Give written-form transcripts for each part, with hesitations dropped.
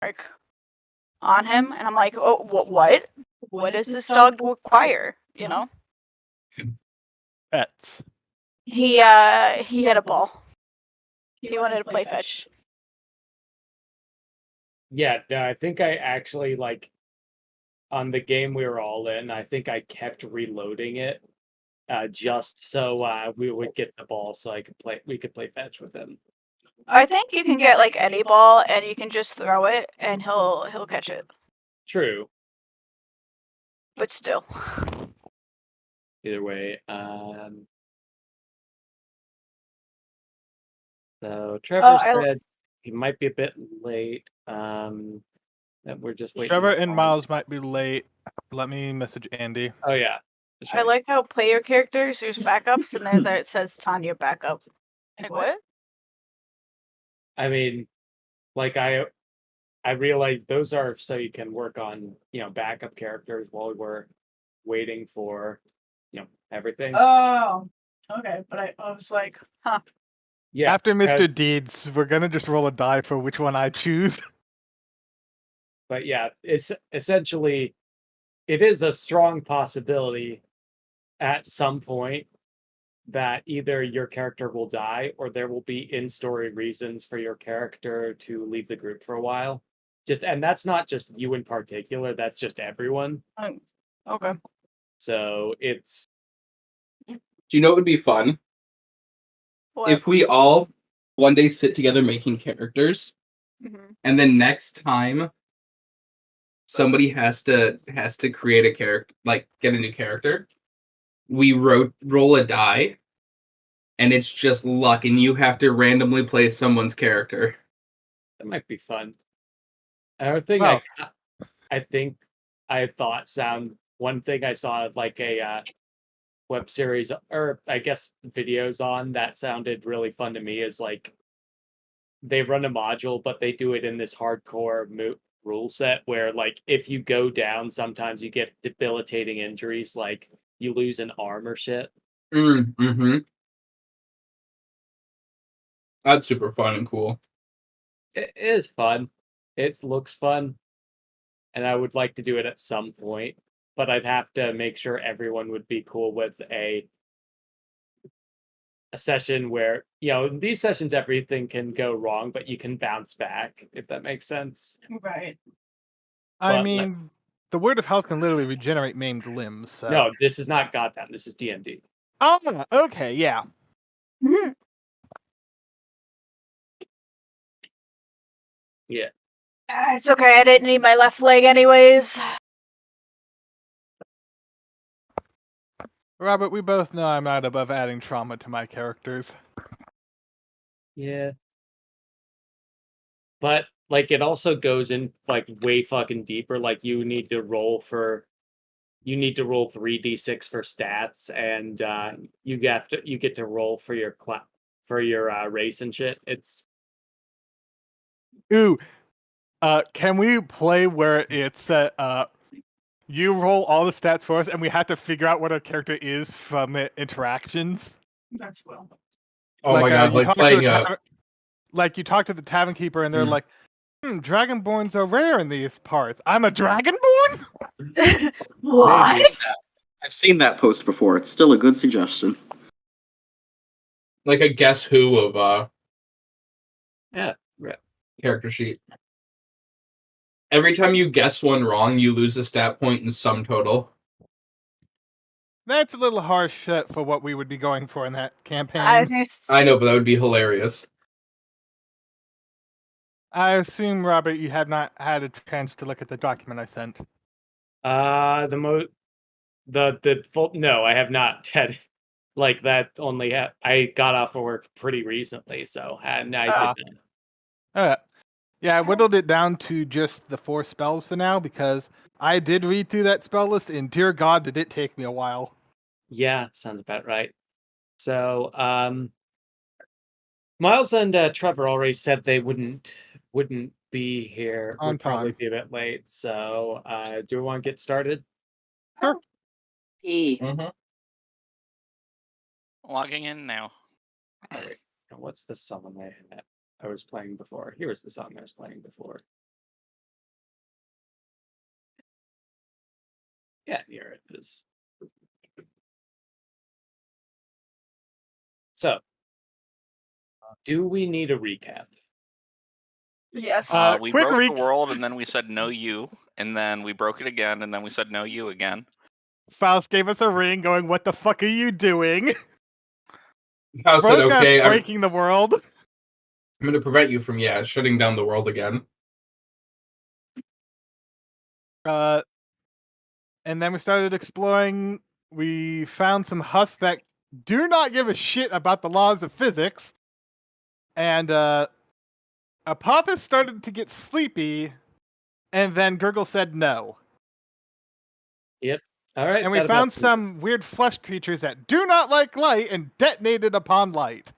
like on him, and I'm like, oh, what? What does this dog require? You know? Pets. He had a ball. He wanted to play fetch. Yeah, no, I think I actually on the game we were all in. I think I kept reloading it just so we would get the ball, so I could play. We could play fetch with him. I think you can get like any ball, and you can just throw it, and he'll catch it. True. But still. Either way, so Trevor said he might be a bit late. That we're just waiting. Trevor and Miles might be late. Let me message Andy. Oh yeah. I like how player characters, there's backups, and there it says Tanya backup. Like what? I mean, like I realized those are so you can work on, backup characters while we're waiting for, everything. Oh, okay. But I was like, huh. Yeah. After Mr. Deeds, we're gonna just roll a die for which one I choose. But yeah, it's essentially, it is a strong possibility at some point that either your character will die or there will be in-story reasons for your character to leave the group for a while. And that's not just you in particular, that's just everyone. Okay. So it's... Do you know what would be fun? What? If we all one day sit together making characters, and then next time somebody has to create a character, like get a new character, we roll a die, and it's just luck, and you have to randomly play someone's character. That might be fun. Another thing I think I thought one thing I saw like a web series, or I guess videos on, that sounded really fun to me is like they run a module, but they do it in this hardcore rule set where like if you go down, sometimes you get debilitating injuries, like you lose an arm or shit. That's super fun and cool. It is fun. It looks fun. And I would like to do it at some point, but I'd have to make sure everyone would be cool with a session where, in these sessions everything can go wrong, but you can bounce back, if that makes sense. Right. I mean, the word of health can literally regenerate maimed limbs. So. No, this is not Godbound. This is D&D. Oh, okay, yeah. Yeah. It's okay. I didn't need my left leg anyways. Robert, we both know I'm not above adding trauma to my characters. Yeah. But, it also goes in, way fucking deeper. You need to roll 3d6 for stats, and you get to roll for your race and shit. It's... Ooh. Can we play where it's you roll all the stats for us, and we have to figure out what our character is from interactions? That's well. Oh my god! You talk to the tavern keeper, and they're like, "Dragonborns are rare in these parts. I'm a dragonborn." What? I've seen that post before. It's still a good suggestion. Like a guess who of right. Character sheet. Every time you guess one wrong, you lose a stat point in sum total. That's a little harsh for what we would be going for in that campaign. I know, but that would be hilarious. I assume, Robert, you have not had a chance to look at the document I sent. No, I have not had that. Only I got off of work pretty recently, so I didn't. Yeah, I whittled it down to just the 4 spells for now, because I did read through that spell list, and dear God, did it take me a while. Yeah, sounds about right. So, Miles and Trevor already said they wouldn't be here. On Would probably time. be a bit late. So, do we want to get started? Sure. Logging in now. Oh, wait. What's the song I was playing before? Here was the song I was playing before. Yeah, here it is. So, do we need a recap? Yes. We quick broke the rec- world, and then we said no you, and then we broke it again, and then we said no you again. Faust gave us a ring going, what the fuck are you doing? House said, Broke us okay, I'm breaking the world. going to prevent you from, shutting down the world again. And then we started exploring. We found some husks that do not give a shit about the laws of physics. And Apophis started to get sleepy, and then Gurgle said no. All right. And we found some weird flesh creatures that do not like light and detonated upon light.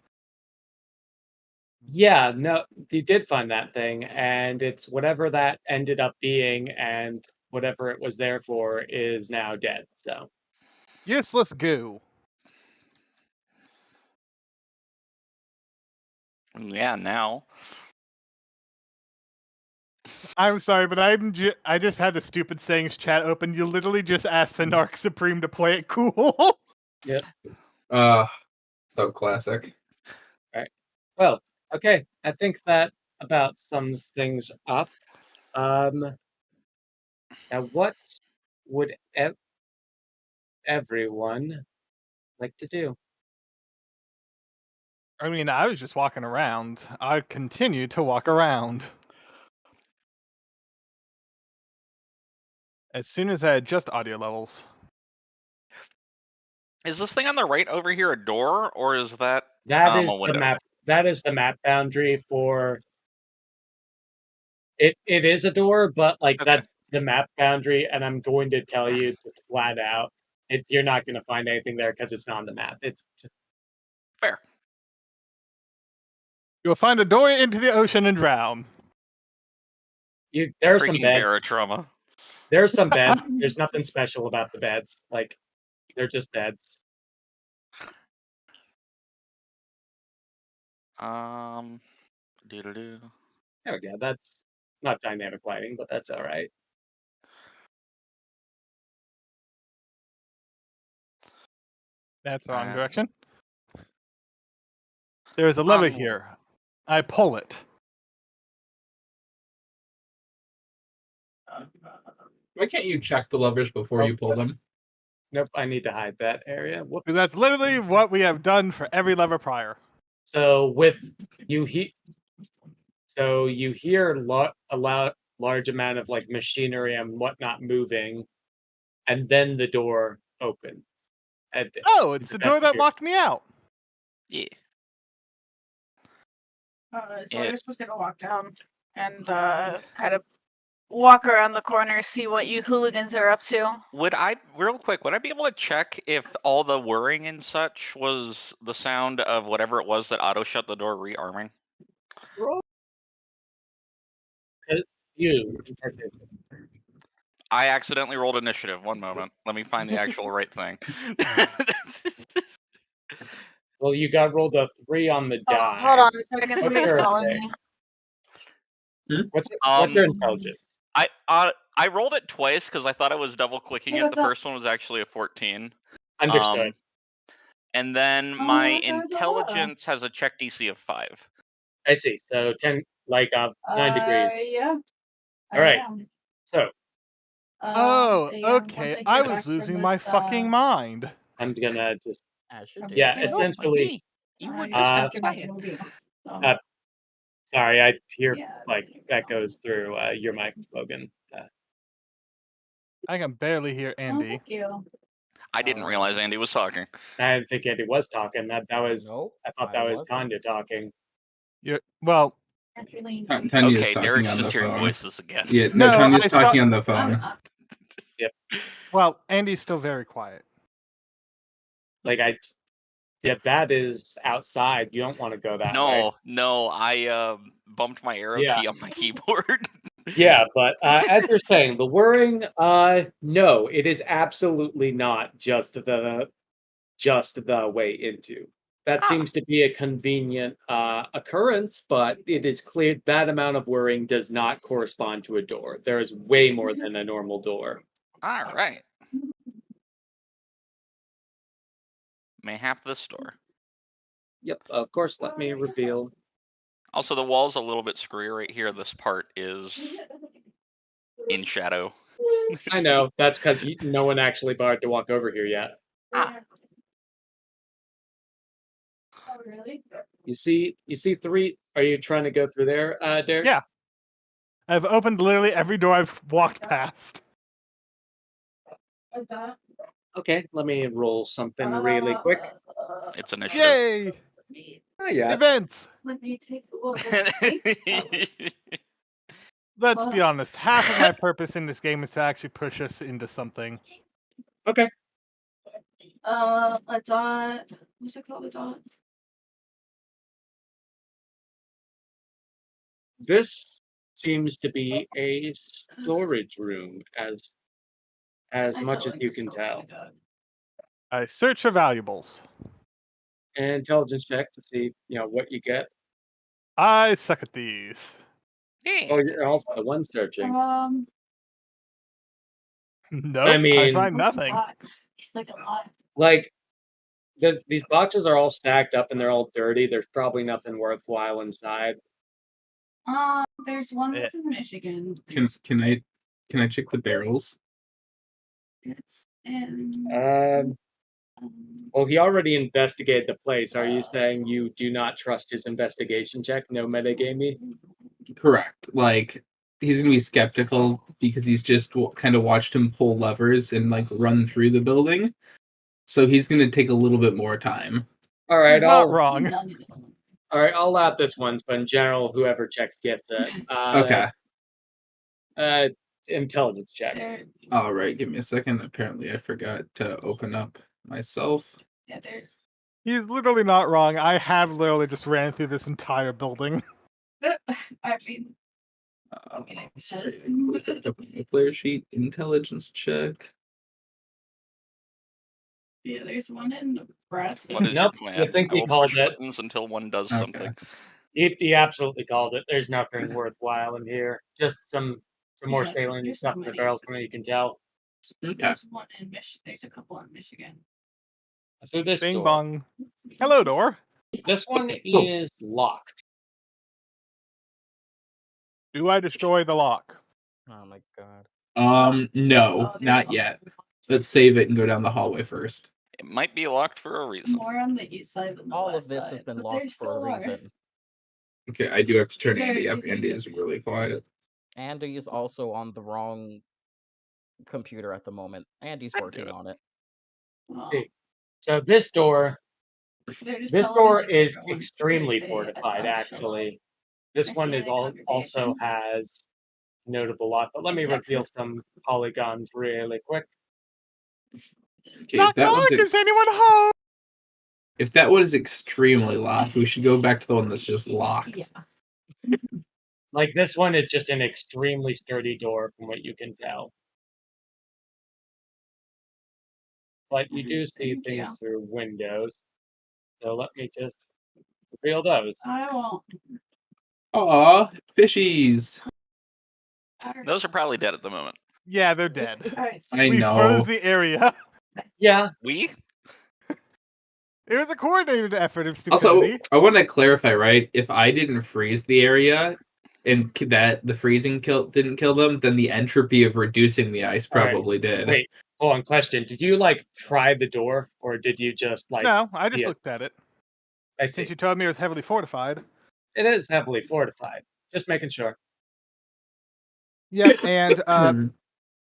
Yeah, no, you did find that thing, and it's whatever that ended up being, and whatever it was there for is now dead. So, Useless goo. Yeah, now. I'm sorry, but I just had the stupid sayings chat open. You literally just asked the Narc Supreme to play it cool. So classic. well, okay, I think that about sums things up. Now, what would everyone like to do? I mean, I was just walking around. I continue to walk around. As soon as I adjust audio levels. Is this thing on the right over here a door, or is that That is a the window? map. That is the map boundary for it. It is a door, but like Okay. that's the map boundary, and I'm going to tell you just flat out, you're not going to find anything there because it's not on the map. It's just Fair. You'll find a door into the ocean and drown. there are some Freaking beds. barotrauma. There are some beds. There's nothing special about the beds. Like they're just beds. Doo-doo-doo. There we go. That's not dynamic lighting, but that's all right. That's the wrong direction. There is a lever here. I pull it. Why can't you check the levers before you pull them? Nope, I need to hide that area. Whoops. Because that's literally what we have done for every lever prior. So with you hear a large amount of like machinery and whatnot moving, and then the door opens. Oh, it's the door that locked me out. Yeah. So I'm just gonna walk down and kind of walk around the corner, see what you hooligans are up to. Would I be able to check if all the whirring and such was the sound of whatever it was that auto shut the door rearming? You. I accidentally rolled initiative. One moment. Let me find the actual right thing. Well, you got rolled a 3 on the die. Hold on a second. What's Somebody's your calling thing? me. What's your intelligence? I rolled it twice because I thought I was double clicking Hey, it. what's The up? first one was actually a 14. Understood. And then my what's that? intelligence has a check DC of 5. I see. So 10, like 9 degrees. Yeah. All right. So Oh, okay. I was losing my fucking mind. I'm gonna just Yeah, essentially. You were just outside. Sorry, I hear like that goes through your mic, Logan. I can barely hear Andy. Thank you. I didn't realize Andy was talking. I didn't think Andy was talking. That was. Nope, I thought that was Tanya talking. Well, Tanya's Okay, talking Derek's on just the hearing phone. voices again. Yeah, No, Tanya's I saw- talking on the phone. Yep. Well, Andy's still very quiet. Like that is outside. You don't want to go that way. No, I bumped my arrow key on my keyboard. Yeah, but as you're saying, the whirring, no, it is absolutely not just the way into. That seems to be a convenient occurrence, but it is clear that amount of whirring does not correspond to a door. There is way more than a normal door. All right. mayhap this door. Yep, of course. Let me reveal. Also, the wall's a little bit screwy right here. This part is in shadow. I know. That's because no one actually bothered to walk over here yet. Ah. Oh, really? You see 3. Are you trying to go through there, Derek? Yeah. I've opened literally every door I've walked past. Like that? Okay, let me roll something really quick. It's initiative. Yay! Oh yeah. Events! Let me take Let's be honest, half of my purpose in this game is to actually push us into something. Okay. A dot. What's it called? A dot? This seems to be a storage room, as much as you can tell. I search for valuables. An intelligence check to see, what you get. I suck at these. Oh, you're also the one searching. Nope, I mean- find nothing. It's like a lot. Like, these boxes are all stacked up and they're all dirty. There's probably nothing worthwhile inside. There's one that's in Michigan. Can I check the barrels? It's in. Well, he already investigated the place. Are you saying you do not trust his investigation check? No metagamey? Correct. Like he's gonna be skeptical because he's just kind of watched him pull levers and like run through the building. So he's gonna take a little bit more time. All right, He's not wrong. All right, I'll allow this once, but in general, whoever checks gets it. Okay. Intelligence check. All right. Give me a second. Apparently, I forgot to open up myself. Yeah, there's. He's literally not wrong. I have literally just ran through this entire building. I mean, Open my player sheet. Intelligence check. yeah, there's one in Nebraska. What is Nope, your you plan? think I he will called push it. buttons until one does Okay. something. He absolutely called it. There's nothing worthwhile in here. Just some more Yeah, saline there's stuff so in the many. barrels from what you can tell. Okay. There's one in Michigan. There's a couple in Michigan. Through this Bing door. bong. Hello, door. This one is locked. Do I destroy the lock? Oh my god. No, Oh, there's not one. yet. Let's save it and go down the hallway first. It might be locked for a reason. More on the east side than the All of west this side, has been but there locked for still a are. reason. Okay, I do have to turn Sorry, Andy up. did you- Andy is really quiet. Andy is also on the wrong computer at the moment. Andy's I can working do it. on it. Well, See, So this door they're just This telling door me is different ones. extremely There's a fortified, Attack actually. This I one see is a also congregation. has notable lock, but let me In reveal Texas. some polygons really quick. Okay, Knock, knock, is anyone home? if that was extremely locked, we should go back to the one that's just locked. Yeah. Like this one is just an extremely sturdy door from what you can tell. But you do see Thank things you. through windows. So let me just reveal those. I won't. Aw, fishies. Those are probably dead at the moment. Yeah, they're dead. Alright, so I We know. froze the area. Yeah, We? It was a coordinated effort of Also, stupidity. I want to clarify, right? If I didn't freeze the area and that the freezing didn't kill them, then the entropy of reducing the ice All right, probably did. wait, hold on, question. Did you try the door or did you just No, I just yeah. looked at it. I see. Since you told me it was heavily fortified. It is heavily fortified. Just making sure. Yep, and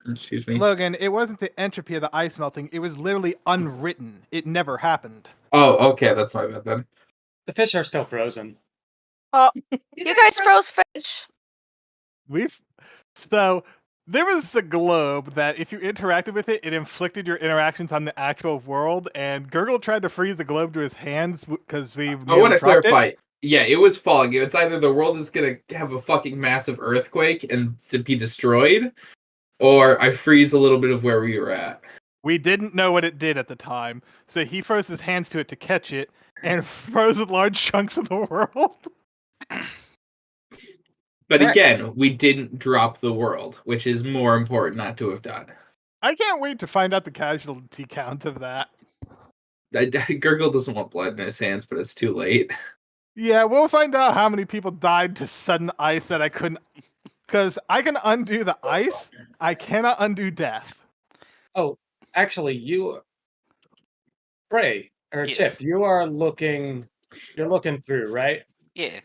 Excuse me. Logan, it wasn't the entropy of the ice melting. It was literally unwritten. It never happened. Oh, okay, that's my bad then. The fish are still frozen. you guys froze fish. So there was a globe that if you interacted with it, it inflicted your interactions on the actual world. And Gurgle tried to freeze the globe to his hands because we. I want to dropped clarify. it. Yeah, it was falling. It's either the world is gonna have a fucking massive earthquake and to be destroyed, or I freeze a little bit of where we were at. We didn't know what it did at the time, so he froze his hands to it to catch it, and froze large chunks of the world. But Right. again, we didn't drop the world, which is more important not to have done. I can't wait to find out the casualty count of that. Gurgle doesn't want blood in his hands, but it's too late. Yeah, we'll find out how many people died to sudden ice that I couldn't. Because I can undo the ice, I cannot undo death. Oh, actually, Bray or Yes. Chip, you're looking through, right? Yeah.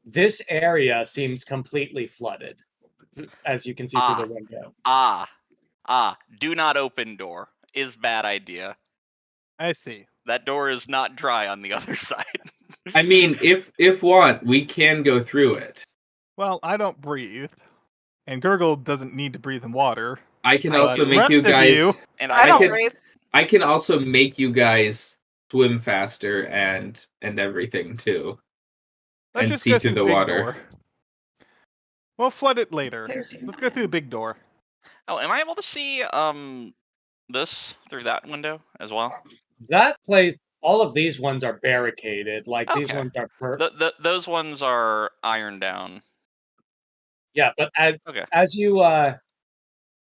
This area seems completely flooded, as you can see through the window. Do not open door is bad idea. I see. That door is not dry on the other side. I mean, if want, we can go through it. Well, I don't breathe. And Gurgle doesn't need to breathe in water. I can But also the make you rest of guys. you- And I don't can- breathe. I can also make you guys swim faster and everything too. Let's And just see go through through the big water. door. We'll flood it later. There's- Let's go through the big door. Oh, am I able to see this through that window as well? That place, all of these ones are barricaded. Like these Okay. ones are Those ones are ironed down. Yeah, but Okay. as you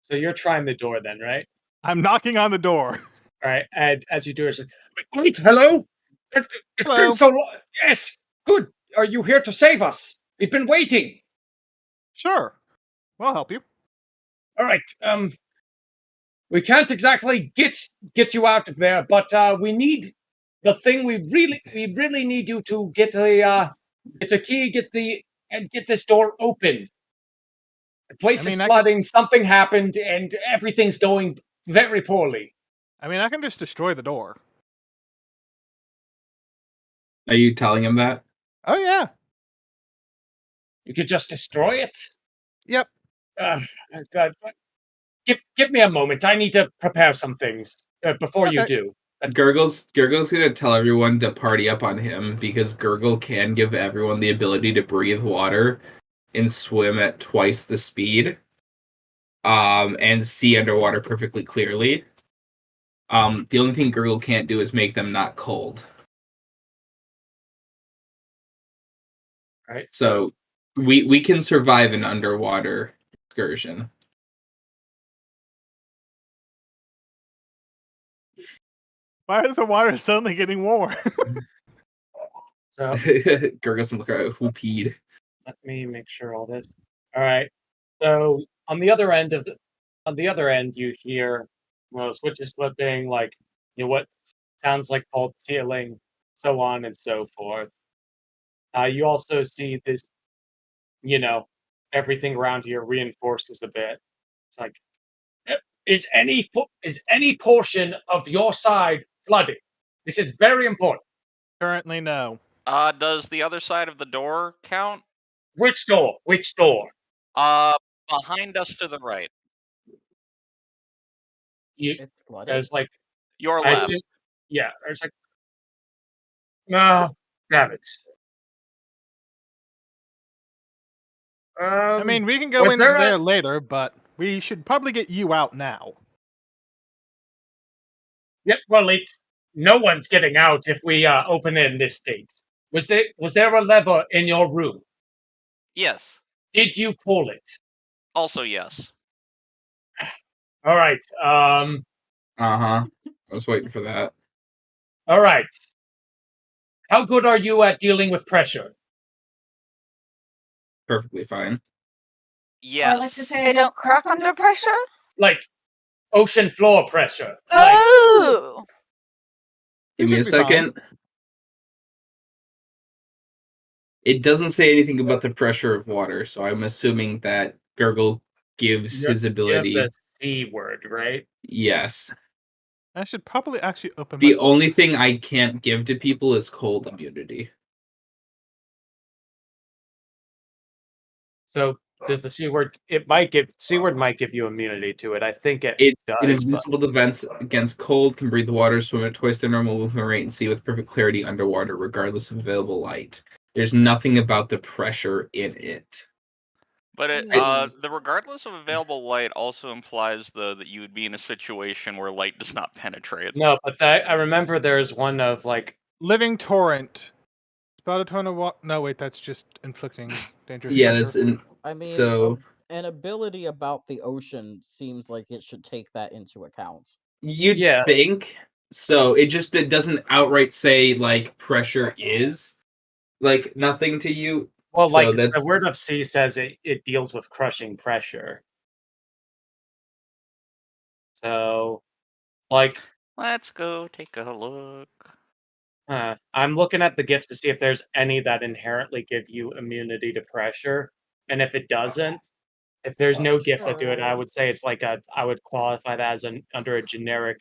so you're trying the door then, right? I'm knocking on the door. All right, and as you do it, wait, hello. It's Hello. been so long. Yes, good. Are you here to save us? We've been waiting. Sure. We'll help you. All right. We can't exactly get you out of there, but we need the thing. We really need you to get a key, get this door open. The place is I flooding. Something happened, and everything's going very poorly. I can just destroy the door. Are you telling him that? Oh, yeah. You could just destroy it. Yep. God, give me a moment. I need to prepare some things before you Okay. do. Gurgle's gonna tell everyone to party up on him because Gurgle can give everyone the ability to breathe water and swim at twice the speed. And see underwater perfectly clearly. The only thing Gurgle can't do is make them not cold. Right. So we can survive an underwater excursion. Why is the water suddenly getting warm? So Gurgle's gonna look at who peed. let me make sure all this. All right. So on the other end you hear switches flipping, like what sounds like fault ceiling, so on and so forth. You also see this, everything around here reinforces a bit. It's like, is any portion of your side flooded? This is very important. Currently, no. Does the other side of the door count? Which door? Which door? Behind us to the right. It's flooded. There's like, Your I left. assume, yeah. There's like, no, damn it. We can go was into there there a- later, but we should probably get you out now. Yeah, well, no one's getting out if we open it in this state. Was there a lever in your room? Yes. Did you pull it? Also yes. All right. I was waiting for that. All right. How good are you at dealing with pressure? Perfectly fine. Yes. I like to say I don't crack under pressure. Like ocean floor pressure. Like, Oh, Give We me a should be fine. second. It doesn't say anything about the pressure of water, so I'm assuming that Gurgle gives his you ability. have the C word, right? Yes. I should probably actually open The my only books. thing I can't give to people is cold immunity. So does the C word? C word might give you immunity to it. I think it does. An but- invincible defense against cold, can breathe water, swim at twice their normal movement rate, and see with perfect clarity underwater, regardless of available light. There's nothing about the pressure in it. But I- the regardless of available light also implies that you would be in a situation where light does not penetrate. No, but I remember there's one of like Living torrent. Spout a ton of water. No, wait, that's just inflicting dangerous Yeah, pressure. that's in. I mean, So an ability about the ocean seems like it should take that into account. you'd Yeah. think, So it doesn't outright say like pressure is like nothing to you. Well, So like the that's word of C says it deals with crushing pressure. So, like, Let's go take a look. I'm looking at the gifts to see if there's any that inherently give you immunity to pressure, and if it doesn't, if there's no gifts that do it, I would say it's like I would qualify that as under a generic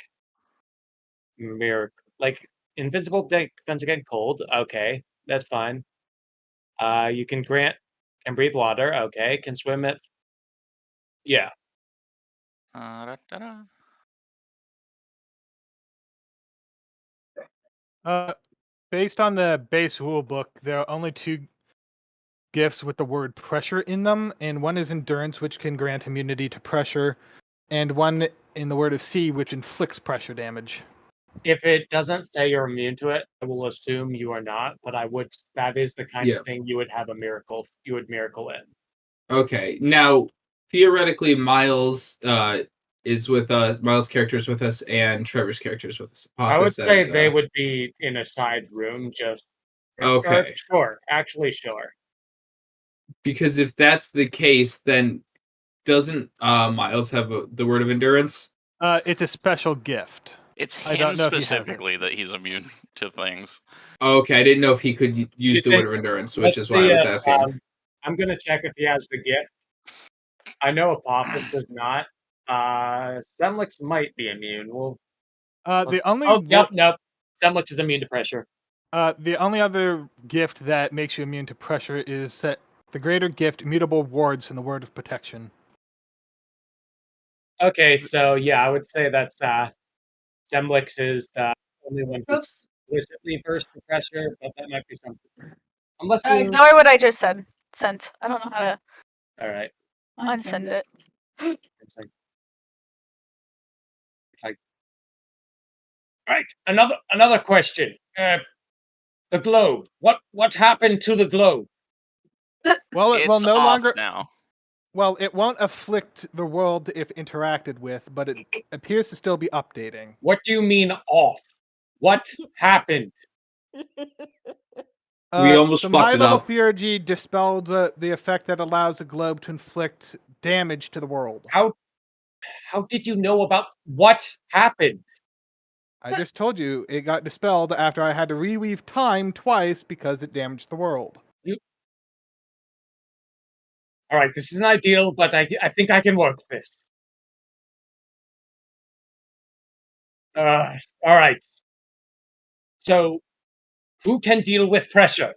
miracle, like invincible defense against cold. Okay, that's fine. You can breathe water. Okay, can swim it. Yeah. Da-da-da. Based on the base rule book, there are only 2 gifts with the word pressure in them, and one is endurance, which can grant immunity to pressure, and one in the word of C, which inflicts pressure damage. If it doesn't say you're immune to it, I will assume you are not. But that is the kind Yeah. of thing you would have you would miracle in. okay. Now theoretically, Miles is with us. Miles' character is with us, and Trevor's character is with us. I would Apophis say and, they would be in a side room, just Okay. Sure, actually, sure. Because if that's the case, then doesn't Miles have the word of endurance? It's a special gift. It's I him don't know if he has it. specifically that he's immune to things. Okay, I didn't know if he could use You the think- word of endurance, Let's which is why I see was if, asking. I'm gonna check if he has the gift. I know Apophis does not. Semlix might be immune. The only Nope. Semlix is immune to pressure. the only other gift that makes you immune to pressure is the greater gift, immutable wards in the word of protection. Okay, so yeah, I would say that's Semlix is the only one who's Oops. explicitly versed in pressure, but that might be something. Unless you Ignore what I just said. Sent. I don't know how to all right. unsend it. It's like right. Another question. The globe. What happened to the globe? Well, it It's will no off longer. now. Well, it won't afflict the world if interacted with, but it appears to still be updating. What do you mean off? What happened? We almost some fucked it high-level up. theurgy dispelled the effect that allows the globe to inflict damage to the world. How did you know about what happened? I just told you it got dispelled after I had to reweave time twice because it damaged the world. All right, this isn't ideal, but I think I can work this. All right. So, who can deal with pressure?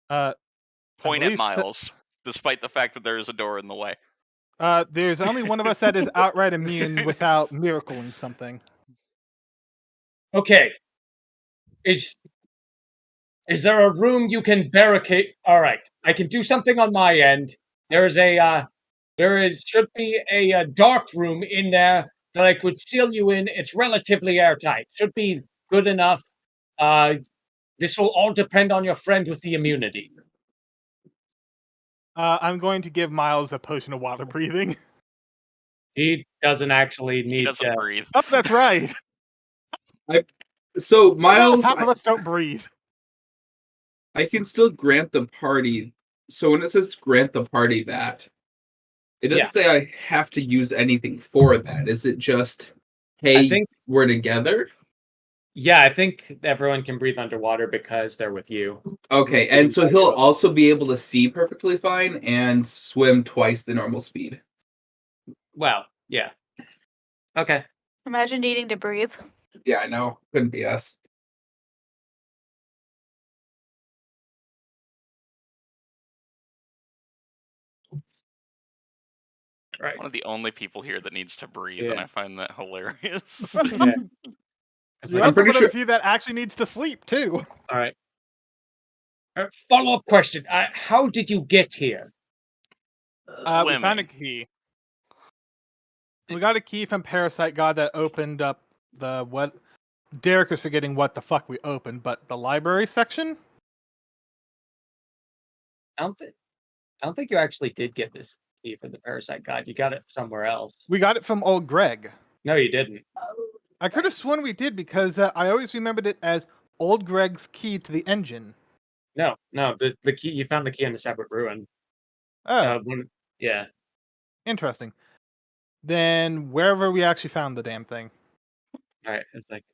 Point at believe so- Miles, despite the fact that there is a door in the way. There's only one of us that is outright immune without miracling something. Okay. Is there a room you can barricade? All right, I can do something on my end. Should be a dark room in there that I could seal you in. It's relatively airtight. Should be good enough. This will all depend on your friend with the immunity. I'm going to give Miles a potion of water breathing. He doesn't actually He need doesn't to. breathe. Oh, that's right. So Well, Miles, half of us don't breathe. I can still grant the party. So when it says grant the party that, it doesn't Yeah. say I have to use anything for that. Is it just, hey, I think- we're together? Yeah, I think everyone can breathe underwater because they're with you. Okay, and so he'll also be able to see perfectly fine and swim twice the normal speed. Well, yeah. Okay. Imagine needing to breathe. Yeah, I know. Couldn't be us. Right. One of the only people here that needs to breathe, and Yeah. I find that hilarious. Yeah. It's You're like, also pretty one of sure- the few that actually needs to sleep too. all right. Follow-up question. How did you get here? We found a Swimming. key. We got a key from Parasite God that opened up the what? Derek is forgetting what the fuck we opened, but the library section. I don't think you actually did get this key for the Parasite Guide. You got it somewhere else. We got it from old Greg. No, you didn't. I could have sworn we did because I always remembered it as old Greg's key to the engine. No, the key, you found the key in a separate ruin. Oh, Yeah. interesting. Then wherever we actually found the damn thing. Alright, it's like,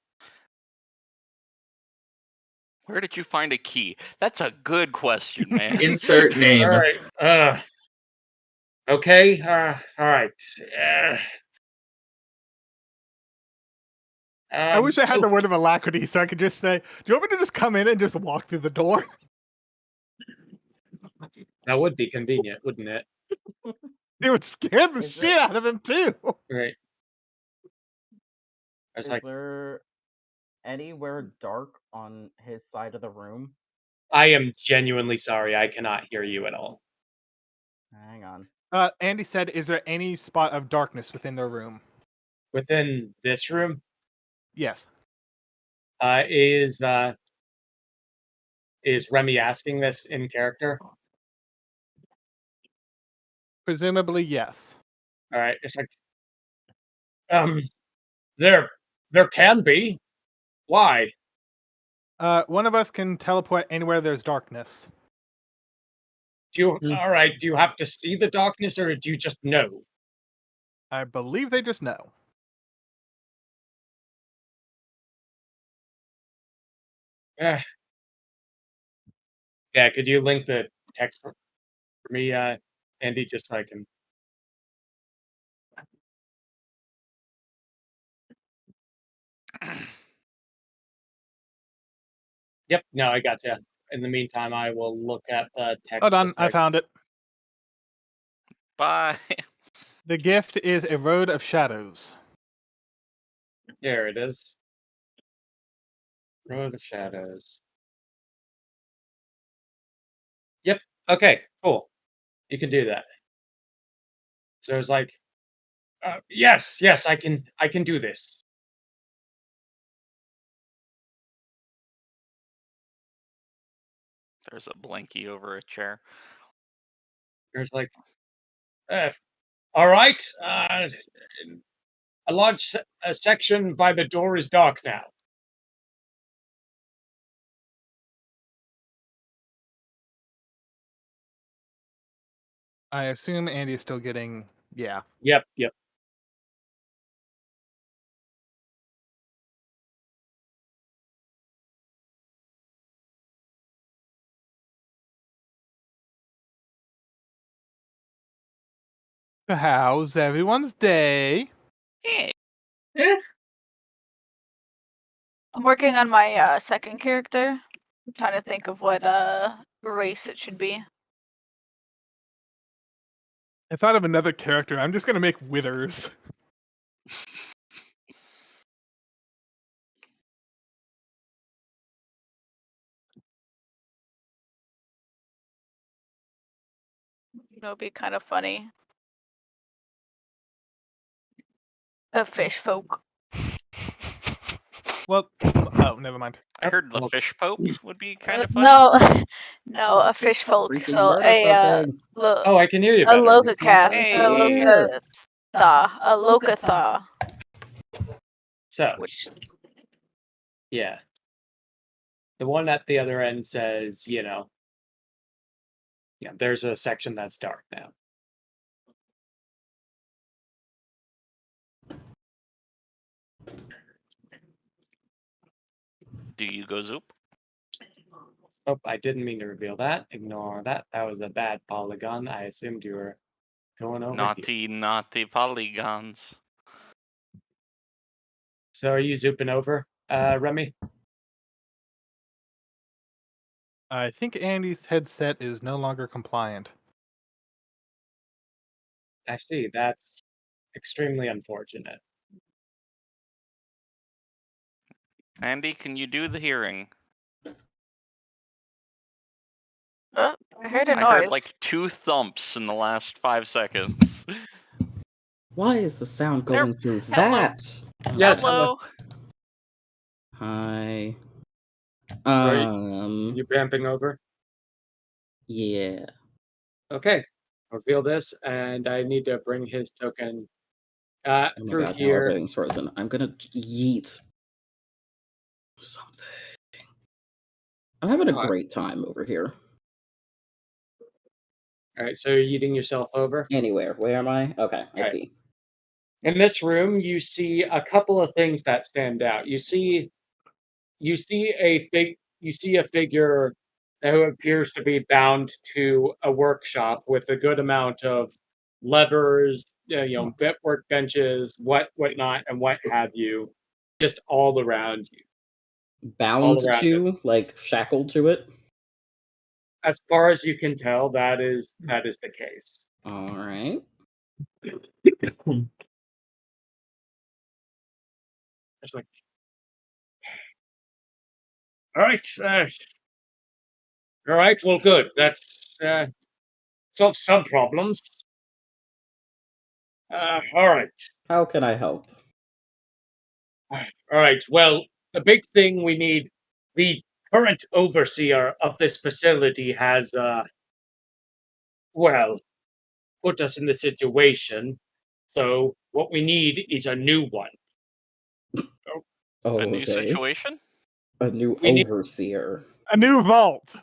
Where did you find a key? That's a good question, man. Insert name. alright, okay, alright. I wish I had the word of alacrity so I could just say, do you want me to just come in and just walk through the door? That would be convenient, wouldn't it? It would scare the Is shit out of him too. Right. I was Is like, there anywhere dark on his side of the room? I am genuinely sorry, I cannot hear you at all. Hang on. Andy said, is there any spot of darkness within their room? Within this room, Yes. is Remy asking this in character? Presumably, yes. Alright, it's like, there can be. Why? One of us can teleport anywhere there's darkness. Do you have to see the darkness, or do you just know? I believe they just know. Yeah, could you link the text for me, Andy, just so I can... Yep, no, I gotcha. In the meantime, I will look at the text. Hold on, just I found it. Bye. The gift is a road of shadows. Here it is. Road of Shadows. Yep, okay, cool. You can do that. So it's like, yes, I can do this. There's a blankie over a chair. There's like, all right. A large section by the door is dark now. I assume Andy is still getting... Yeah. Yep. How's everyone's day? Hey. Eh, I'm working on my second character. I'm trying to think of what race it should be. I thought of another character. I'm just gonna make Withers. It'll be kind of funny. A fish folk. Well, oh, never mind. I heard the well- fish pope would be kind of funny. No, no, a fish folk. Freaking So murder a something. Oh, I can hear you a better. logocath, Hey. a lokatha, So, which yeah. The one at the other end says, there's a section that's dark now. Do you go zoop? Oh, I didn't mean to reveal that. Ignore that. That was a bad polygon. I assumed you were going over here. Naughty polygons. So are you zooping over, Remy? I think Andy's headset is no longer compliant. I see. That's extremely unfortunate. Andy, can you do the hearing? I heard a I noise. heard like 2 thumps in the last 5 seconds. Why is the sound There- going through hello. that? Yes, Hello. Hi. Are you vamping over? Yeah. Okay. Reveal this, and I need to bring his token Oh my through god, now here. everything's frozen. I'm gonna yeet something. I'm having a great time over here. All right, so you're eating yourself over. Anywhere. Where am I? Okay, I Right. see. In this room, you see a couple of things that stand out. You see a figure who appears to be bound to a workshop with a good amount of levers, workbenches, whatnot, and what have you, just all around you. Bound around to, like shackled to it. As far as you can tell, that is the case. All right. It's like, all right, all right. Well, good. That's solved some problems. All right. How can I help? All right. Well, the big thing we need, the current overseer of this facility has, well, put us in the situation. So what we need is a new one. Oh, A new okay. situation? A new We need- overseer. A new vault.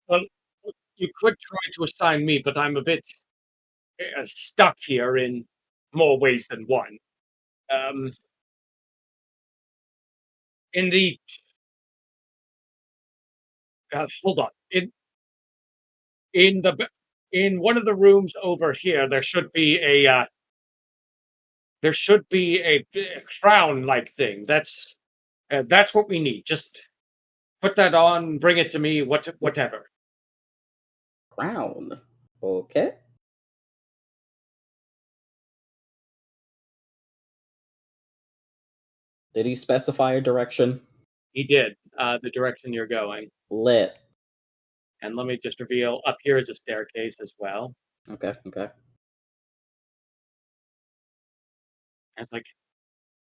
Well, you could try to assign me, but I'm a bit stuck here in more ways than one. In the hold on. In one of the rooms over here, there should be a crown like thing. That's what we need. Just put that on, bring it to me, whatever. Crown. Okay. Did he specify a direction? He did. The direction you're going. Lit. And let me just reveal, up here is a staircase as well. Okay, okay. And it's like,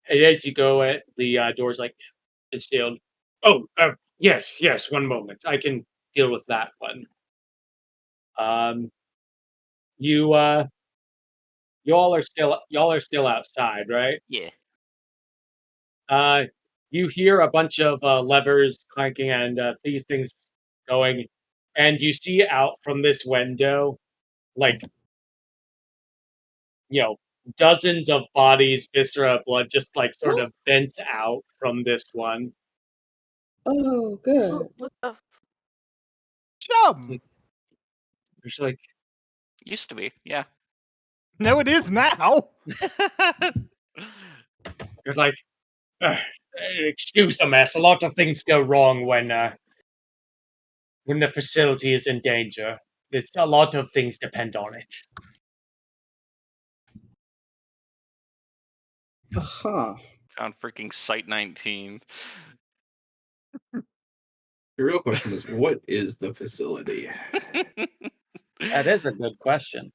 and as you go, the door's like, it's sealed. Oh, yes, one moment. I can deal with that one. You y'all are still outside, right? Yeah. You hear a bunch of levers clanking and these things going, and you see out from this window, like, dozens of bodies, viscera, blood, just like sort of vents out from this one. Oh, good. What the? Chum. There's like, Used to be, yeah. No, it is now. you're like, excuse the mess. A lot of things go wrong when the facility is in danger. It's a lot of things depend on it. Aha. Found freaking Site 19. The real question is, what is the facility? That is a good question.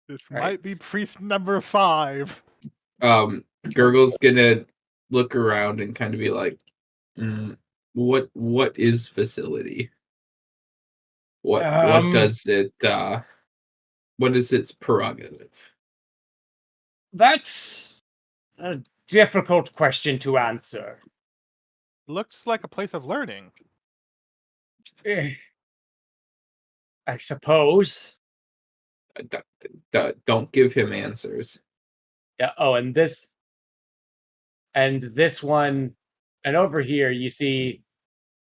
This Right. might be priest number 5. Gurgle's gonna look around and kind of be like, what is facility? What does it what is its prerogative? That's a difficult question to answer. Looks like a place of learning. I suppose. Don't give him answers. Yeah. Oh, and this one, and over here you see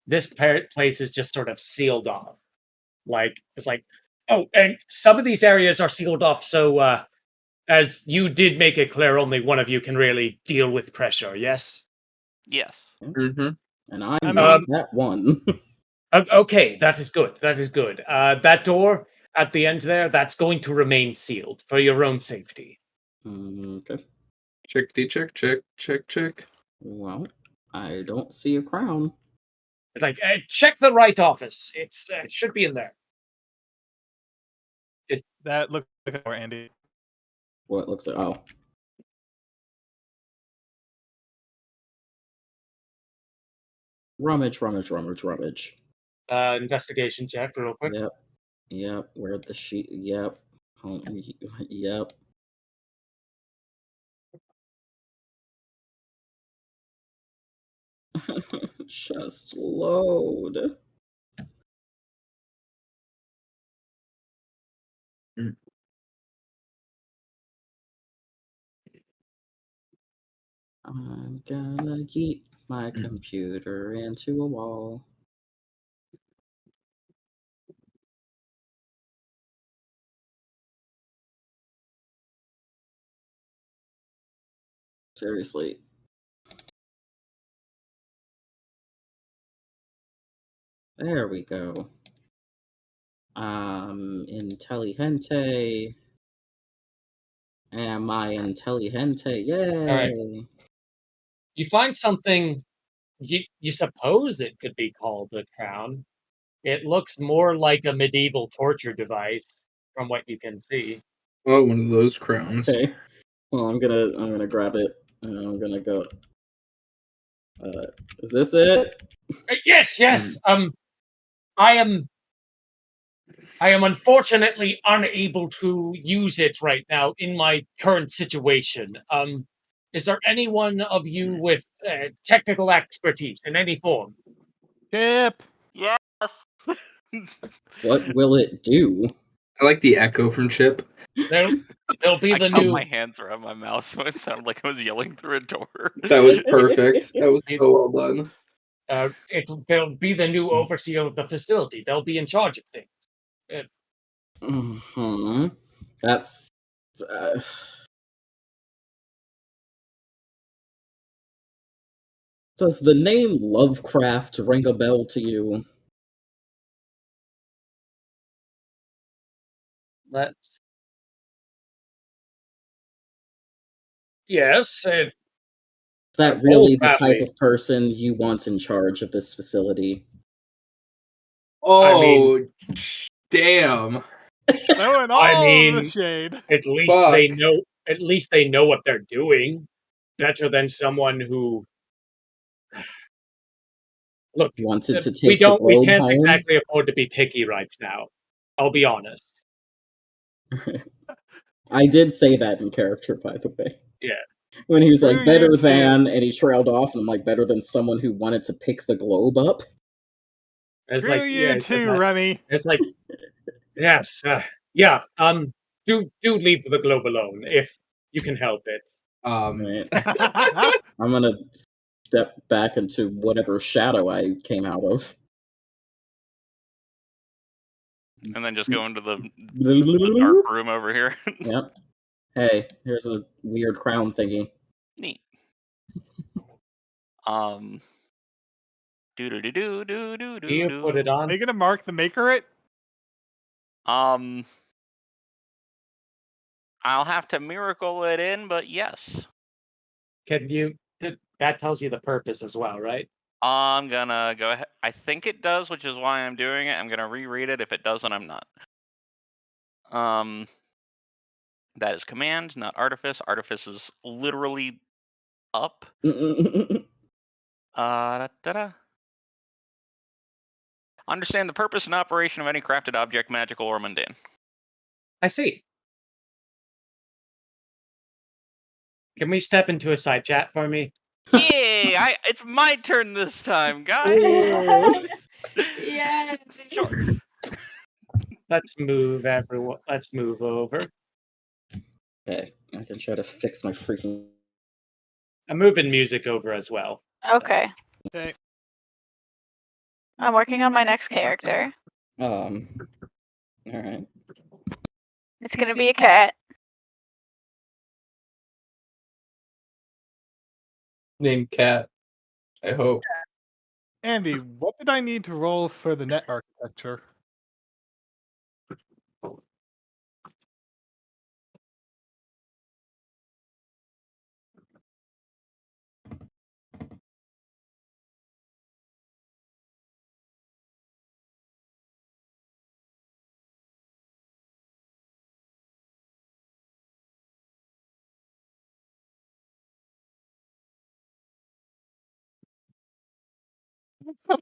this place is just sort of sealed off. Like it's like, oh, and some of these areas are sealed off. So, as you did make it clear, only one of you can really deal with pressure. Yes. Yes. Mm-hmm. And I'm I not mean- that one. Okay, that is good. That is good. That door at the end there, that's going to remain sealed for your own safety. Okay. Check. Well, I don't see a crown. It's like, check the right office. It should be in there. That looks like a door, Andy. What looks like? Oh. Rummage. Investigation check real quick. Yep. Yep. Where'd the sheet? Yep. Yep. Just load. I'm gonna yeet my computer into a wall. Seriously. There we go. Intelligente. Am I intelligente? Yay! You find something. You suppose it could be called a crown. It looks more like a medieval torture device, from what you can see. Oh, one of those crowns. Okay. Well, I'm gonna grab it. And I'm gonna go. Is this it? Yes. I am unfortunately unable to use it right now in my current situation. Is there anyone of you with technical expertise in any form? Chip. Yes. What will it do? I like the echo from Chip. There'll be I the cupped new. my hands around my mouth so it sounded like I was yelling through a door. That was perfect. That was so well done. They'll be the new overseer of the facility. They'll be in charge of things. That's. Does the name Lovecraft ring a bell to you? Let's. Yes. Is that really the type of person you want in charge of this facility? Oh, damn. Throwing all of the shade. At least they know. At least they know what they're doing. Better than someone who. Look, Wanted to take we don't. the We globe can't home? exactly afford to be picky right now. I'll be honest. I did say that in character, by the way. Yeah. When he was like, Screw better you than, and he trailed off, and I'm like, better than someone who wanted to pick the globe up? It's Screw like, you yeah, too, Remy. It's like, yes, yeah. Do leave the globe alone if you can help it. Right. I'm gonna step back into whatever shadow I came out of. And then just go into the dark room over here. Yep. Hey, here's a weird crown thingy. Neat. Do. You put it on. Are you gonna mark the maker it? I'll have to miracle it in, but yes. Can you? That tells you the purpose as well, right? I'm gonna go ahead. I think it does, which is why I'm doing it. I'm gonna reread it. If it doesn't, I'm not. That is command, not artifice. Artifice is literally up. Understand the purpose and operation of any crafted object, magical or mundane. I see. Can we step into a side chat for me? Yay! It's my turn this time, guys. Yeah. Sure. Let's move everyone. Let's move over. Okay, I can try to fix my freaking. I'm moving music over as well. Okay. Okay. I'm working on my next character. Alright. It's gonna be a cat. Named Cat. I hope. Andy, what did I need to roll for the net architecture?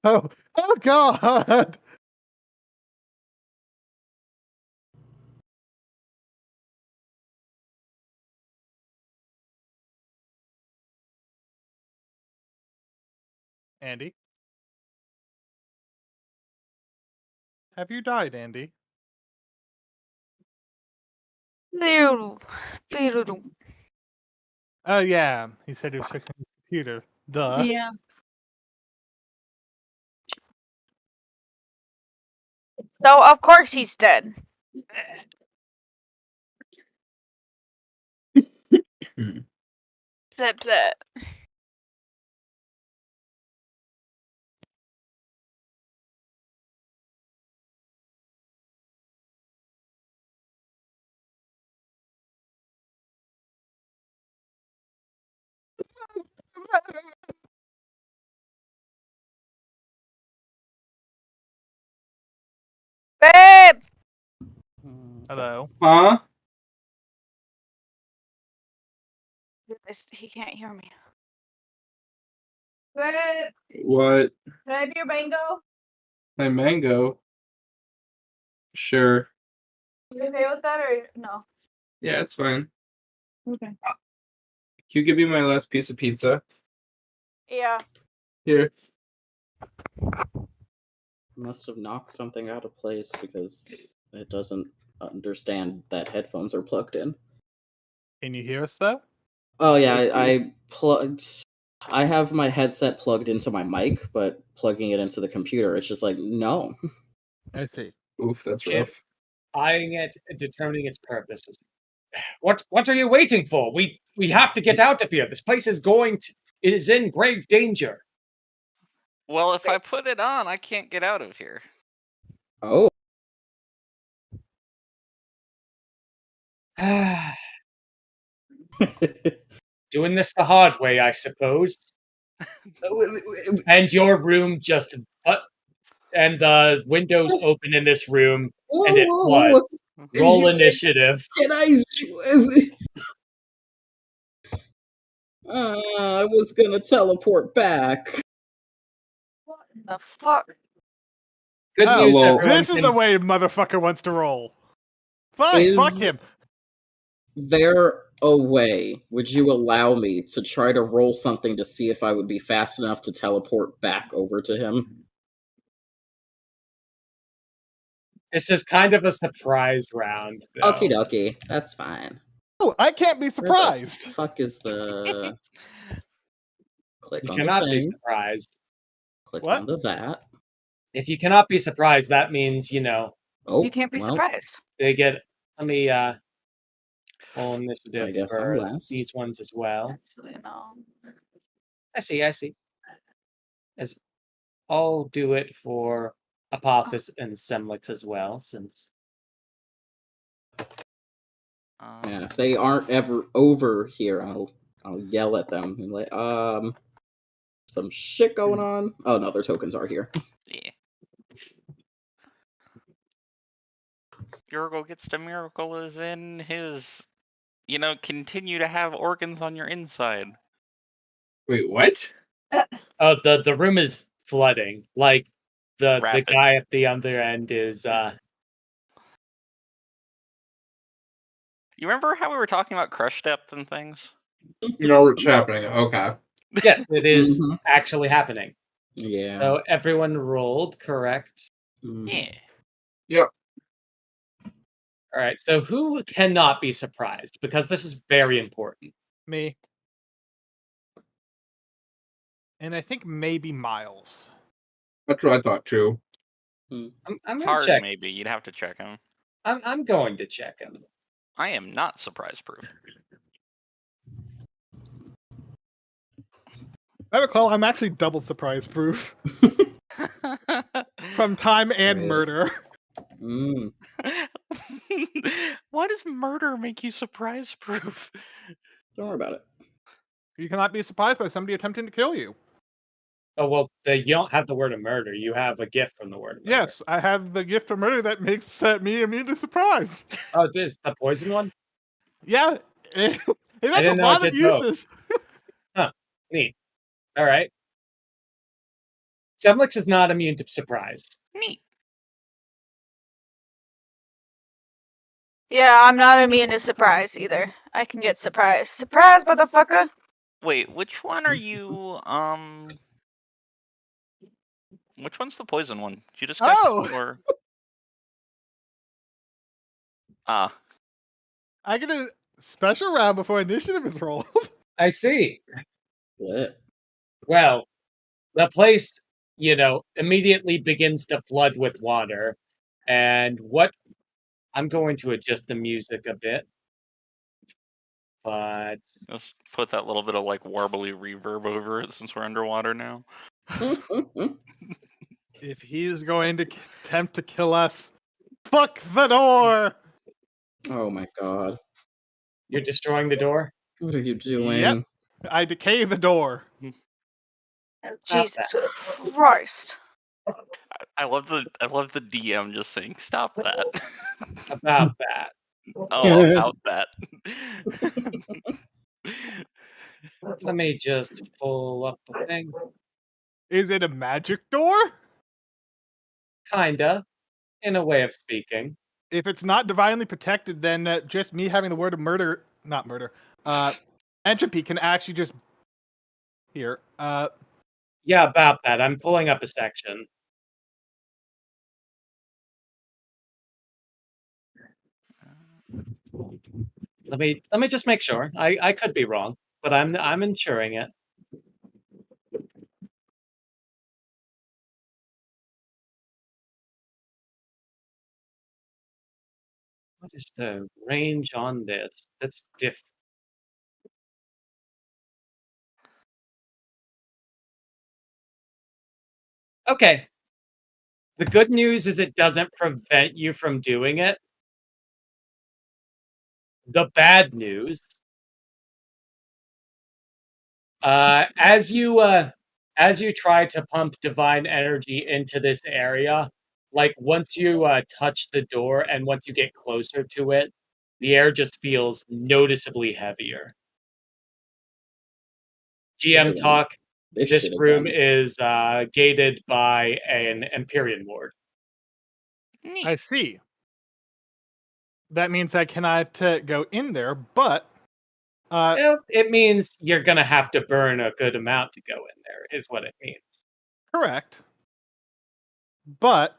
Oh God! Andy? Have you died, Andy? Oh yeah, he said he was fixing his computer. Duh. Yeah. So of course he's dead. Bleh, bleh. Babe! Hello. Huh? He can't hear me. Babe! What? Can I have your mango? My mango? Sure. You okay with that or no? Yeah, it's fine. Okay. Can you give me my last piece of pizza? Yeah. Here. Must have knocked something out of place because it doesn't understand that headphones are plugged in. Can you hear us though? Oh yeah, I plugged. I have my headset plugged into my mic, but plugging it into the computer, it's just like no. I see. Oof, that's Chip. rough. Eyeing it, determining its purposes. What are you waiting for? We have to get out of here. This place is is in grave danger. Well, if I put it on, I can't get out of here. Oh, Doing this the hard way, I suppose. And your room just and the windows open in this room, and it floods. Roll initiative. Can I? I was gonna teleport back. What the fuck? Good Oh, news, well, everyone. This is the way motherfucker wants to roll. Fine, Is- fuck him. There a way? Would you allow me to try to roll something to see if I would be fast enough to teleport back over to him? This is kind of a surprise round. though. Okie dokie, that's fine. Oh, I can't be Where the surprised. fuck is the? Click You on the cannot be thing. surprised. Click What? onto that. If you cannot be surprised, that means, Oh, You can't be well, surprised. they get. Let me roll initiative I guess I'm for last. these ones as well. Actually, no. I see. As I'll do it for Apophis and Semlix as well, since Yeah, if they aren't ever over here, I'll yell at them and like, some shit going on. Oh no, their tokens are here. Yeah. Yurgle gets to miracle is in his, continue to have organs on your inside. Wait, what? oh, the room is flooding. Like the Rapid. guy at the other end is You remember how we were talking about crush depth and things? No, it's happening. Okay. yes, it is Mhm. actually happening. Yeah. So everyone rolled correct. Mhm. Yeah. All right. So who cannot be surprised? Because this is very important. Me. And I think maybe Miles. That's what I thought too. I'm gonna Hard, check. maybe. You'd have to check him. I'm going to check him. I am not surprise proof. I recall I'm actually double surprise proof from time and Right. murder. Mm. Why does murder make you surprise proof? Don't worry about it. You cannot be surprised by somebody attempting to kill you. Oh well, you don't have the word of murder. You have a gift from the word of murder. Yes, I have the gift of murder that makes me immune to surprise. Oh, this the poison one. Yeah, it has didn't a know lot it of did both. uses. Neat. All right. Semlix is not immune to surprise. Neat. Yeah, I'm not immune to surprise either. I can get surprised. Surprise, motherfucker! Wait, which one are you? Which one's the poison one? Did you discuss Oh! or? Ah, I get a special round before initiative is rolled. I see. Lit. Well, the place, immediately begins to flood with water. And I'm going to adjust the music a bit. But let's put that little bit of like warbly reverb over it since we're underwater now. If he's going to attempt to kill us, fuck the door! Oh my god. you're destroying the door? What are you doing? Yep. I decay the door. Oh, Stop Jesus Christ! I love the DM just saying stop that. About that. Oh, about that. Let me just pull up the thing. Is it a magic door? Kinda, in a way of speaking. If it's not divinely protected, then just me having the word of entropy can actually just... Here. Yeah, about that. I'm pulling up a section. Let me just make sure. I could be wrong, but I'm ensuring it. What is the range on this? That's diff. Okay. The good news is it doesn't prevent you from doing it. The bad news, as you try to pump divine energy into this area, like once you touch the door and once you get closer to it, the air just feels noticeably heavier. GM talk. This room is gated by an Empyrean ward. I see. That means I cannot go in there, but... it means you're going to have to burn a good amount to go in there, is what it means. Correct. But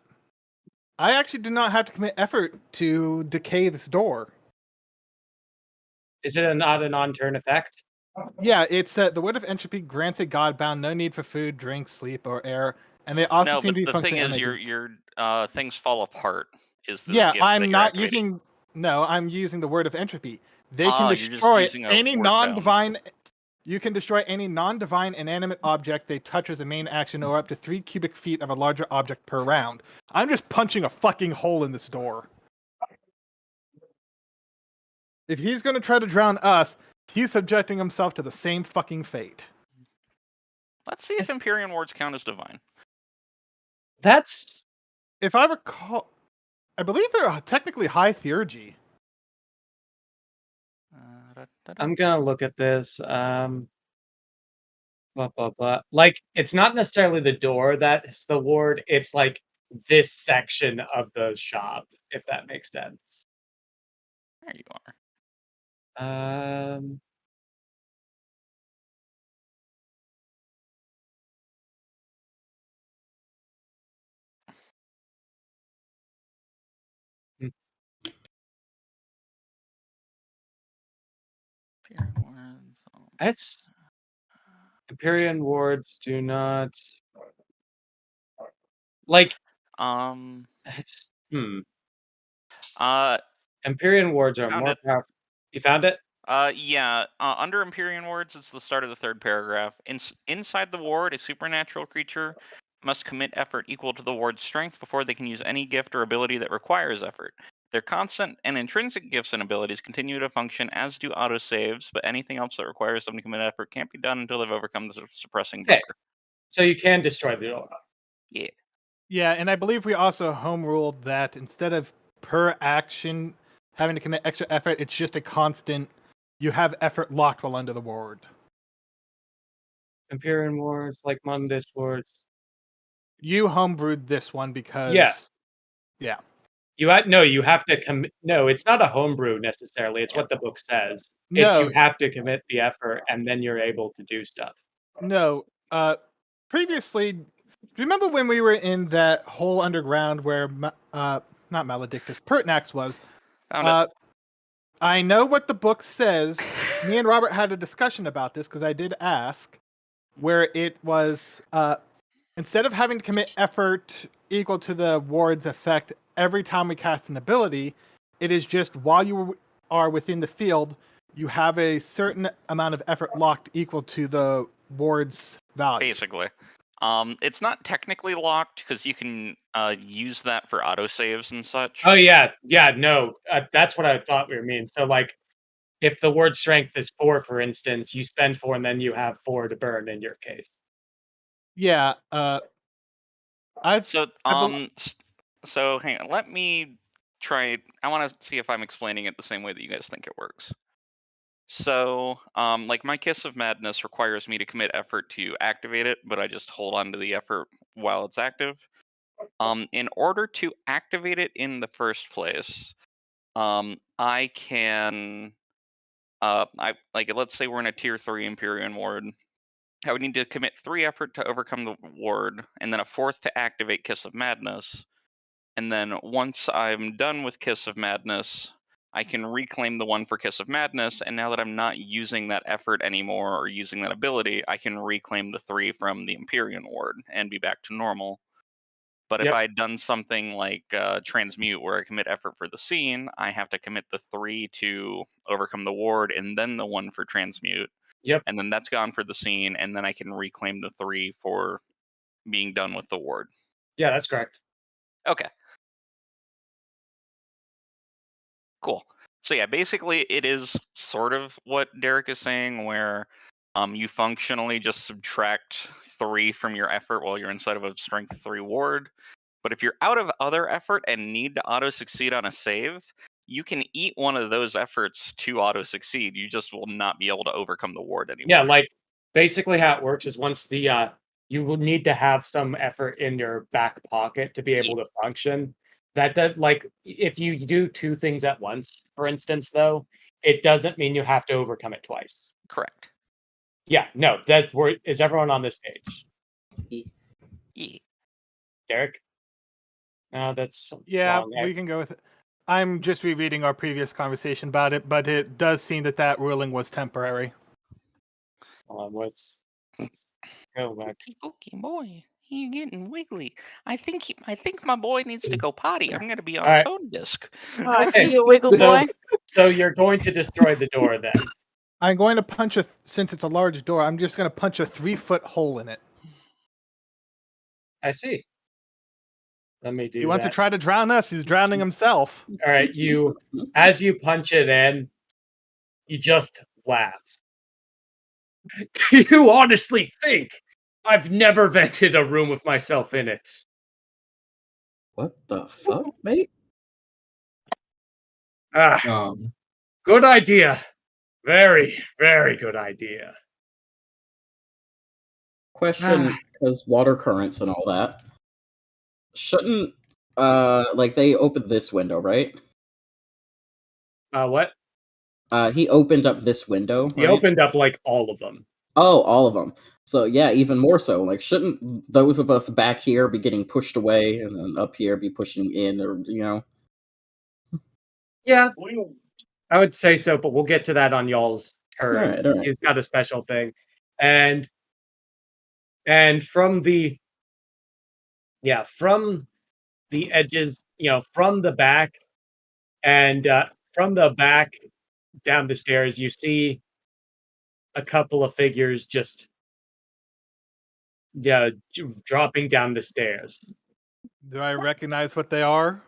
I actually do not have to commit effort to decay this door. Is it not an on-turn effect? Yeah, it's the word of entropy grants a godbound no need for food, drink, sleep, or air, and they also no, seem but to be the thing functioning. is, your things fall apart. Is the Yeah, gift that I'm you're not activating. using. No, I'm using the word of entropy. They can You're just destroy using a any word non-divine. You can destroy any non-divine inanimate object they touch as a main action, or up to 3 cubic feet of a larger object per round. I'm just punching a fucking hole in this door. If he's gonna try to drown us, he's subjecting himself to the same fucking fate. Let's see if Empyrean wards count as divine. That's... If I recall, I believe they're technically high theurgy. I'm gonna look at this. Blah blah blah. Like, it's not necessarily the door that's the ward. It's like this section of the shop, if that makes sense. There you are. That's Empyrean wards do not like. It's, Empyrean wards are more powerful. You found it? Yeah. Under Empyrean wards, it's the start of the third paragraph. Inside the ward, a supernatural creature must commit effort equal to the ward's strength before they can use any gift or ability that requires effort. Their constant and intrinsic gifts and abilities continue to function, as do autosaves, but anything else that requires them to commit effort can't be done until they've overcome the suppressing barrier. So you can destroy the door. Yeah. Yeah, and I believe we also home ruled that instead of per action having to commit extra effort, it's just a constant. You have effort locked while under the ward. Empyrean wards, like Mundus wards, You homebrewed this one because yeah. You have to commit. No, it's not a homebrew necessarily. It's what the book says. It's No, you have to commit the effort, and then you're able to do stuff. no. Previously, do you remember when we were in that hole underground where not Maledictus, Pertinax was? Found it. I know what the book says. Me and Robert had a discussion about this because I did ask, where it was instead of having to commit effort equal to the ward's effect every time we cast an ability, it is just while you are within the field, you have a certain amount of effort locked equal to the ward's value. Basically. It's not technically locked because you can use that for autosaves and such. Oh yeah, no, that's what I thought we were meaning. So like, if the word strength is 4, for instance, you spend 4 and then you have 4 to burn in your case. Yeah. So so hang on, let me try. I want to see if I'm explaining it the same way that you guys think it works. So, like my Kiss of Madness requires me to commit effort to activate it, but I just hold on to the effort while it's active. In order to activate it in the first place, I can, let's say we're in a tier 3 Empyrean ward. I would need to commit 3 effort to overcome the ward, and then a 4th to activate Kiss of Madness. And then once I'm done with Kiss of Madness, I can reclaim the 1 for Kiss of Madness, and now that I'm not using that effort anymore or using that ability, I can reclaim the 3 from the Empyrean ward and be back to normal. But if I had done something like Transmute, where I commit effort for the scene, I have to commit the 3 to overcome the ward and then the 1 for Transmute. Yep. And then that's gone for the scene, and then I can reclaim the 3 for being done with the ward. Yeah, that's correct. Okay. Cool. So yeah, basically it is sort of what Derek is saying, where you functionally just subtract 3 from your effort while you're inside of a strength 3 ward. But if you're out of other effort and need to auto succeed on a save, you can eat one of those efforts to auto succeed. You just will not be able to overcome the ward anymore. Yeah, like basically how it works is once the you will need to have some effort in your back pocket to be able to function. That does, like, if you do 2 things at once, for instance, though, it doesn't mean you have to overcome it twice. Correct. Yeah, no, is everyone on this page? Yeah. Derek? No, that's yeah, wrong. we can go with it. I'm just rereading our previous conversation about it, but it does seem that ruling was temporary. Let's go back. Okay, boy, you're getting wiggly. I think my boy needs to go potty. I'm gonna be on Alright. phone disc. Oh, I see you, Wiggle Boy. So you're going to destroy the door then? I'm going to punch since it's a large door, I'm just going to punch a 3-foot hole in it. I see. Let me do He wants to try to drown us. He's drowning himself. All right, as you punch it in, he just laughs. Do you honestly think I've never vented a room with myself in it? What the fuck, mate? Good idea. Very, very good idea. Question, because water currents and all that. Shouldn't like they opened this window, right? What? He opened up this window. He opened up like all of them. Oh, all of them. So yeah, even more so. Like, shouldn't those of us back here be getting pushed away, and then up here be pushing in, or Yeah, I would say so, but we'll get to that on y'all's turn. All right. He's got a special thing, and from the edges, from the back, and from the back down the stairs, you see a couple of figures just dropping down the stairs. Do I recognize what they are?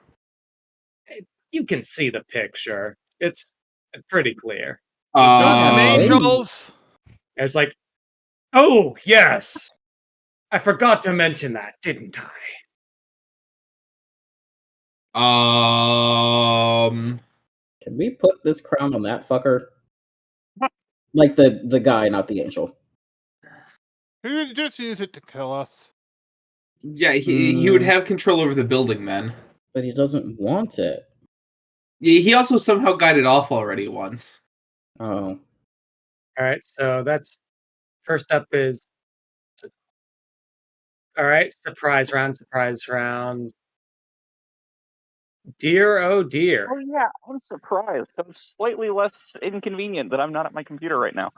You can see the picture. It's pretty clear. Some angels. It's like, oh yes, I forgot to mention that, didn't I? Can we put this crown on that fucker? Like the guy, not the angel. Just use it to kill us. Yeah, he would have control over the building then. But he doesn't want it. Yeah, he also somehow got it off already once. Oh. All right, so that's first up is all right. Surprise round, surprise round. Dear, oh dear. Oh yeah, I'm surprised. I'm slightly less inconvenient that I'm not at my computer right now.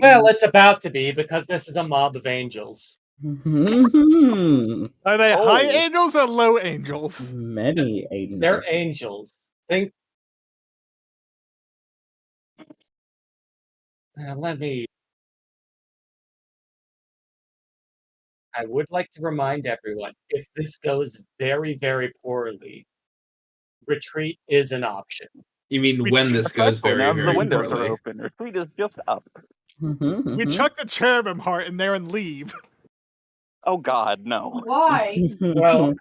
Well, it's about to be because this is a mob of angels. Many Are they high Oh. angels or low angels? angels. They're angels. Think. Let me. I would like to remind everyone, if this goes very, very poorly, retreat is an option. You mean when this goes Especially very, now the very windows poorly? are open. Retreat is just up. We chuck the cherubim heart in there and leave. Oh God, no. Why? Well,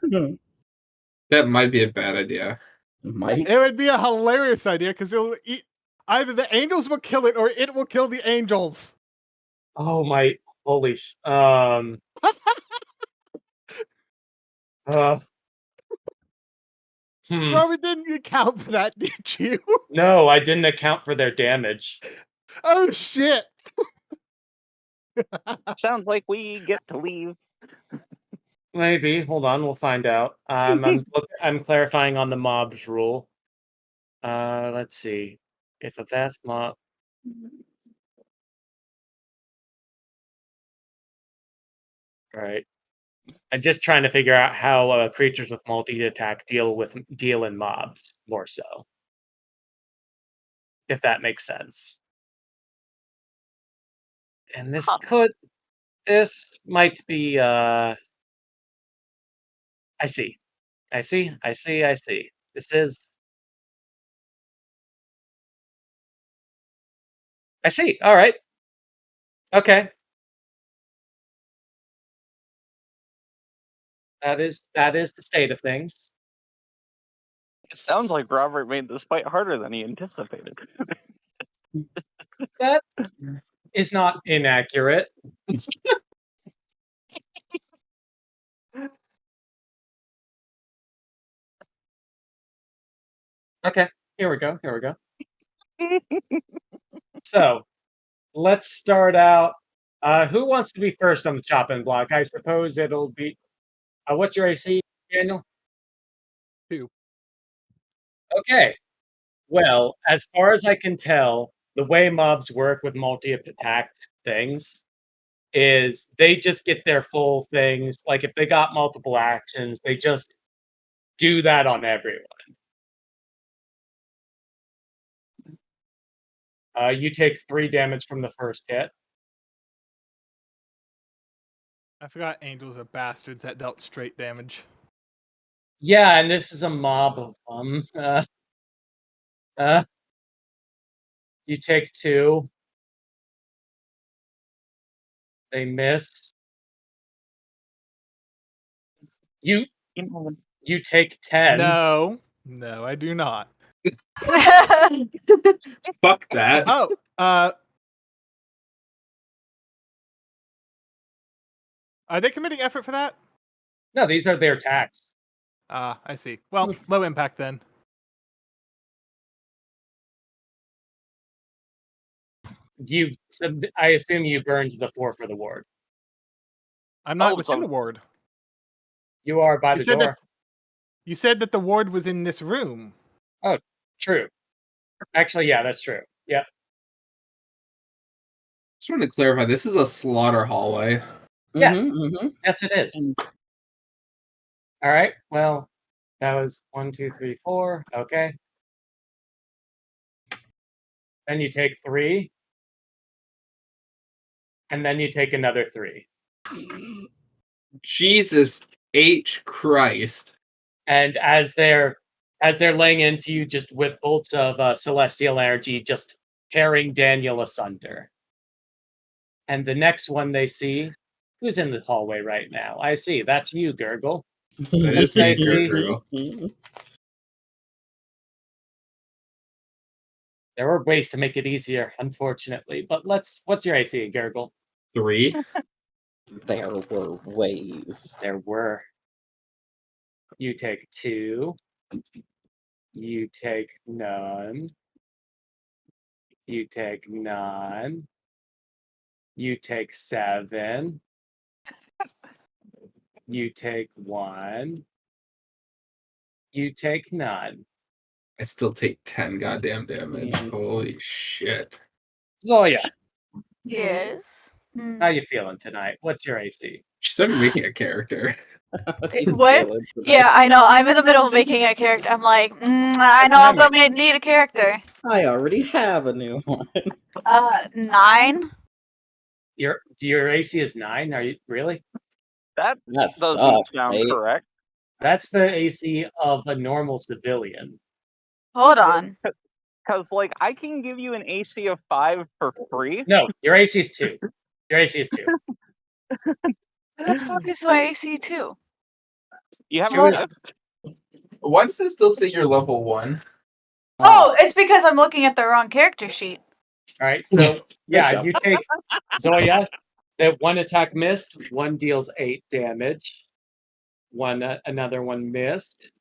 That might be a bad idea. Might. It would be a hilarious idea because it'll eat. Either the angels will kill it or it will kill the angels. oh my, holy Robert, didn't you account for that, did you? No, I didn't account for their damage. Oh shit! Sounds like we get to leave. Maybe. Hold on, we'll find out. I'm clarifying on the mob's rule. Let's see. If a vast mob. All right. I'm just trying to figure out how creatures with multi-attack deal in mobs more so. If that makes sense. And this might be I see. This is I see. All right. Okay. That is the state of things. It sounds like Robert made this fight harder than he anticipated. That is not inaccurate. Okay, here we go. So, let's start out. Who wants to be first on the chopping block? I suppose it'll be. What's your AC, Daniel? 2. Okay. Well, as far as I can tell, the way mobs work with multi-attack things is they just get their full things. Like if they got multiple actions, they just do that on everyone. You take 3 damage from the first hit. I forgot angels are bastards that dealt straight damage. Yeah, and this is a mob of them. You take 2. They miss. You take 10. No, I do not. Fuck that. Oh, are they committing effort for that? No, these are their attacks. I see. Well, low impact then. I assume you burned the 4 for the ward. I'm not within the ward. You are by the door. You said that the ward was in this room. Oh, true. Actually, yeah, that's true. Yeah. Just want to clarify, this is a slaughter hallway. Yes. Yes, it is. All right. Well, that was 1, 2, 3, 4. Okay. Then you take 3. And then you take another 3. Jesus H. Christ. And as they're laying into you just with bolts of celestial energy, just tearing Daniel asunder. And the next one they see, who's in the hallway right now? I see. That's you, Gurgle. That is me, Gurgle. There are ways to make it easier, unfortunately. But what's your AC, Gurgle? 3. There were ways. There were. You take 2. You take none. You take none. You take 7. You take 1. You take none. I still take 10 goddamn damage. Mm. Holy shit. Zoya, Yes. how you feeling tonight? What's your AC? She started making a character. What? Yeah, I know. I'm in the middle of making a character. I'm like, I know I'm gonna need a character. I already have a new one. 9. Your AC is 9? Are you really? That That doesn't sucks, sound mate. correct. That's the AC of a normal civilian. Hold on. Because, like, I can give you an AC of 5 for free. No, your AC is 2. Your AC is 2. Where the fuck is my AC 2? You have Two a is- gift? Why does it still say you're level 1? Oh, it's because I'm looking at the wrong character sheet. All right, so yeah, job. you take Zoya. That 1 attack missed. 1 deals 8 damage. Another one missed.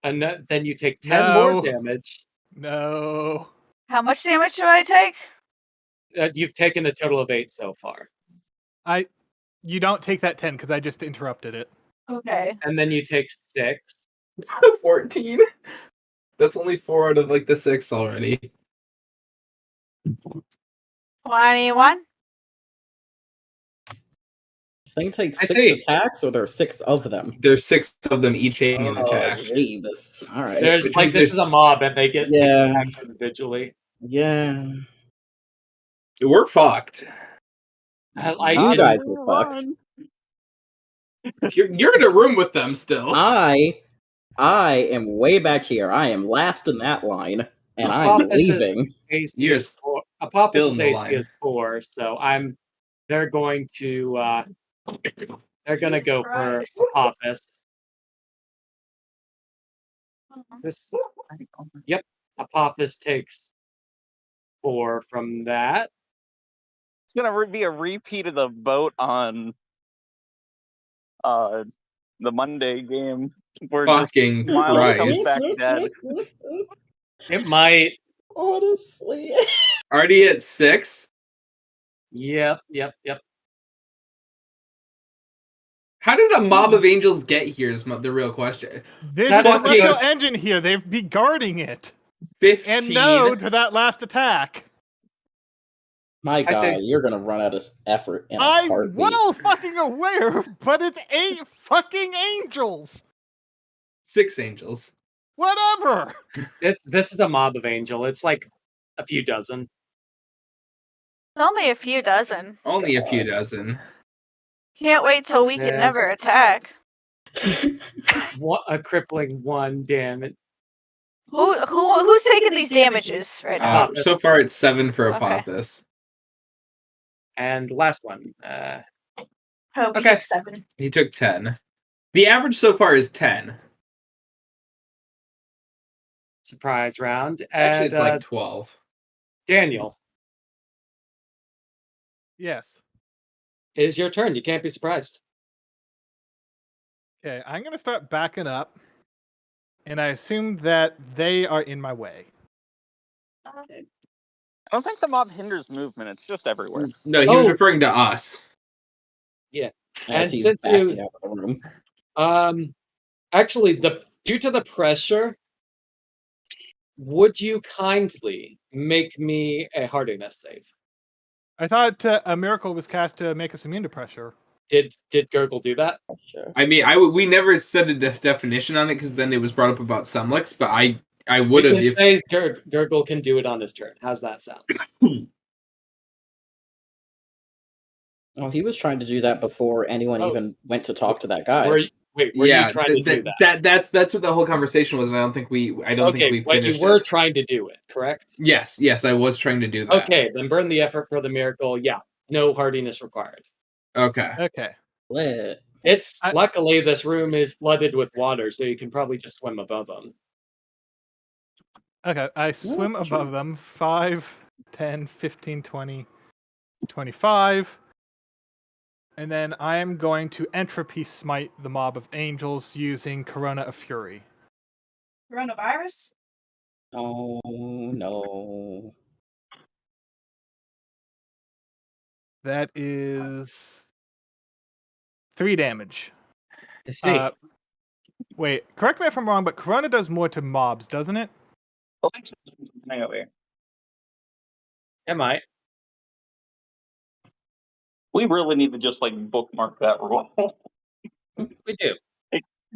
And then you take 10 more No. damage. No. How much damage do I take? You've taken a total of 8 so far. You don't take that 10 because I just interrupted it. Okay. And then you take 6. 14? That's only 4 out of like the 6 already. 21. This thing takes I 6 see. attacks, or there are 6 of them? There's 6 of them each taking an Oh, attack. Jeebus. Alright. There's which like means this is a there's- mob and they get 6 Yeah. attacks individually. Yeah. We're fucked. You guys were fucked. You're in a room with them still. I am way back here. I am last in that line, and I'm Apophis is- leaving. AC You're is 4. Apophis' still in the AC line. is 4, so they're going to they're gonna Jesus go for Christ. Apophis. Yep. Apophis takes 4 from that. It's gonna be a repeat of the vote on the Monday game where Fucking just Miles comes Christ. back dead. It might. Honestly. Already at 6? Yep. How did a mob of angels get here is the real question. There's That's a special fucking- engine here. They'd be guarding it. 15. And no to that last attack. My I God, say- you're gonna run out of effort in a I'm heartbeat. well fucking aware, but it's 8 fucking angels. 6 angels. Whatever. This is a mob of angel. It's like a few dozen. Only a few dozen. Only a few dozen. Can't wait till we can Yes. never attack. A crippling 1 damage. Who's taking these damages right now? Apophis. So far it's 7 for Okay. Apophis. And last one. I hope okay. he took 7. He took 10. The average so far is 10. Surprise round. Actually, And, it's like 12. Daniel, Yes. it is your turn. You can't be surprised. Okay, I'm gonna start backing up. And I assume that they are in my way. I don't think the mob hinders movement. It's just everywhere. No, he was Oh. referring to us. As And he's since backing you- out of the room. Actually, due to the pressure, would you kindly make me a hardiness save? I thought a miracle was cast to make us immune to pressure. Did Gurgle do that? Sure. I mean, we never said a definition on it because then it was brought up about Sunlux, but I would You have can if say Gurgle can do it on his turn. How's that sound? Oh, he was trying to do that before anyone Oh. even went to talk to that guy. Were you trying to do that? That's what the whole conversation was, and I don't think we Okay, but finished you were it. trying to do it, correct? Yes, I was trying to do that. Okay, then burn the effort for the miracle. Yeah, no hardiness required. Okay. Okay. Lit. It's I- luckily this room is flooded with water, so you can probably just swim above them. Okay, I swim true. above them. 5, 10, 15, 20, 25. And then I am going to entropy smite the mob of angels using Corona of Fury. Coronavirus? Oh no. That is 3 damage. I see. Wait, correct me if I'm wrong, but Corona does more to mobs, doesn't it? Oh, thanks. Hang over here. Am I? We really need to just like bookmark that rule. We do.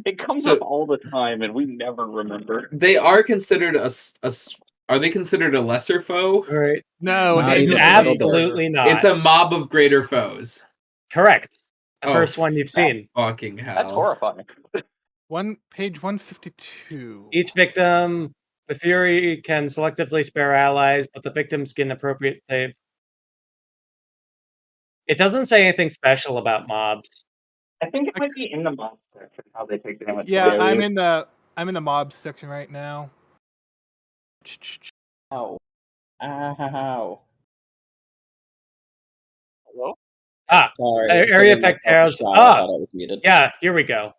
It comes So- up all the time, and we never remember. They are considered are they considered a lesser foe? All right. No, Not angels even are a little bit. Absolutely not. It's a mob of greater foes. Correct. The Oh, first one you've seen. Fucking hell. That's horrifying. Page 152. Each victim, the Fury can selectively spare allies, but the victims get an appropriate save. It doesn't say anything special about mobs. I think it might be in the mod section how they take damage. Yeah, So I'm in the mobs section right now. Ow. Ow. Hello? Ah, Sorry. area giving effect myself a arrows. shot, Ah! I thought I was muted. yeah, here we go.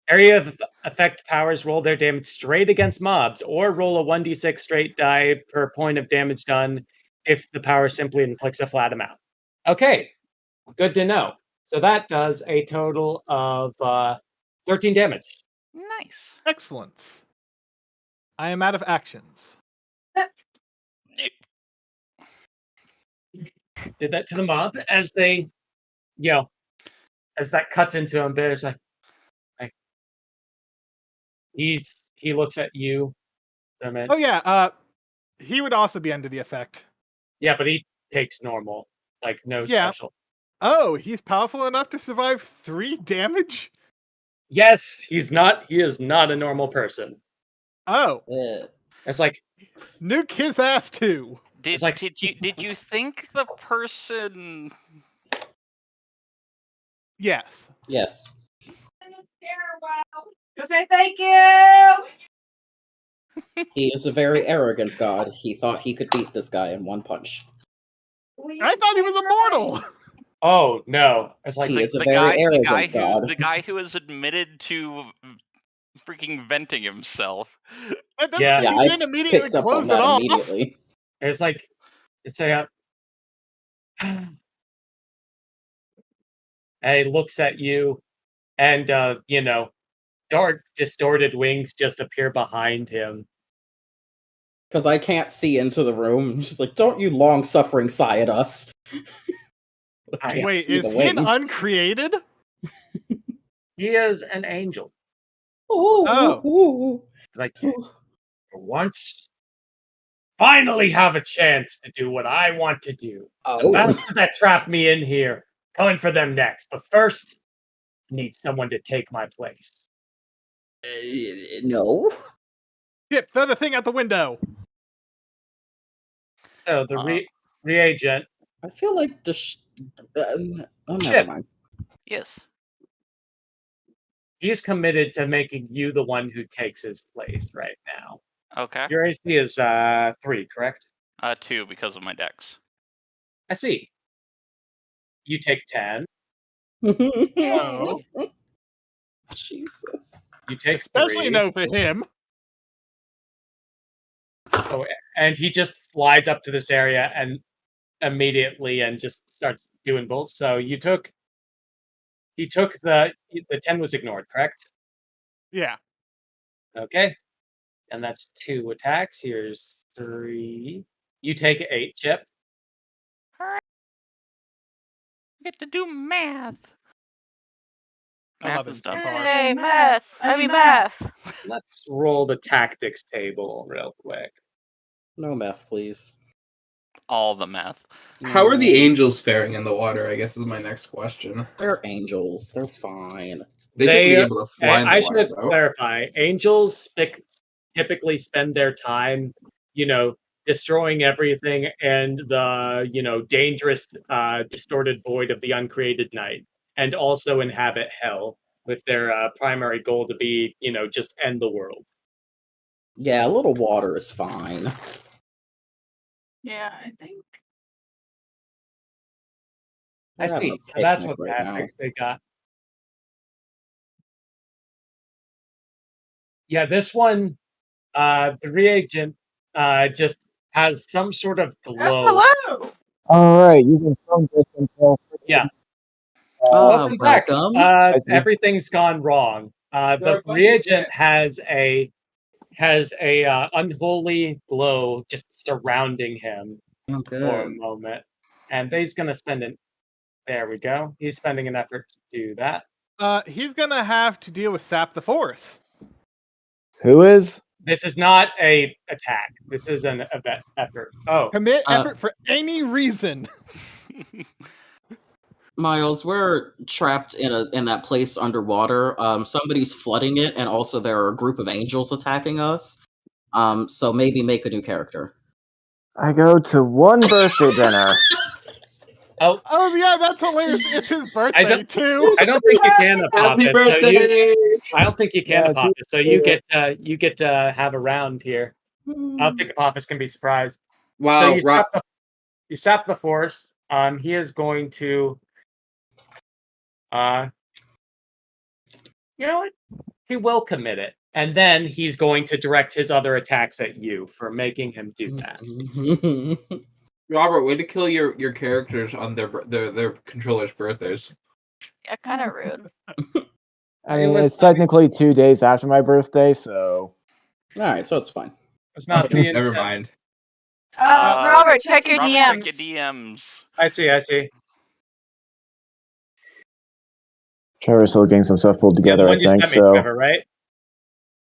Area of effect powers roll their damage straight against mobs, or roll a 1d6 straight die per point of damage done if the power simply inflicts a flat amount. Okay, good to know. So that does a total of 13 damage. Nice. Excellent. I am out of actions. Did that to the mob as they, as that cuts into him. There's like he looks at you. Oh yeah, he would also be under the effect. Yeah, but he takes normal, like no Yeah. special. Oh, he's powerful enough to survive 3 damage? Yes, he is not a normal person. Oh, Yeah. It's like, nuke his ass too. Did like- did you think the person? Yes. Yes. Go say thank you. He is a very arrogant god. He thought he could beat this guy in one punch. I thought he was immortal. oh no, it's like He is a the very guy arrogant god. the guy who has admitted to freaking venting himself. That doesn't Yeah. mean Yeah, he I didn't immediately picked up close on it that off. immediately. it's like it's a and he looks at you, and dark distorted wings just appear behind him. Because I can't see into the room. I'm just like, don't you long-suffering sigh at us. I can't Wait, see is the he an wings. uncreated? He is an angel. Oh. Like for once, finally have a chance to do what I want to do. The Oh. bastards that trapped me in here, coming for them next. But first, I need someone to take my place. No. Shit, throw the thing out the window. So the reagent. I feel like never Chip. mind. Yes. He's committed to making you the one who takes his place right now. Okay. Your AC is 3, correct? 2 because of my dex. I see. You take 10. Oh. Jesus. You take Especially 3. no for him. Oh, and he just flies up to this area and immediately and just starts doing bolts. So he took the 10 was ignored, correct? Yeah. Okay. And that's 2 attacks. Here's 3. You take 8, Chip. Alright. Get to do math. I love Math is it so done. far. Hey, math. I mean math. Let's roll the tactics table real quick. No math, please. All the math. How are the angels faring in the water, I guess is my next question. They're angels. They're fine. They should be able to fly in the I water, should though. clarify. Angels typically spend their time, destroying everything and the, dangerous, distorted void of the uncreated night, and also inhabit hell with their primary goal to be, just end the world. Yeah, a little water is fine. Yeah, I think I They're having see. a So that's picnic what right now. they got. Yeah, this one, the reagent just has some sort of glow. Hello. All right, using phone distance. Yeah. Ah, Welcome back. welcome. Everything's gone wrong. The reagent has a unholy glow just surrounding him Oh, for a good. moment, and he's gonna spend an. There we go. He's spending an effort to do that. He's gonna have to deal with Sap the Force. Who is? This is not a attack. This is an effort. Oh, Commit effort for any reason. Miles, we're trapped in that place underwater. Somebody's flooding it, and also there are a group of angels attacking us. So maybe make a new character. I go to one birthday dinner. Oh yeah, that's hilarious. It's his birthday too. I don't think you can Happy Apophis. birthday! I don't think you can Yeah, Apophis. So you get to have a round here. I don't think Apophis can be surprised. Wow, So you sap the force. He is going to. You know what? He will commit it, and then he's going to direct his other attacks at you for making him do that. Robert, way to kill your characters on their controllers' birthdays. Yeah, kind of rude. I mean, it's technically 2 days after my birthday, so. Alright, so it's fine. It's not the Never intent. mind. Robert, check your DMs. Check your DMs. I see. Trevor's still getting some stuff pulled together, The I one you think, sent me, so. Trevor, right?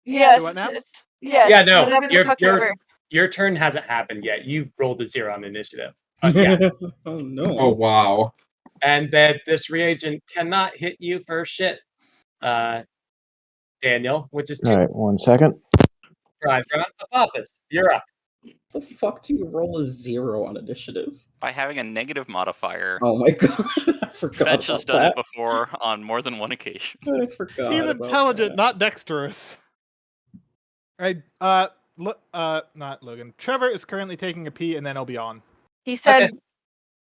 Yes. What now? Yes. Yeah, no. whatever the fuck, Trevor. Your turn hasn't happened yet. You've rolled a 0 on initiative. Yeah. Oh no. Oh wow. And that this reagent cannot hit you for shit, Daniel, which is 2 All right, 1 second. tries. Apophis, you're up. The fuck do you roll a 0 on initiative? By having a negative modifier. Oh my god, I forgot Fetch has about done that. it before on more than one occasion. I forgot. He's about intelligent, that. not dexterous. Right. Not Logan. Trevor is currently taking a pee, and then he'll be on. He said,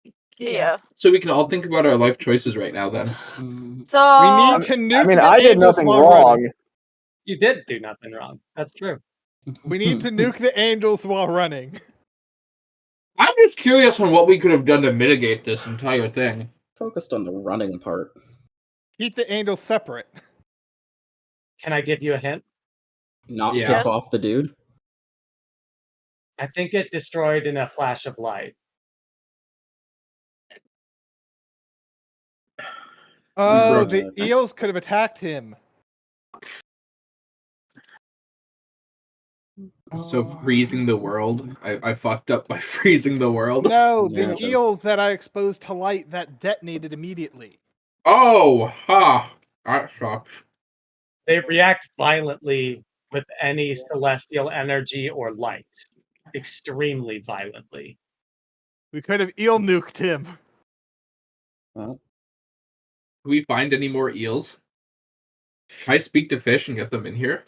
Okay. yeah. So we can all think about our life choices right now then. So We need to nuke I mean, the I did angels nothing while wrong. running. You did do nothing wrong. That's true. We need to nuke the angels while running. I'm just curious on what we could have done to mitigate this entire thing. Focused on the running part. Keep the angels separate. Can I give you a hint? Not Yeah. piss off the dude. I think it destroyed in a flash of light. Oh, broke the it. eels could have attacked him. So freezing the world. I fucked up by freezing the world. No, the Yeah. eels that I exposed to light that detonated immediately. Oh, ha! That sucks. They react violently with any celestial energy or light. Extremely violently. We could have eel nuked him. Well, Can we find any more eels? Can I speak to fish and get them in here?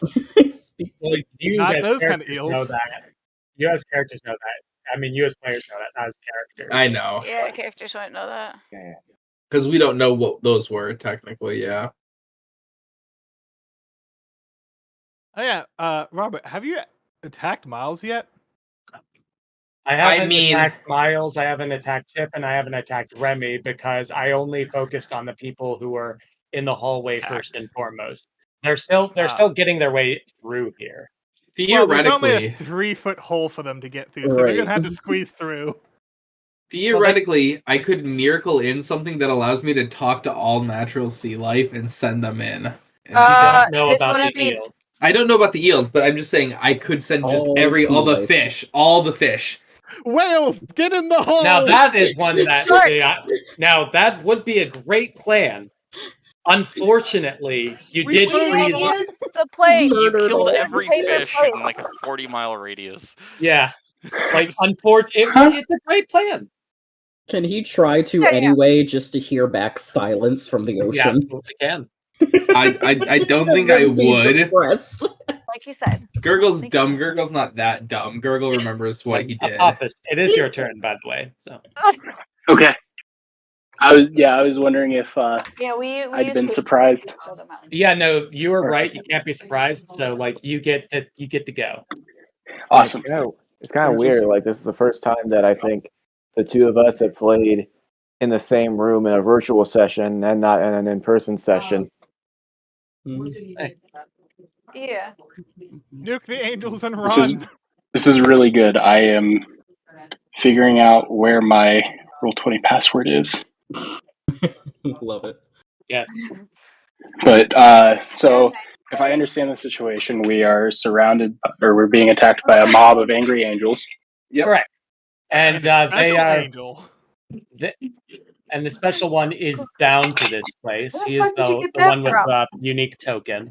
Well, you Not as those kind of characters eels. know that. You as characters know that. I mean, you as players know that, not as characters. I know. yeah, characters won't know that. Because we don't know what those were, technically, yeah. Oh yeah, Robert, have you attacked Miles yet? I haven't mean- attacked Miles, I haven't attacked Chip, and I haven't attacked Remy because I only focused on the people who were in the hallway first and foremost. They're still getting their way through here. Well, there's only a Theoretically, 3-foot hole for them to get through, so they're Right. gonna have to squeeze through. I could miracle in something that allows me to talk to all natural sea life and send them in. And You don't know this about wouldn't the be- eels. I don't know about the eels, but I'm just saying I could send just All all the sea fish, all the fish. Whales, get in the hole! Now that is one that Sharks! now that would be a great plan. Unfortunately, you We did put it on freeze. the Use the plate. You Murdered killed all every the fish plate. in like a 40-mile radius. Yeah, like unfortunately, it's a great plan. can he try to Yeah, yeah. anyway just to hear back silence from the Yeah, ocean? absolutely can. I don't think I Then be would. depressed. Like you said. Gurgle's dumb. Gurgle's not that dumb. Gurgle remembers what he did. Apophis, it is your turn, by the way. So Okay. I was wondering if Yeah, we I'd use been paper surprised. to build a mountain. Yeah, no, you were Or- right. You can't be surprised. So like you get to go. Awesome. It's kind of We're weird. just- Like this is the first time that I think the two of us have played in the same room in a virtual session and not in an in-person session. Hey, Yeah. Nuke the angels and This is run. this is really good. I am figuring out where my Roll20 password is. Love it. yeah. But so if I understand the situation, we are surrounded, or we're being attacked by a mob of angry angels. Yep. Correct. And a they special are. angel. And the special one is bound to this place. Where the He is fuck did you the get that one with from? the unique token,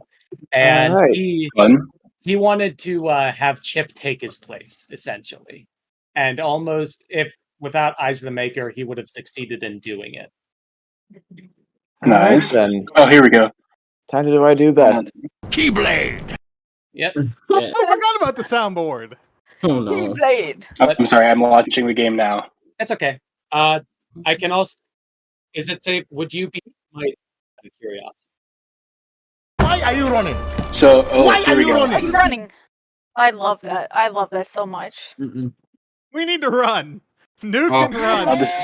and Alright. he wanted to have Chip take his place essentially, and almost if without Eyes of the Maker, he would have succeeded in doing it. Alright Nice. then. Oh, here we go. Time to do what I do best. Keyblade. Yep. Yeah. I forgot about the soundboard. Oh no. Blade. I'm sorry, I'm launching the game now. That's okay. I can also. Is it safe? Would you be my out of curiosity? Why are you running? So, Why here are we you go. running? I'm running. I love that. I love that so much. We need to run. Nuke Oh. and run. Oh, this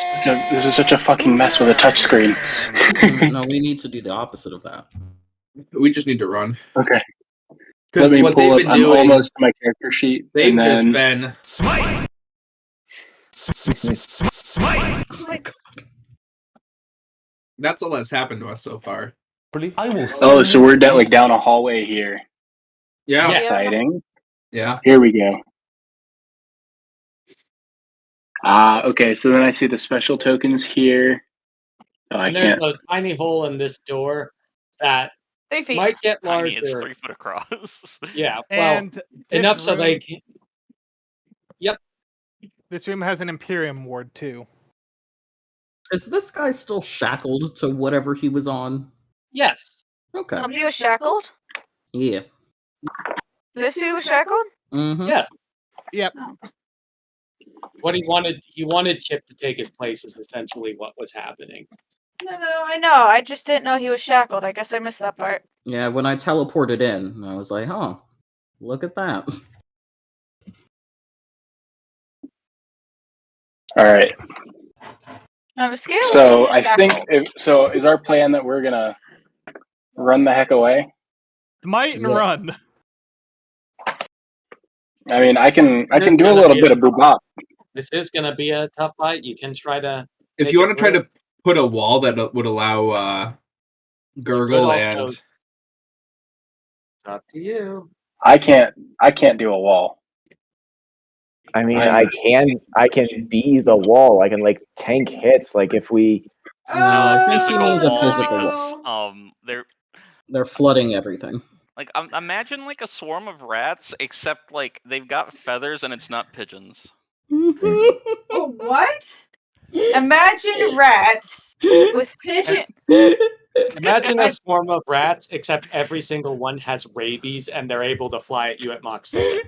is such a fucking mess with a touchscreen. No, we need to do the opposite of that. We just need to run. Okay. Let Because me what pull they've up. been I'm doing, almost to my character sheet. they've and just then, been Smite. Smite. that's all that's happened to us so far. Oh, so we're down a hallway here. Yeah. Yeah. Exciting. Yeah. Here we go. Okay, so then I see the special tokens here. Oh, I And there's can't. a tiny hole in this door that 3 feet. might get Tiny, it's larger. 3 foot across. Yeah, well, And enough so they. This room has an Imperium ward too. Is this guy still shackled to whatever he was on? Yes. Okay. He was shackled? Yeah. This dude was shackled? Mm-hmm. Yes. Yep. What he wanted Chip to take his place is essentially what was happening. No, I know. I just didn't know he was shackled. I guess I missed that part. Yeah, when I teleported in, I was like, huh, look at that. All right. On a scale of So one to I think shackled. is our plan that we're gonna run the heck away? Smite and run. I mean, I can This is do a gonna little be bit of boobop. This is going to be a tough fight. You can try to. If make you it want to try through. to put a wall that would allow Gurgle also- and It's up to you. I can't do a wall. I mean, I'm- I can be the wall. I can like tank hits. Like if we. No, I think he Physical means a wall physical because, wall. they're flooding everything. like imagine like a swarm of rats, except like they've got feathers and it's not pigeons. Oh, what? Imagine rats with pigeon. Imagine a swarm of rats, except every single one has rabies and they're able to fly at you at Mach 7.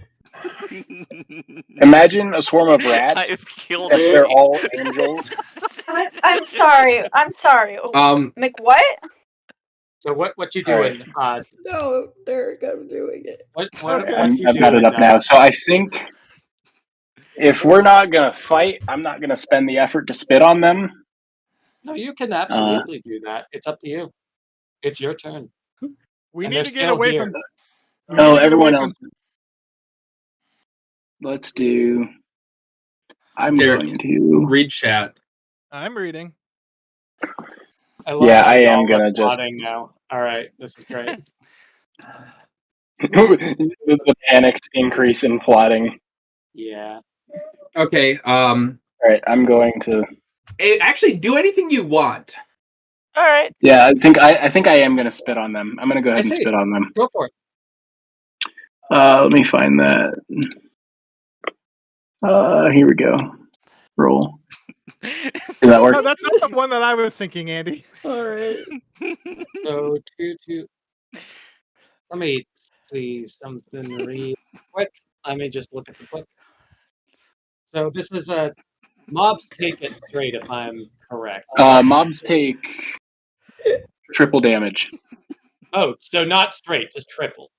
Imagine a swarm of rats. I've killed If they're all angels. I'm sorry. Mick, what? So what you All right. doing? No, Derek, I'm doing it. What I've you got doing? it up now. So I think if we're not gonna fight, I'm not gonna spend the effort to spit on them. No, you can absolutely do that. It's up to you. It's your turn. We And need they're to get still away here. from. we need No, to get everyone away else. Let's do. I'm Derek, going to read chat. I'm reading. I love Yeah, how I y'all am are gonna just plotting now. All right, this is great. the panicked increase in plotting. Yeah. Okay. All right, I'm going to. Actually, do anything you want. All right. Yeah, I think I am gonna spit on them. I'm gonna go ahead and spit on them. Go for it. Let me find that. Here we go. Roll. Did that work? No, that's not the one that I was thinking, Andy. All right. So two. Let me see something real quick. Let me just look at the book. So this is a mobs take it straight, if I'm correct. Mobs take triple damage. Oh, so not straight, just triple.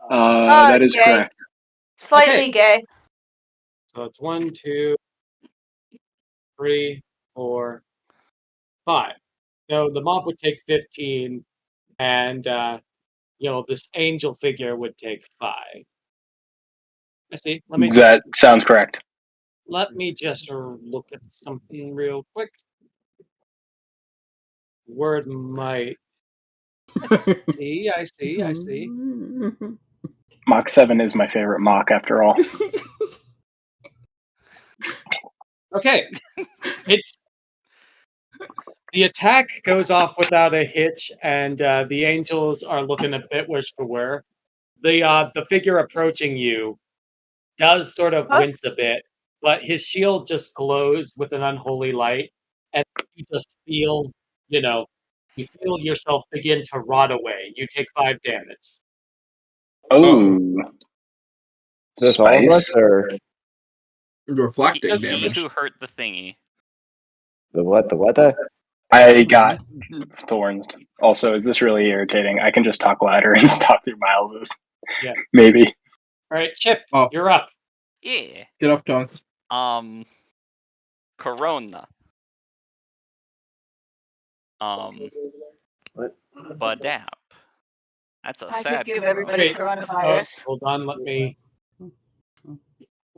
That is gay. correct. Slightly gay. So it's 1, 2, 3, 4, 5. So the mob would take 15, and this angel figure would take 5. I see. That sounds correct. Let me just look at something real quick. Word might. I see. Mach 7 is my favorite Mach, after all. Okay. The attack goes off without a hitch, and the angels are looking a bit worse for wear. The figure approaching you does sort of wince a bit, but his shield just glows with an unholy light, and you just feel, you feel yourself begin to rot away. You take 5 damage. Oh. Is this all of us, or reflecting He damage. who hurt the thingy. the what? I got thorns. Also, is this really irritating? I can just talk louder and stop through Miles's. Yeah. Maybe. All right, Chip, you're up. Yeah. Get off tongue. Corona. What? Badap. That's a I sad. could give everybody coronavirus. Hold on, let me.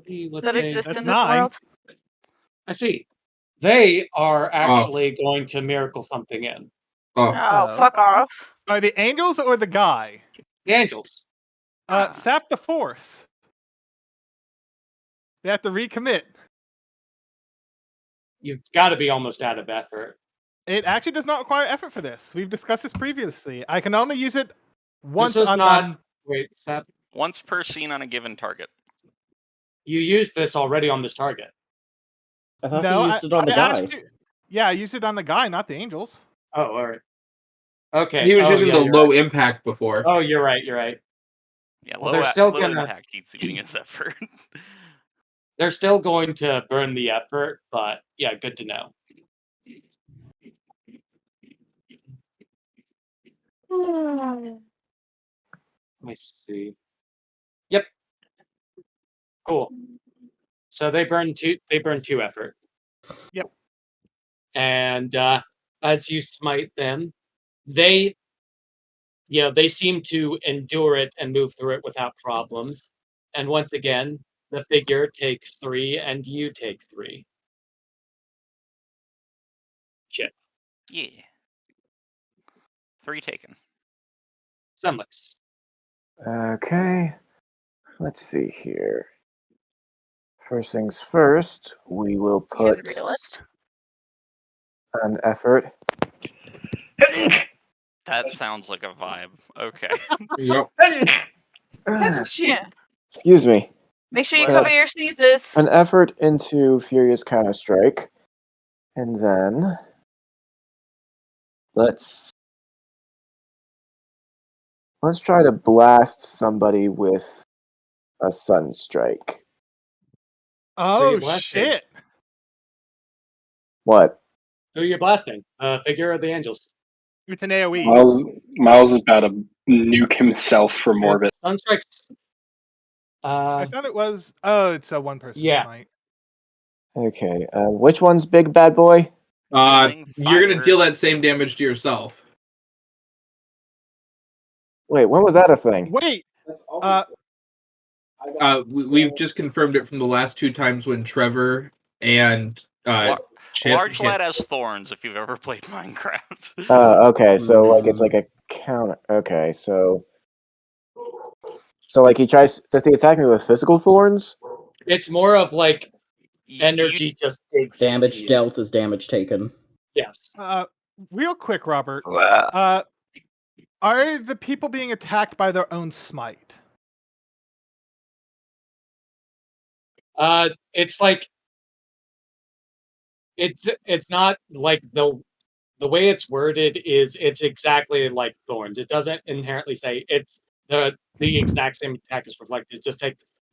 Does that exist That's in this 9. world? I see. They are actually going to miracle something in. Oh, fuck off. Are the angels or the guy? The angels. Sap the force. They have to recommit. You've got to be almost out of effort. It actually does not require effort for this. We've discussed this previously. I can only use it once This was on not. Wait, Sap. Once per scene on a given target. You used this already on this target. I thought No, you used it on the guy. I used it on the guy, not the angels. Oh, all right. Okay. He was using the you're low right. impact before. Oh, you're right. Yeah, Well, they're still gonna. impact keeps eating its effort. They're still going to burn the effort, but yeah, good to know. Let me see. Yep. Cool. So they burn 2. They burn 2 effort. Yep. And as you smite them, they seem to endure it and move through it without problems. And once again, the figure takes 3, and you take 3. Chip. Yeah. 3 taken. Sunlix. Okay. Let's see here. First things first, we will put Realist. an effort. That sounds like a vibe. Okay. Yep. Excuse me. Make sure you cover your sneezes. An effort into Furious Counter Strike. And then let's try to blast somebody with a Sunstrike. Oh blasting? shit! What? Who are you blasting? Figure or the angels? It's an AoE. Miles is about to nuke himself from orbit. Sunstrike's. I thought it was. Oh, it's a one-person smite. Okay. Which one's big bad boy? You're gonna deal that same damage to yourself. Wait, when was that a thing? Wait. We've just confirmed it from the last 2 times when Trevor and Chip Large hit. lad has thorns if you've ever played Minecraft. Okay, so it's like a counter. Okay, so like does he attack me with physical thorns? It's more of like energy just digs Damage into you. dealt is damage taken. Yes. Real quick, Robert. Are the people being attacked by their own smite? It's like it's not like the way it's worded is it's exactly like thorns. It doesn't inherently say it's the exact same attack is reflected. Just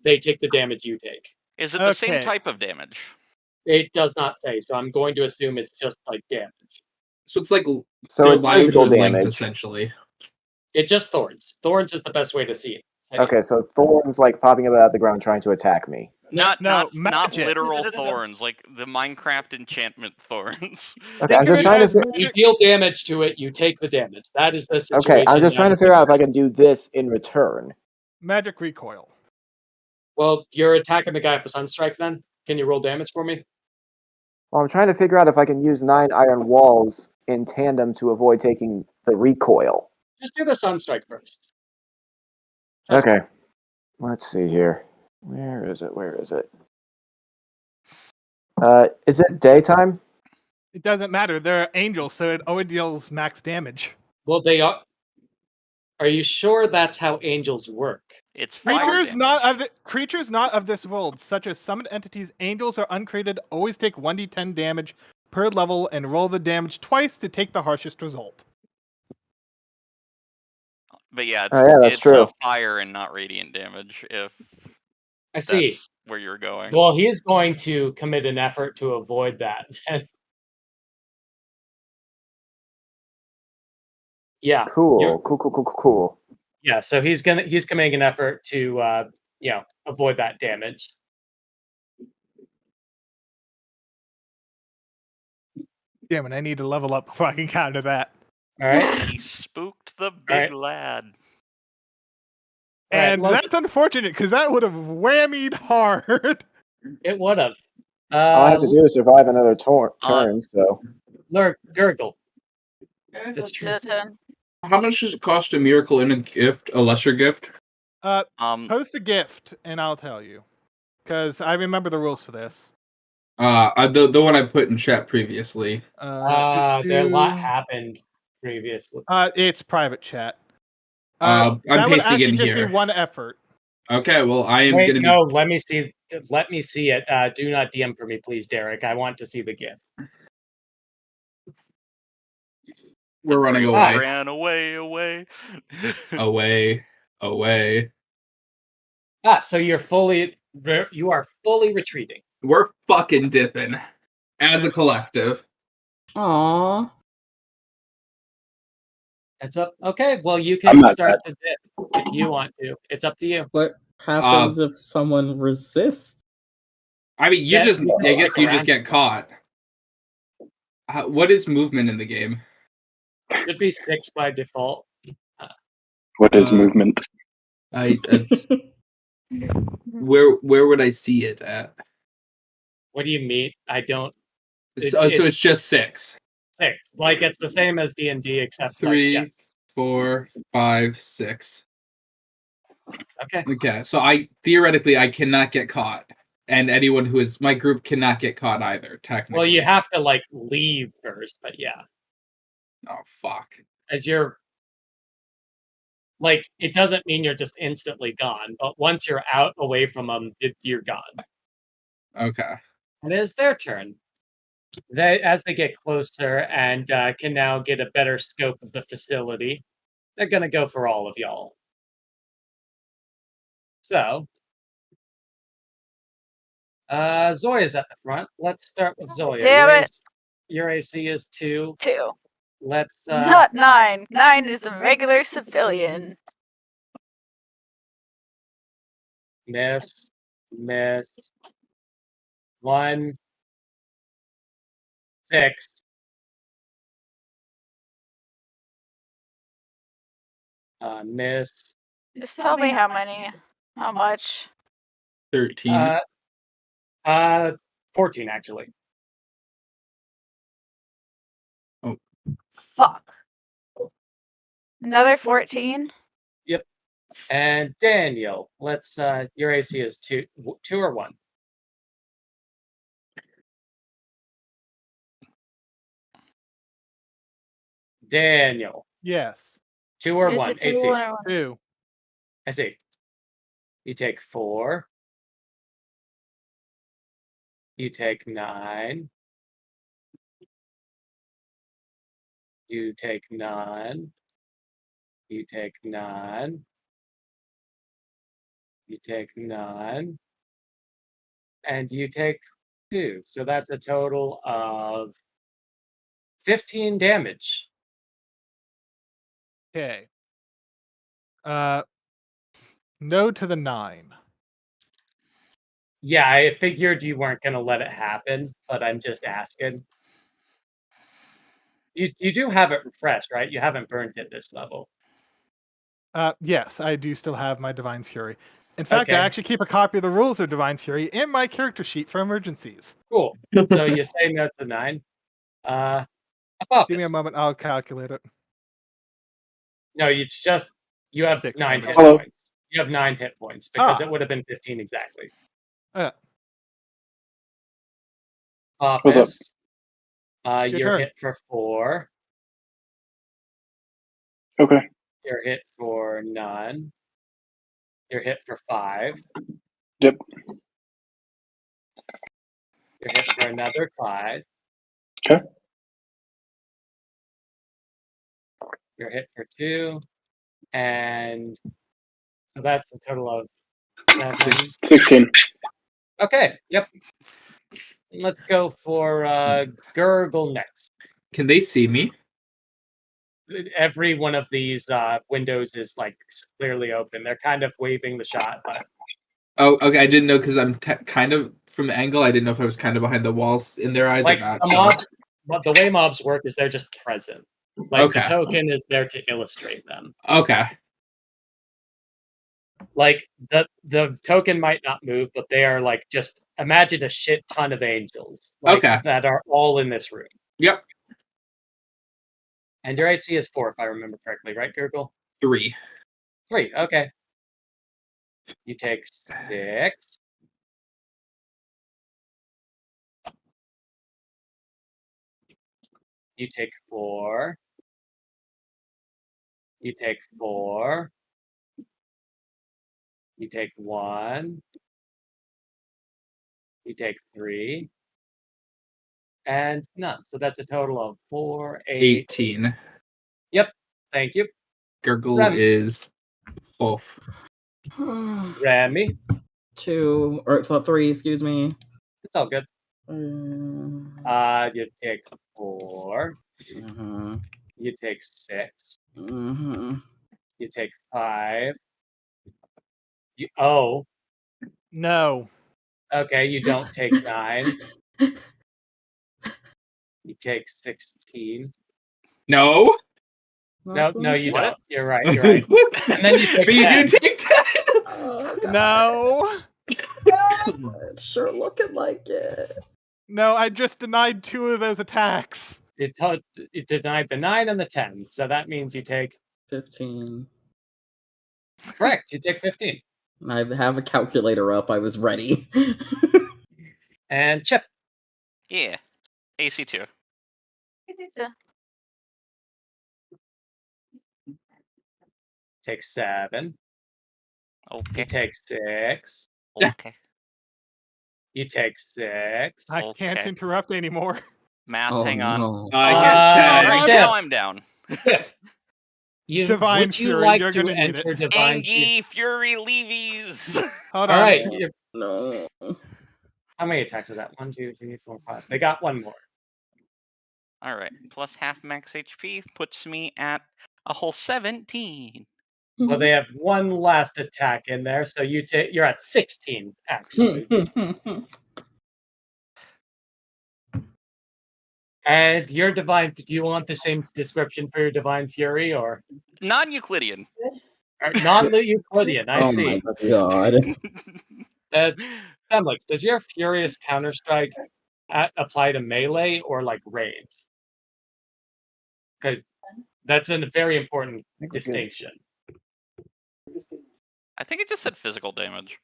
they take the damage you take. Is it the same type of damage? It does not say, so I'm going to assume it's just like damage. So it's like So their it's lives physical are linked damage. essentially. It just thorns. Thorns is the best way to see it. Okay, so thorns like popping up out of the ground trying to attack me. Not No, not magic. literal thorns, like the Minecraft enchantment thorns. Okay, Think I'm of just it trying to. as Fi- You magic. deal damage to it, you take the damage. That is the situation. Okay, I'm just trying to figure out if I can do this in return. Magic recoil. Well, you're attacking the guy for Sunstrike then? Can you roll damage for me? Well, I'm trying to figure out if I can use 9 iron walls in tandem to avoid taking the recoil. Just do the Sunstrike first. Okay. Let's see here. Where is it? Where is it? Is it daytime? It doesn't matter. They're angels, so it always deals max damage. Well, they are. Are you sure that's how angels work? It's fire Creatures not of this world, such as summoned entities, angels or uncreated, always take 1d10 damage per level and roll the damage twice to take the harshest result. But yeah, Oh, yeah, that's it's true. fire and not radiant damage. If I see. that's where you're going. Well, he's going to commit an effort to avoid that. Yeah. Cool. Cool. Yeah, so he's committing an effort to avoid that damage. Damn it, I need to level up before I can counter that. All right. He spooked the big lad. And that's unfortunate because that would have whammied hard. It would have. All I have to do is survive another turn, so. Gurgle. That's true. How much does it cost a miracle and a gift, a lesser gift? Post a gift and I'll tell you. Because I remember the rules for this. The one I put in chat previously. A lot happened previously. It's private chat. I'm that would pasting actually in just here. be one effort. Okay, well I am Wait, gonna no, let me see. Let me see it. Do not DM for me, please, Derek. I want to see the gift. We're running away. I ran away. away. So you are fully retreating. We're fucking dipping as a collective. Aww. It's up. Okay, well you I'm can not start the dip if you want to. It's up to you. What happens if someone resists? I mean, I guess you just get caught. What is movement in the game? Should be 6 by default. What is movement? Where would I see it at? What do you mean? I don't. So it's just 6. 6. Like it's the same as D&D except 3, like, yes. 4, 5, 6. Okay. Okay, so I theoretically I cannot get caught, and anyone who is my group cannot get caught either. Technically. Well, you have to like leave first, but yeah. Oh fuck. As you're like, it doesn't mean you're just instantly gone, but once you're out away from them, you're gone. Okay. It is their turn. As they get closer and can now get a better scope of the facility, they're gonna go for all of y'all. So, Zoya's at the front. Let's start with Zoya. Damn it. Your AC is 2. 2. Let's Not 9. 9 is a regular civilian. miss. 1, 6. Miss. Just tell me how many. How much? 13. 14 actually. Oh. Fuck. Another 14? Yep. And Daniel, let's your AC is 2 or 1. Daniel. Yes. 2 or Is 1 it AC. 2 or 1? 2. I see. You take 4. You take 9. You take 9. You take 9. You take 9. And you take 2. So that's a total of 15 damage. Okay. No to the 9. Yeah, I figured you weren't going to let it happen, but I'm just asking. You do have it refreshed, right? You haven't burned it this level. Yes, I do still have my Divine Fury. In fact, I Okay. actually keep a copy of the rules of Divine Fury in my character sheet for emergencies. Cool. So you say no to 9. Give me a moment, I'll calculate it. No, it's just you have 6 9 damage. hit Hello. points. You have 9 hit points because Ah. it would have been 15 exactly. What's up? Office. Your You're turn. hit for 4. Okay. You're hit for none. You're hit for 5. Yep. You're hit for another 5. Okay. You're hit for 2. And so that's a total of 7. 16. Okay, yep. Let's go for Gurgle next. Can they see me? Every one of these windows is like clearly open. They're kind of waving the shot, but Oh, okay. I didn't know because I'm kind of from the angle. I didn't know if I was kind of behind the walls in their eyes like or not. a mob, but the way mobs work is they're just present. Like the Okay. token is there to illustrate them. Okay. Like the token might not move, but they are like just imagine a shit ton of angels, like Okay. that are all in this room. Yep. And your AC is 4, if I remember correctly, right, Gurgle? 3. 3. Okay. You take 6. You take 4. You take 4. You take 1. You take 3. And none. So that's a total of 4, 8. 18. Yep. Thank you. Gurgle Rem. is both. Remy. 2 or 3, excuse me. It's all good. Mm, You take 4. mhm, You take 6. mhm. You take 5. No. Okay, you don't take 9. You take 16. No. No, you What? don't. You're right. You're right. And then you take But you 10. do take 10. Oh, God. No. It's sure looking like it. No, I just denied 2 of those attacks. It denied the 9 and the 10. So that means you take 15. correct. You take 15. I have a calculator up. I was ready. And Chip. Yeah. AC 2. Take 7. Okay. You take 6. Okay. You take 6. I can't Okay. interrupt anymore. Math, Oh, hang on. no. I guess 10. Alright, Chip. now I'm down. Divine Would you Fury, like you're to gonna need enter it. Divine Fury? Angie Fury Levies. Hold All on. right. No. How many attacks is that? 1, 2, 3, 4, 5. They got one more. All right. Plus half max HP puts me at a whole 17. Well, they have one last attack in there, so you're at 16 actually. And your divine. Do you want the same description for your Divine Fury or Non-Euclidean. non-Euclidean? I Oh see. my God. Semlix, does your Furious Counterstrike apply to melee or like range? Because that's a very important distinction. I think it just said physical damage.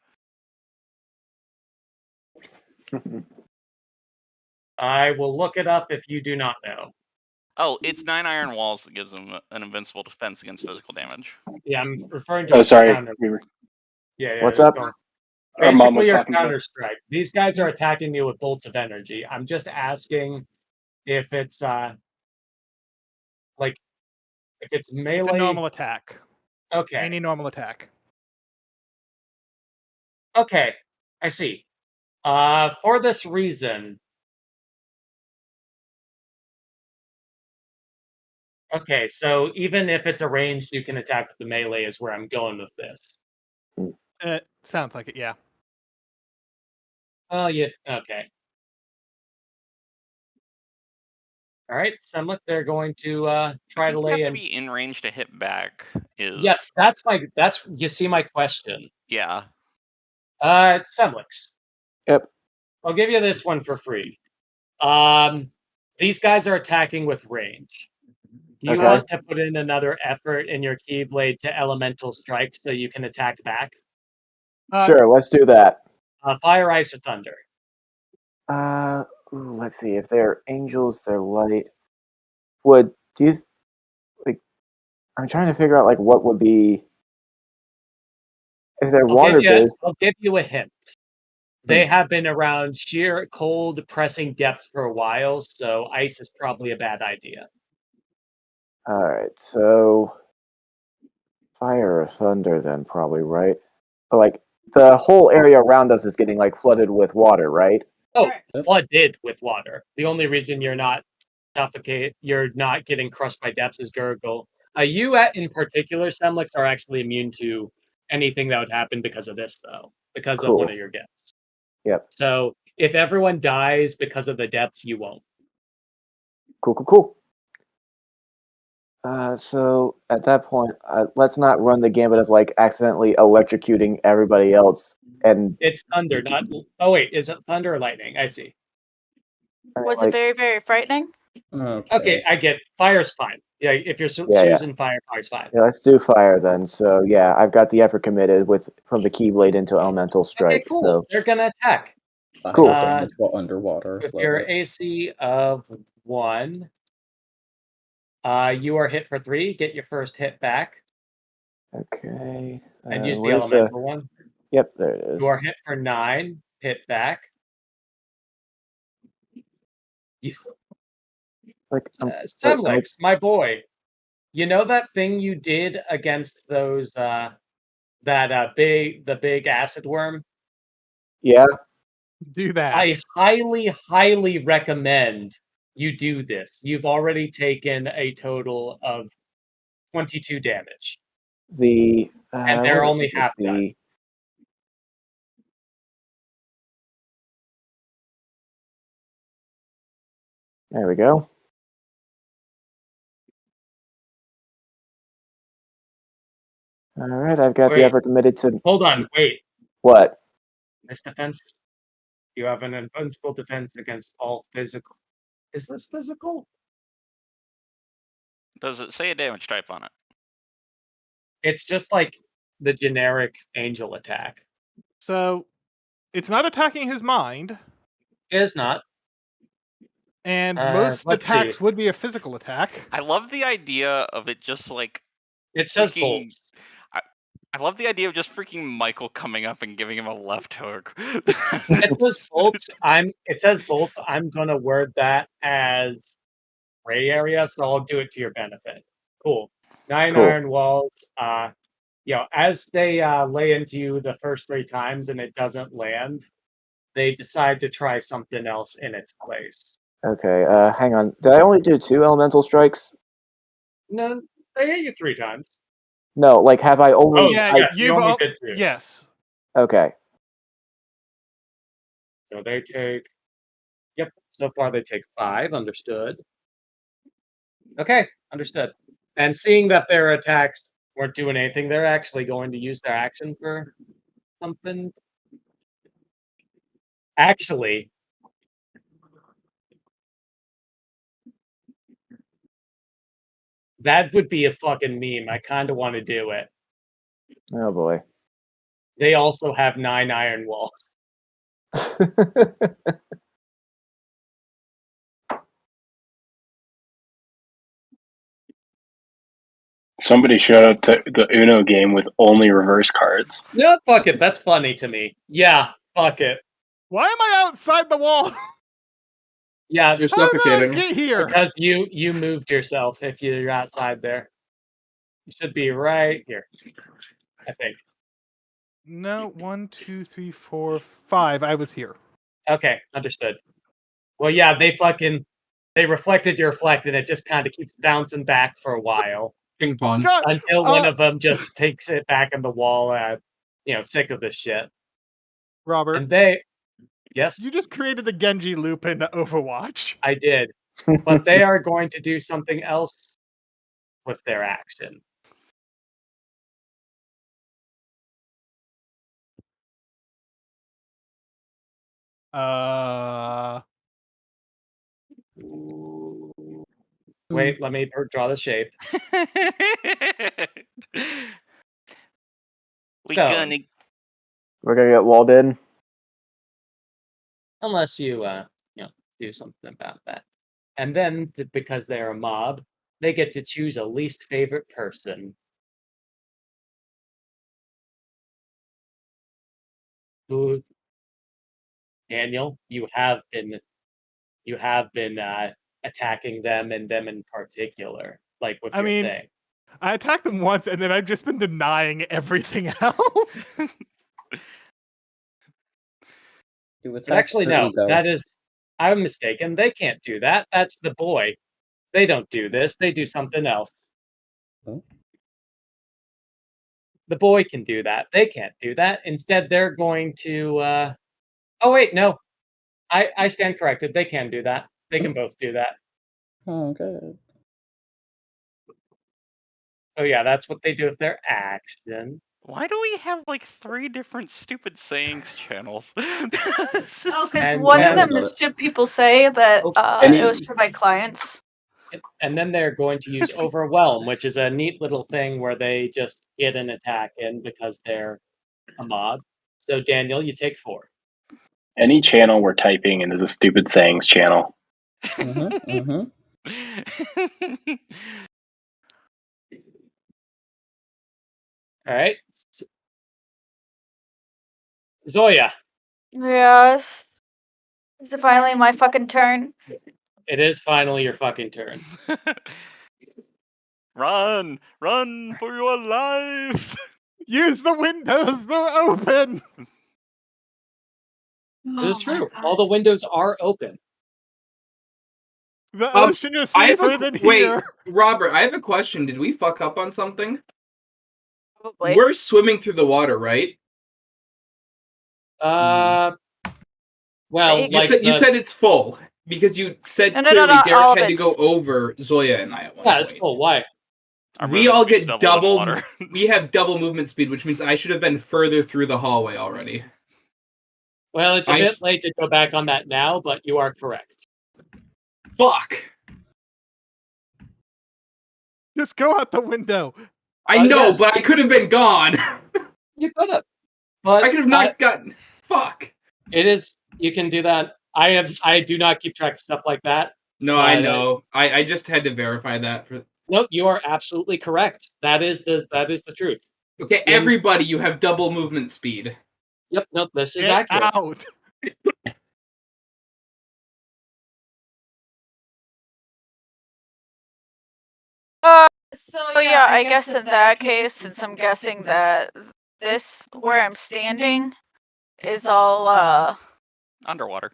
I will look it up if you do not know. Oh, it's 9 iron walls that gives them an invincible defense against physical damage. Yeah, I'm referring to. Oh, sorry. Counter. Yeah. What's up? Our mom was Basically, your talking to us. Counter-Strike. These guys are attacking you with bolts of energy. I'm just asking if it's like if it's melee. It's a normal attack. Okay. Any normal attack. Okay, I see. For this reason. Okay, so even if it's arranged, you can attack with the melee is where I'm going with this. Sounds like it, yeah. Oh, yeah, okay. All right, Semlik, they're going to try to You lay have to in. be in range to hit back. Yeah, that's you see my question. Yeah. Semlix. Yep. I'll give you this one for free. These guys are attacking with range. Do you Okay. want to put in another effort in your Keyblade to elemental strike so you can attack back? Sure, let's do that. Fire, ice, or thunder? Let's see. If they're angels, they're light. Do you like? I'm trying to figure out like what would be if they're water-based. I'll give you a hint. They have been around sheer cold, pressing depths for a while, so ice is probably a bad idea. All right, so fire or thunder, then probably right. But, like the whole area around us is getting like flooded with water, right? Oh, flooded with water. The only reason you're not getting crushed by depths is gurgle. You in particular, Semlix, are actually immune to anything that would happen because of this, though, because of one of your gifts. Yep. So if everyone dies because of the depths, you won't. Cool. So at that point, let's not run the gambit of like accidentally electrocuting everybody else. And it's thunder, not. Oh wait, is it thunder or lightning? I see. Was it very, very frightening? Okay, I get fire's fine. Yeah, if you're choosing fire, fire's fine. Yeah, let's do fire then. So yeah, I've got the effort committed from the Keyblade into elemental strike. Okay, cool. So They're gonna attack. Cool. Underwater. With your AC of 1, you are hit for 3. Get your first hit back. Okay. And use the where's elemental one. Yep, there it is. You are hit for 9. Hit back. You. Semlix, my boy. You know that thing you did against those the big acid worm? Yeah. Do that. I highly recommend you do this. You've already taken a total of 22 damage. And they're only half done. There we go. All right, I've got the effort committed to. Hold on, wait. What? This defense, you have an invincible defense against all physical. Is this physical? Does it say a damage type on it? It's just like the generic angel attack. So, it's not attacking his mind. It is not. And most attacks would be a physical attack. I love the idea of it just like... It says bolts. I love the idea of just freaking Michael coming up and giving him a left hook. It says bolts. It says bolts. I'm gonna word that as gray area, so I'll do it to your benefit. Cool. 9 iron walls. As they lay into you the first 3 times and it doesn't land, they decide to try something else in its place. Okay, hang on. Did I only do 2 elemental strikes? No, they hit you 3 times. No, like have I only? Oh yeah, yes, you only did 2. Yes. Okay. So they take. Yep. So far they take 5. Understood. Okay, understood. And seeing that their attacks weren't doing anything, they're actually going to use their action for something. Actually, that would be a fucking meme. I kind of want to do it. Oh boy. They also have 9 iron walls. Somebody showed up to the Uno game with only reverse cards. Yeah, fuck it. That's funny to me. Yeah, fuck it. Why am I outside the wall? Yeah, you're suffocating. Get here because you moved yourself. If you're outside there, you should be right here. I think. No, 1, 2, 3, 4, 5. I was here. Okay, understood. Well, yeah, they reflected your reflect, and it just kind of keeps bouncing back for a while. Ping pong. God, Until one of them just takes it back in the wall and, sick of this shit. Robert, And they... Yes? you just created the Genji loop in Overwatch. I did. But they are going to do something else with their action. Wait, let me draw the shape. We So, gonna We're gonna get walled in. unless you, do something about that. And then, because they're a mob, they get to choose a least favorite person. Who, Daniel, you have been attacking them and them in particular, like with your thing. I attacked them once, and then I've just been denying everything else. But actually, no. That is... I'm mistaken. They can't do that. That's the boy. They don't do this. They do something else. Huh? The boy can do that. They can't do that. Instead, they're going to... Oh, wait, no. I stand corrected. They can do that. They can both do that. Oh, okay. So yeah, that's what they do with their action. Why do we have like 3 different stupid sayings channels? Because And one then- of them is shit people say that it was for my clients. And then they're going to use Overwhelm, which is a neat little thing where they just get an attack in because they're a mob. So Daniel, you take 4. Any channel we're typing in is a stupid sayings channel. All right. Zoya. Yes. Is it finally my fucking turn? It is finally your fucking turn. Run for your life. Use the windows, they're open. This is true. All the windows are open. The ocean is safer than here. Robert, I have a question. Did we fuck up on something? Probably. We're swimming through the water, right? Well, you said it's full because you said No, clearly not all Derek of had to it. go over Zoya and I at one point. It's full. Why? We all get doubled in double. water. We have double movement speed, which means I should have been further through the hallway already. Well, it's a bit late to go back on that now, but you are correct. Fuck. Just go out the window. I know, but I could have been gone. You could have. But I could have not gotten. Fuck. It is. You can do that. I do not keep track of stuff like that. No, I know. I just had to verify that. No, you are absolutely correct. That is the truth. Okay, everybody, you have double movement speed. Yep. No, this is Get accurate. out. So yeah, I guess in that case, since I'm guessing that this where I'm standing is all Underwater.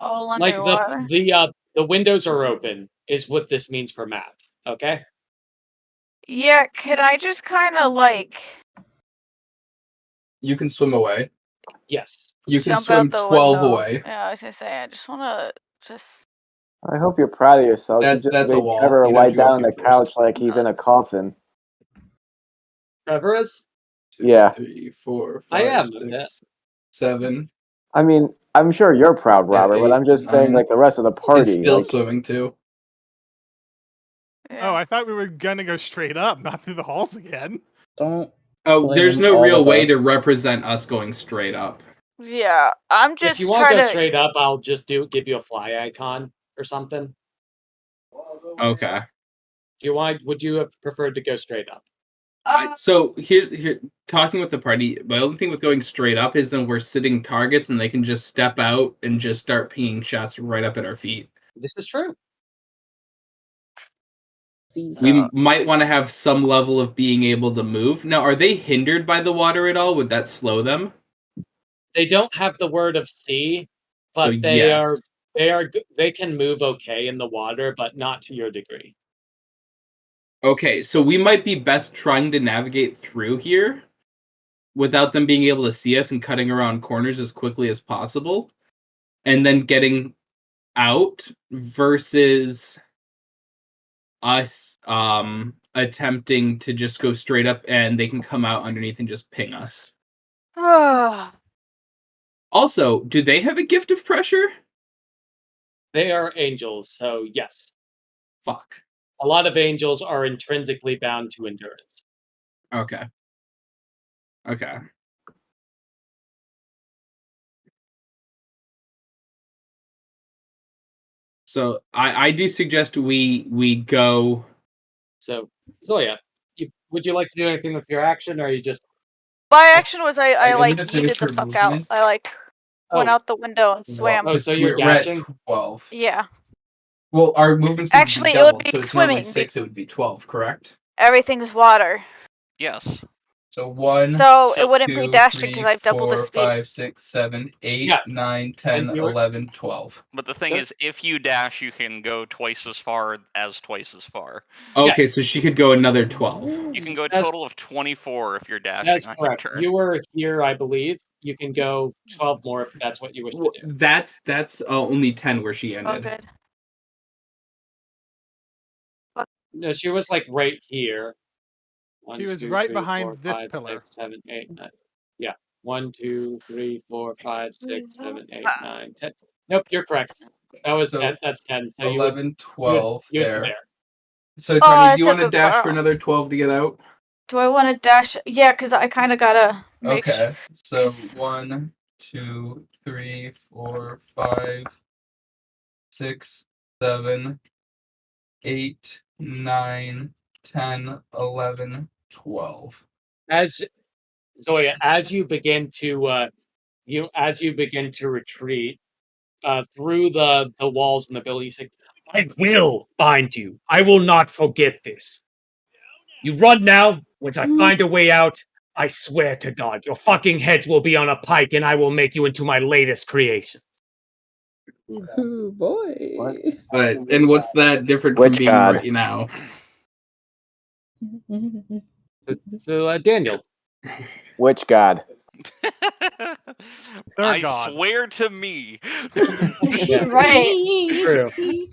all Like underwater. the windows are open is what this means for map. Okay. Yeah, could I just kind of like You can swim away. Yes. You can jump swim out the 12 window? away. Yeah, I was gonna say I just want to just. I hope you're proud of yourself. That's- you just that's a made wall. Trevor You'd lie have to go down on up the here couch first. like he's in a coffin. Trevor is. Yeah. 3, 4, 5, I am. 6, 7. I mean, I'm sure you're proud, Robert, but I'm just saying, like the rest of the party. It's still like, swimming too. Oh, I thought we were gonna go straight up, not through the halls again. Don't. Oh, there's blame no all real of way to us. represent us going straight up. Yeah, I'm just If you want to trying go to. straight up, I'll just give you a fly icon or something. Okay. Would you have preferred to go straight up? So here, talking with the party, my only thing with going straight up is then we're sitting targets and they can just step out and just start pinging shots right up at our feet. This is true. We might want to have some level of being able to move. Now, are they hindered by the water at all? Would that slow them? They don't have the word of sea, But So yes. they can move okay in the water, but not to your degree. Okay, so we might be best trying to navigate through here without them being able to see us and cutting around corners as quickly as possible, and then getting out versus us attempting to just go straight up and they can come out underneath and just ping us. Also, do they have a gift of pressure? They are angels, so yes. Fuck. A lot of angels are intrinsically bound to endurance. Okay. Okay. So I do suggest we go. So Zoya, would you like to do anything with your action, or are you just? My action was I I'm like gonna finish yeeted the her fuck out. movement. I like went Oh. out the window and swam. Oh, so you're We're at dashing? 12. Yeah. Well, our movements would Actually, be it would doubled, be so it's normally swimming. 6, it would be 12, correct? Everything's water. Yes. So 1, So it wouldn't be 2, dashing 3, because I doubled the 4, speed. 5, 6, 7, 8, Yeah. 9, 10, And you were- 11, 12. But the thing is, if you dash, you can go twice as far as twice as far. Okay, Yes. so she could go another 12. You can go a That's- total of 24 if you're dashing That's on your correct. turn. You were here, I believe. You can go 12 more if that's what you wish to do. That's only 10 where she ended. Oh, good. No, she was like right here. One, She was 2, right 3, behind 4, this 5, pillar. 6, 7, 8, 9. Yeah. 1, 2, 3, 4, 5, 6, 7, 8, 9, 10. Nope, you're correct. That was So, that's 10. So 11, 12 you would be there. there. So Oh, Tony, I do you want took to a dash for car. another 12 to get out? Do I want to dash? Yeah, because I kind of gotta make sure. Okay, so 1, 2, 3, 4, 5, 6, 7, 8, 9, 10, 11, 12. As Zoya, as you begin to retreat through the walls and the building, you say, "I will find you. I will not forget this. You run now. Once I find a way out, I swear to God, your fucking heads will be on a pike, and I will make you into my latest creation." Ooh, boy. But and what's that different Which from being god? right now? So Daniel, Which god? I God. swear to me. Right. true.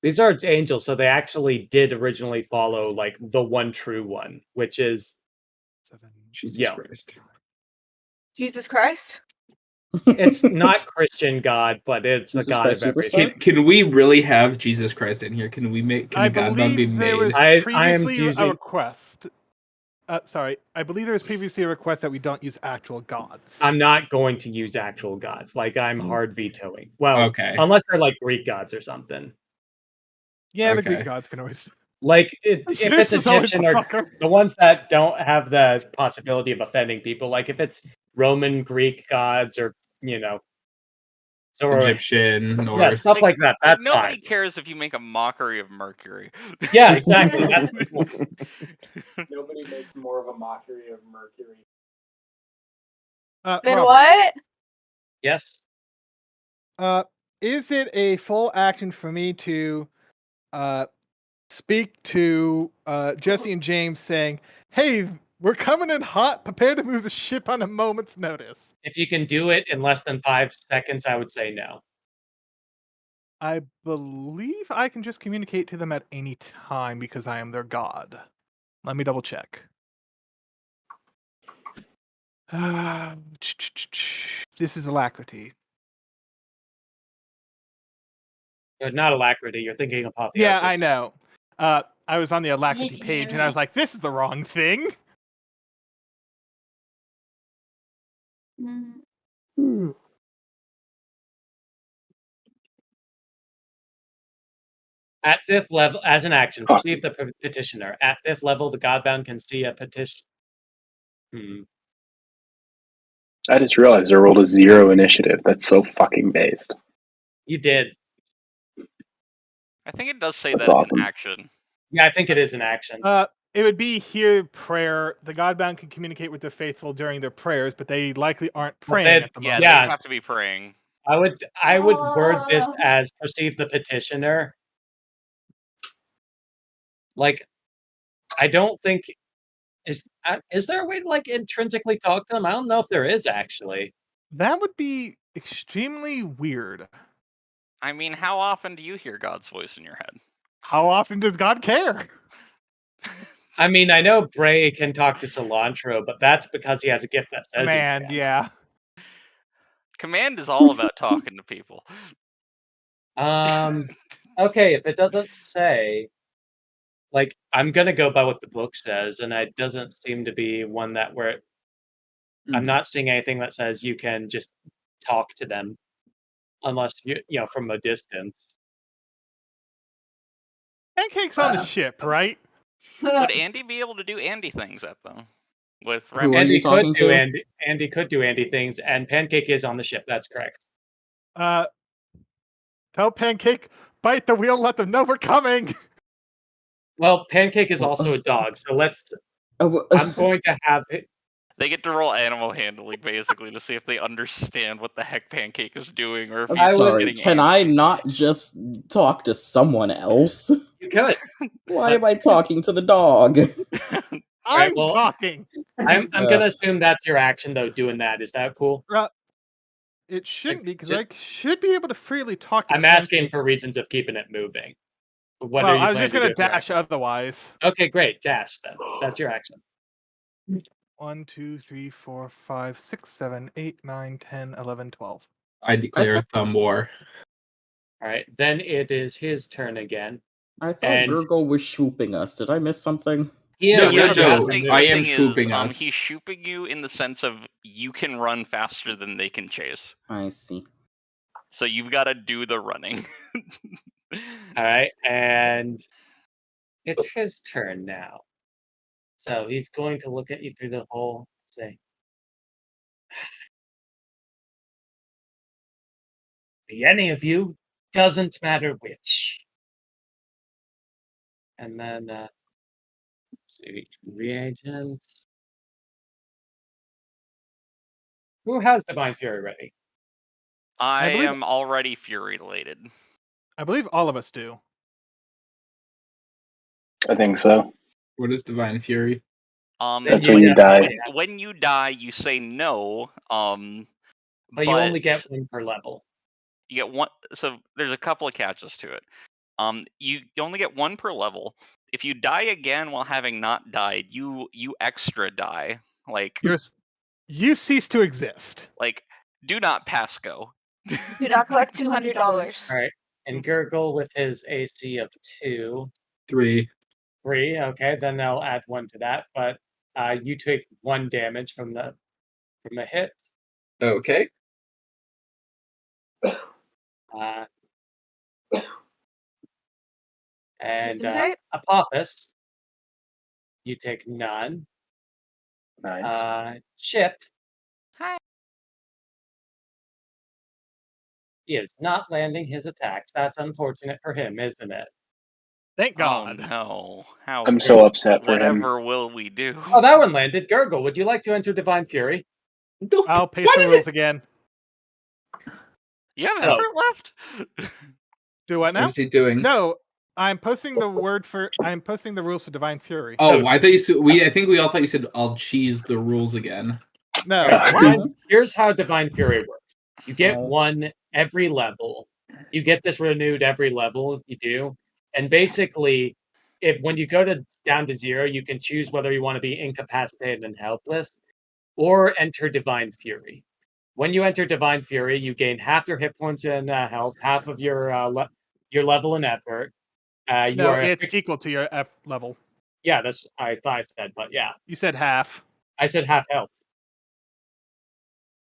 These are angels, so they actually did originally follow like the one true one, which is Jesus Yeah. Christ. Jesus Christ. it's not Christian God, but it's a Jesus God Christ of everything. Superstar? Can we really have Jesus Christ in here? Can we make? Can I a Godbound be believe there made? was I am previously a using- request. Sorry, I believe there was previously a request that we don't use actual gods. I'm not going to use actual gods. Like I'm hard vetoing. Well, Okay. unless they're like Greek gods or something. Yeah, the Okay. Greek gods can always. Like if it's Zeus is always Egyptian the or fucker. the ones that don't have the possibility of offending people, like if it's Roman, Greek gods, or Egyptian, yeah, Norse. stuff like that. That's Nobody fine. cares if you make a mockery of Mercury. Yeah, exactly. That's the point. Nobody makes more of a mockery of Mercury. Then Robert, what? Yes. Is it a full action for me to speak to Jesse and James saying, "Hey, we're coming in hot. Prepare to move the ship on a moment's notice"? If you can do it in less than 5 seconds, I would say no. I believe I can just communicate to them at any time because I am their god. Let me double check. This is Alacrity. Not Alacrity. You're thinking of Apotheosis. Yeah, I know. I was on the Alacrity page and I was like, this is the wrong thing. At 5th level, as an action, perceive the petitioner. At 5th level, the Godbound can see a petition. I just realized I rolled a 0 initiative. That's so fucking based. You did. I think it does say That's that awesome. it's an action. Yeah, I think it is an action. It would be hear prayer. The Godbound can communicate with the faithful during their prayers, but they likely aren't praying then- at the Yeah, moment. they Yeah. have to be praying. I would word this as perceive the petitioner. Like, I don't think is there a way to like intrinsically talk to them? I don't know if there is actually. That would be extremely weird. I mean, how often do you hear God's voice in your head? How often does God care? I mean, I know Bray can talk to Cilantro, but that's because he has a gift that says Man, he can. yeah. Command is all about talking to people. Okay, if it doesn't say, like, I'm gonna go by what the book says, and it doesn't seem to be one that where I'm not seeing anything that says you can just talk to them unless you know from a distance. Pancake's on the ship, right? Would Andy be able to do Andy things at them? With Who are Remy? you Andy could talking do to? Andy could do Andy things, and Pancake is on the ship. That's correct. Tell Pancake, bite the wheel, let them know we're coming. Well, Pancake is also a dog, so I'm going to have it. They get to roll animal handling basically to see if they understand what the heck Pancake is doing, or if I'm he's sorry. getting Can antsy. I not just talk to someone else? You could. Why am I talking to the dog? I'm well, talking. I'm gonna assume that's your action though. Doing that is that cool? It shouldn't be because I should be able to freely talk to I'm asking for reasons of keeping it moving. What well, are you I was just planning gonna to do with your dash action? otherwise. Okay, great. Dash then. That's your action. 1, 2, 3, 4, 5, 6, 7, 8, 9, 10, 11, 12. I declare a thumb war. All right, then it is his turn again. I thought And Gurgle was swooping us. Did I miss something? yeah, No, no, the I am thing is, swooping us. he's shooping you in the sense of you can run faster than they can chase. I see. So you've got to do the running. All right, and it's his turn now. So he's going to look at you through the hole, say, "Be any of you, doesn't matter which." And then, see, reagents. Who has Divine Fury ready? I believe- am already Fury related. I believe all of us do. I think so. What is Divine Fury? That's when you die. When you die, you say no. But you only get one per level. You get one. So there's a couple of catches to it. You only get one per level. If you die again while having not died, you extra die. Like you cease to exist. Like, do not pass go. Do not collect $200. All right, and Gurgle with his AC of 2. 3. 3. Okay, then they'll add 1 to that. But you take 1 damage from the hit. Okay. And Okay. Apophis, you take none. Nice. Chip. Hi. He is not landing his attacks. That's unfortunate for him, isn't it? Thank God. Oh no! How I'm so upset for him. Whatever will we do? Oh, that one landed. Gurgle, would you like to enter Divine Fury? I'll pace the rules again. You have So- effort left? Do what now? What is he doing? No, I'm posting the rules for Divine Fury. Oh, I thought I think we all thought you said I'll cheese the rules again. No. Here's how Divine Fury works. You get 1 every level. You get this renewed every level you do. And basically, when you go down to 0, you can choose whether you want to be incapacitated and helpless or enter Divine Fury. When you enter Divine Fury, you gain half your hit points and health, half of your level and effort. No, it's equal to your F level. Yeah, that's I thought I said, but yeah. You said half. I said half health.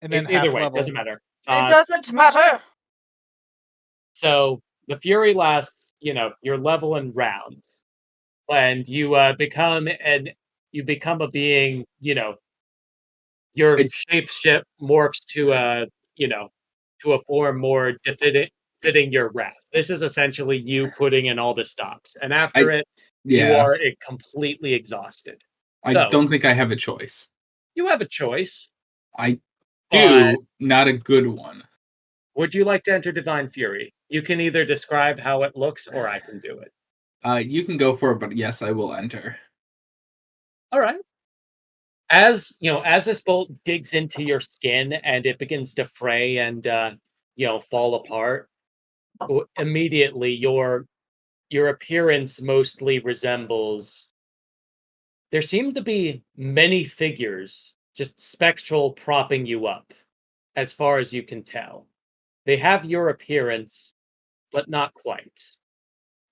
And then Either half way, level. doesn't matter. It doesn't matter. So the Fury lasts, your level in rounds, and you become a being, your shape shift morphs to a form more fitting your wrath. This is essentially you putting in all the stops, and after You Yeah. are completely exhausted. I So- don't think I have a choice. You have a choice. I but do, not a good one. Would you like to enter Divine Fury? You can either describe how it looks, or I can do it. You can go for it, but yes, I will enter. All right. As you know, as this bolt digs into your skin and it begins to fray and fall apart, immediately your appearance mostly resembles. There seem to be many figures, just spectral, propping you up, as far as you can tell. They have your appearance, but not quite.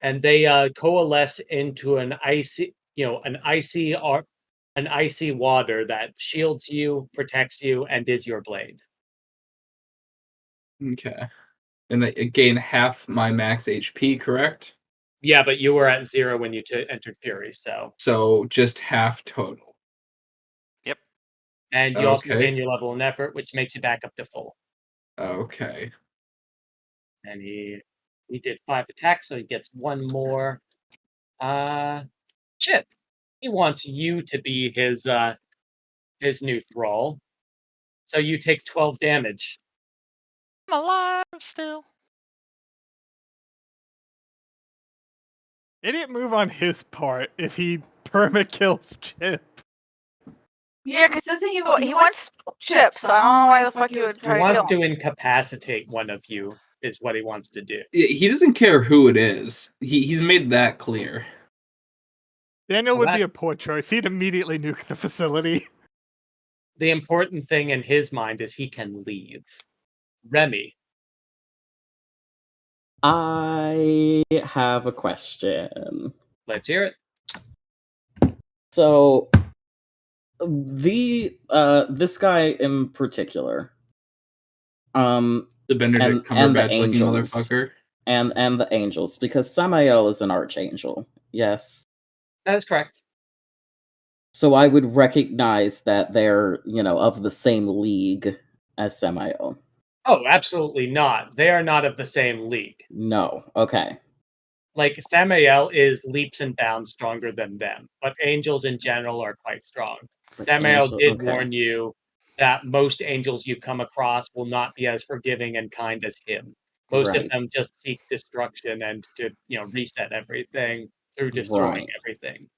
And they coalesce into an icy water that shields you, protects you, and is your blade. Okay. And I gain half my max HP, correct? Yeah, but you were at 0 when you entered Fury, so. So just half total. Yep. And you also Okay. gain your level in effort, which makes you back up to full. Okay. And he did 5 attacks, so he gets 1 more. Chip. He wants you to be his new thrall. So you take 12 damage. I'm alive still. Idiot move on his part if he perma kills Chip. Yeah, because doesn't he wants Chip, so I don't know why the fuck he would He try to wants kill him. to incapacitate one of you, is what he wants to do. He doesn't care who it is. He's made that clear. Daniel Well, would be a poor choice. He'd immediately nuke the facility. The important thing in his mind is he can leave. Remy. I have a question. Let's hear it. So, this guy in particular, The Benedict and the Cumberbatch looking angels, motherfucker. and the angels, because Samael is an archangel. Yes. That is correct. So I would recognize that they're, of the same league as Samael. Oh, absolutely not. They are not of the same league. No. Okay. Like, Samael is leaps and bounds stronger than them, but angels in general are quite strong. But Samael did okay. warn you that most angels you come across will not be as forgiving and kind as him. Most of Right. them just seek destruction and to, reset everything through destroying Right. everything.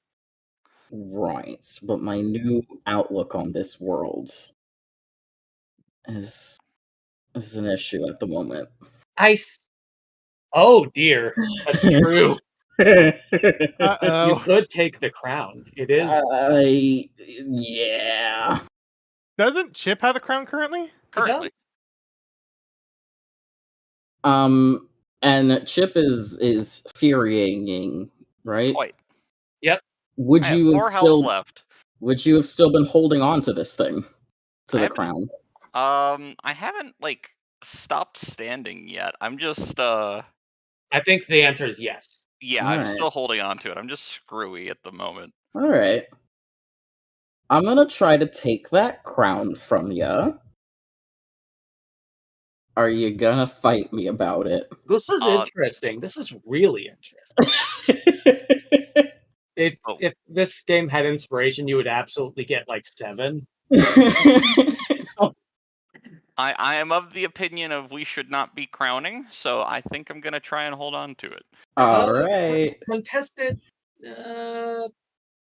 Right. But my new outlook on this world is an issue at the moment. Oh dear, that's true. Uh-oh. You could take the crown. It is. Yeah. Doesn't Chip have the crown currently? Currently. And Chip is furying, right? Quite. Yep. Would I have you have 4 health still left. Would you have still been holding on to this thing, to I the haven't- crown? I haven't stopped standing yet. I'm just I think the answer is yes. yeah, All I'm right. still holding on to it. I'm just screwy at the moment. All right. I'm gonna try to take that crown from ya. Are you gonna fight me about it? This is interesting. This is really interesting. If this game had inspiration, you would absolutely get 7. I am of the opinion of we should not be crowning, so I think I'm gonna try and hold on to it. All right. Contested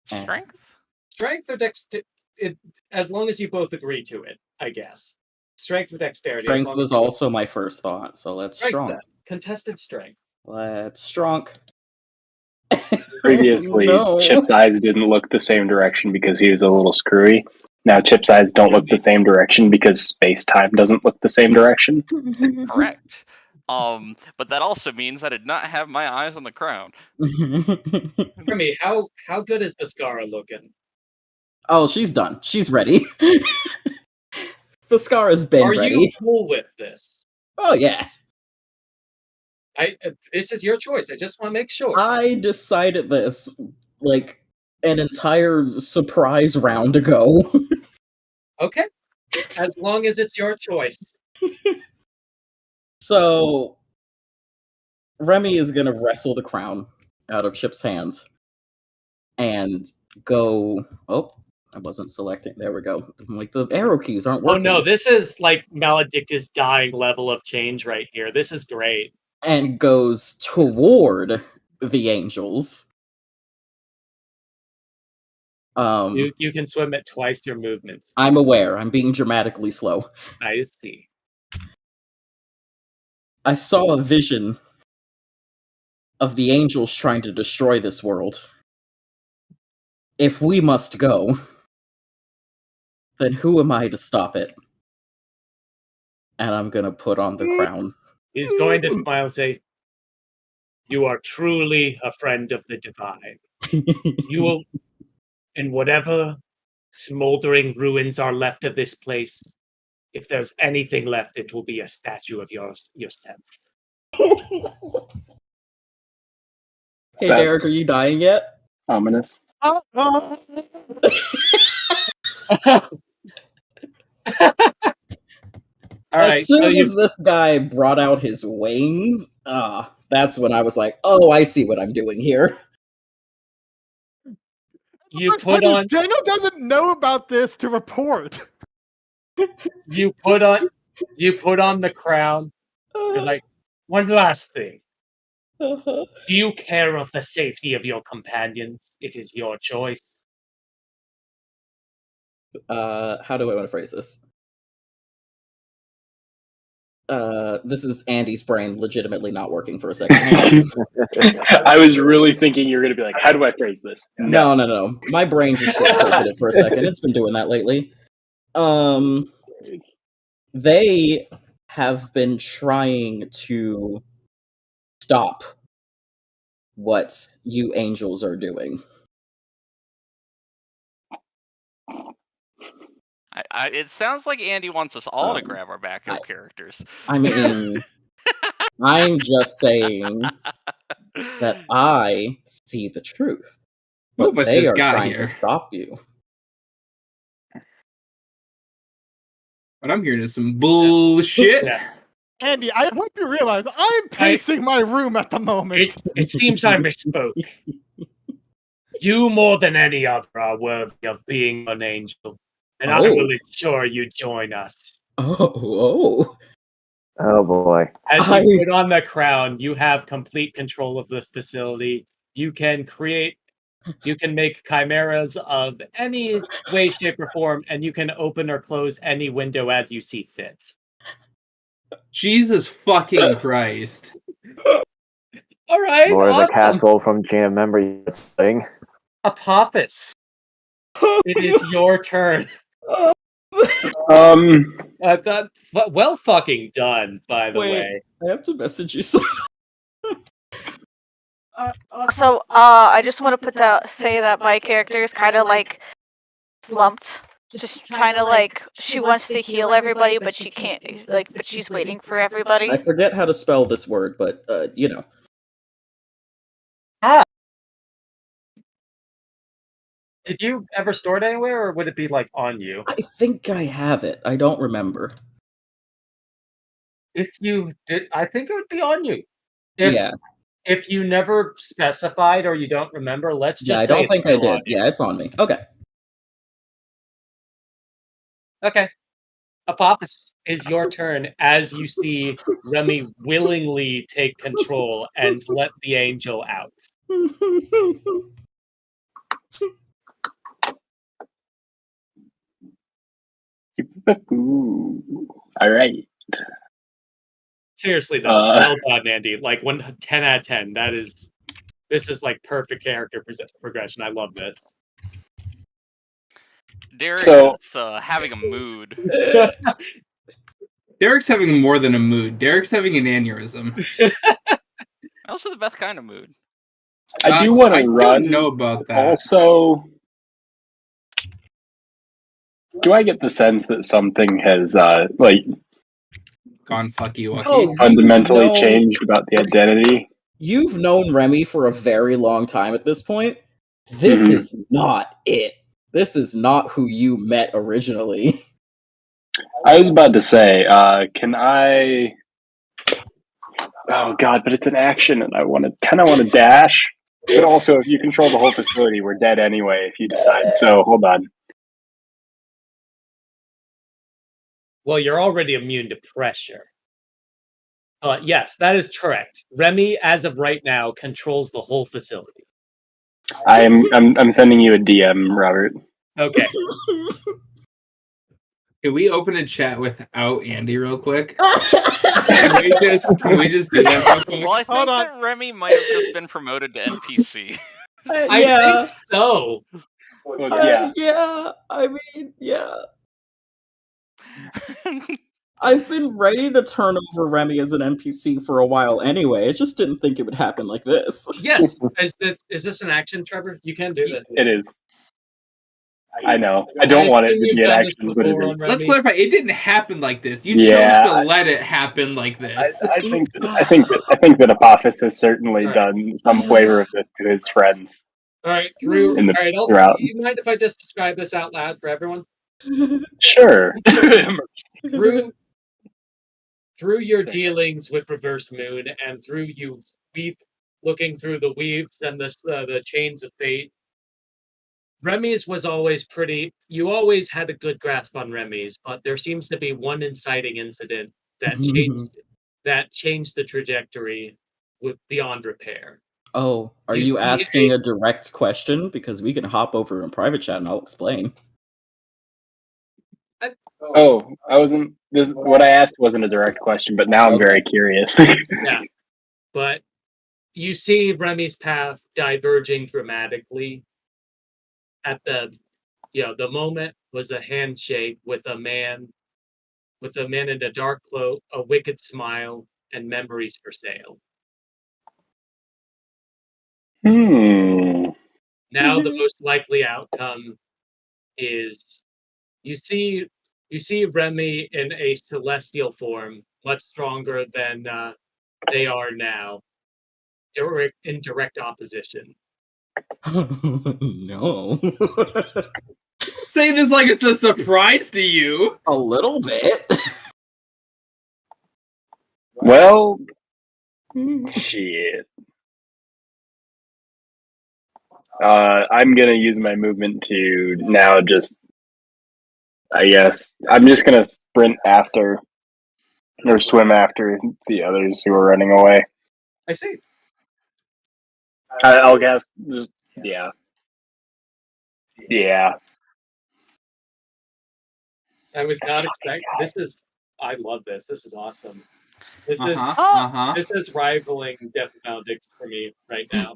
Strength? Strength or dexterity? As long as you both agree to it, I guess. Strength or dexterity. as Strength long was as you both- also my first thought, so let's Strength strong. then. Contested strength. Let's strong. Previously, No. Chip's eyes didn't look the same direction because he was a little screwy. Now Chip's eyes don't look the same direction because space-time doesn't look the same direction. Correct. But that also means I did not have my eyes on the crown. Remy, how good is Biscara looking? Oh, she's done. She's ready. Biscara's been Are ready. you cool with this? Oh yeah. This is your choice. I just want to make sure. I decided this an entire surprise round ago. Okay. As long as it's your choice. So Remy is gonna wrestle the crown out of Chip's hands. and go. Oh, I wasn't selecting. There we go. Like the arrow keys aren't Oh working. no, this is like Maledictus dying level of change right here. This is great. And goes toward the angels. You can swim at twice your movements. I'm aware. I'm being dramatically slow. I see. I saw a vision of the angels trying to destroy this world. If we must go, then who am I to stop it? And I'm gonna put on the crown. He's going to smile and say, "You are truly a friend of the divine. You will, in whatever smoldering ruins are left of this place, if there's anything left, it will be a statue of yourself." Hey, Derek, are you dying yet? Ominous. As soon as this guy brought out his wings, that's when I was like, oh, I see what I'm doing here. You put on. Daniel doesn't know about this to report. You put on the crown. You're like, one last thing. Do you care of the safety of your companions? It is your choice. How do I want to phrase this? This is Andy's brain legitimately not working for a second. I was really thinking you were going to be like, how do I phrase this? No. My brain just short-circuited for a second. It's been doing that lately. They have been trying to stop what you angels are doing. It sounds like Andy wants us all to grab our backup characters. I mean, I'm just saying that I see the truth, but What's they this are guy trying here? to stop you. What I'm hearing is some bullshit. Andy, I hope you realize I'm pacing my room at the moment. It seems I misspoke. You more than any other are worthy of being an angel, and I will ensure you join us. Oh boy. As you put on the crown, you have complete control of this facility. You can make chimeras of any way, shape, or form, and you can open or close any window as you see fit. Jesus fucking Christ. All right, More awesome. the castle from Chain of Memories thing. Apophis, it is your turn. Well fucking done, by the way. I have to message you. Also, I just want to say that my character is kind of like slumped, just trying to she wants to heal everybody, but she can't. But she's waiting for everybody. I forget how to spell this word, but you know. Did you ever store it anywhere, or would it be like on you? I think I have it. I don't remember. If you did, I think it would be on you. If you never specified or you don't remember, let's just I say don't think I did. on you. Yeah, it's on me. Okay. Okay. Apophis, is your turn as you see Remy willingly take control and let the angel out. All right. Seriously though, well done, Andy. Like 10 out of 10. This is like perfect character progression. I love this. Derek is having a mood. Derek's having more than a mood. Derek's having an aneurysm. Also the best kind of mood. I do want to run. I don't know about that. Also, do I get the sense that something has gone fuck you? Fundamentally changed about the identity? You've known Remy for a very long time at this point. This is not it. This is not who you met originally. I was about to say, can I? Oh God, but it's an action, and I kind of want to dash. But also, if you control the whole facility, we're dead anyway if you decide. So hold on. Well, you're already immune to pressure. But yes, that is correct. Remy, as of right now, controls the whole facility. I'm sending you a DM, Robert. Okay. Can we open a chat without Andy real quick? Can we just do that real quick? Well, I think that Remy might have just been promoted to NPC. I think so. Yeah, I mean, yeah. I've been ready to turn over Remy as an NPC for a while anyway. I just didn't think it would happen like this. Yes. Is this an action, Trevor? You can do that. It is. I know. I don't want it to be an action, but it is. Let's clarify. It didn't happen like this. You Yeah, chose to let it happen like this. I think that Apophis has certainly done some flavor of this to his friends. All right, throughout. Do you mind if I just describe this out loud for everyone? Sure. Through your dealings with Reversed Moon and through you looking through the weaves and the chains of fate, Remy's was always pretty. You always had a good grasp on Remy's, but there seems to be one inciting incident that changed the trajectory beyond repair. Oh, are you asking a direct question? Because we can hop over in private chat and I'll explain. Oh, I wasn't. What I asked wasn't a direct question, but now I'm very curious. Yeah, but you see Remy's path diverging dramatically. At the moment was a handshake with a man in a dark cloak, a wicked smile, and memories for sale. Now the most likely outcome is you see Remy in a celestial form, much stronger than they are now. They're in direct opposition. No. Say this like it's a surprise to you. A little bit. Well, shit. I'm gonna use my movement to now just. I guess I'm just gonna sprint after or swim after the others who are running away. I see. I'll guess. Just yeah. I was not expecting. I love this. This is awesome. This is rivaling Death Maledict for me right now.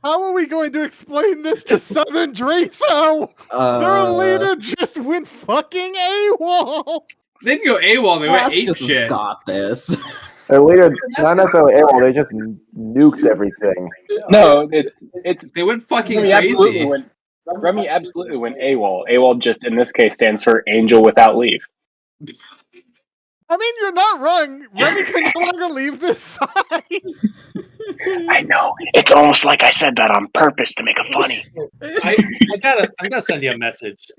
How are we going to explain this to Southern Draco? Their leader just went fucking AWOL. They didn't go AWOL. They went ape Vasquez shit. Got this. Their leader, not necessarily AWOL, they just nuked everything. No, it's they went fucking crazy. Remy absolutely went AWOL. AWOL just in this case stands for Angel Without Leave. I mean, you're not wrong. Remy can no longer leave this side. I know. It's almost like I said that on purpose to make it funny. I'm gonna send you a message,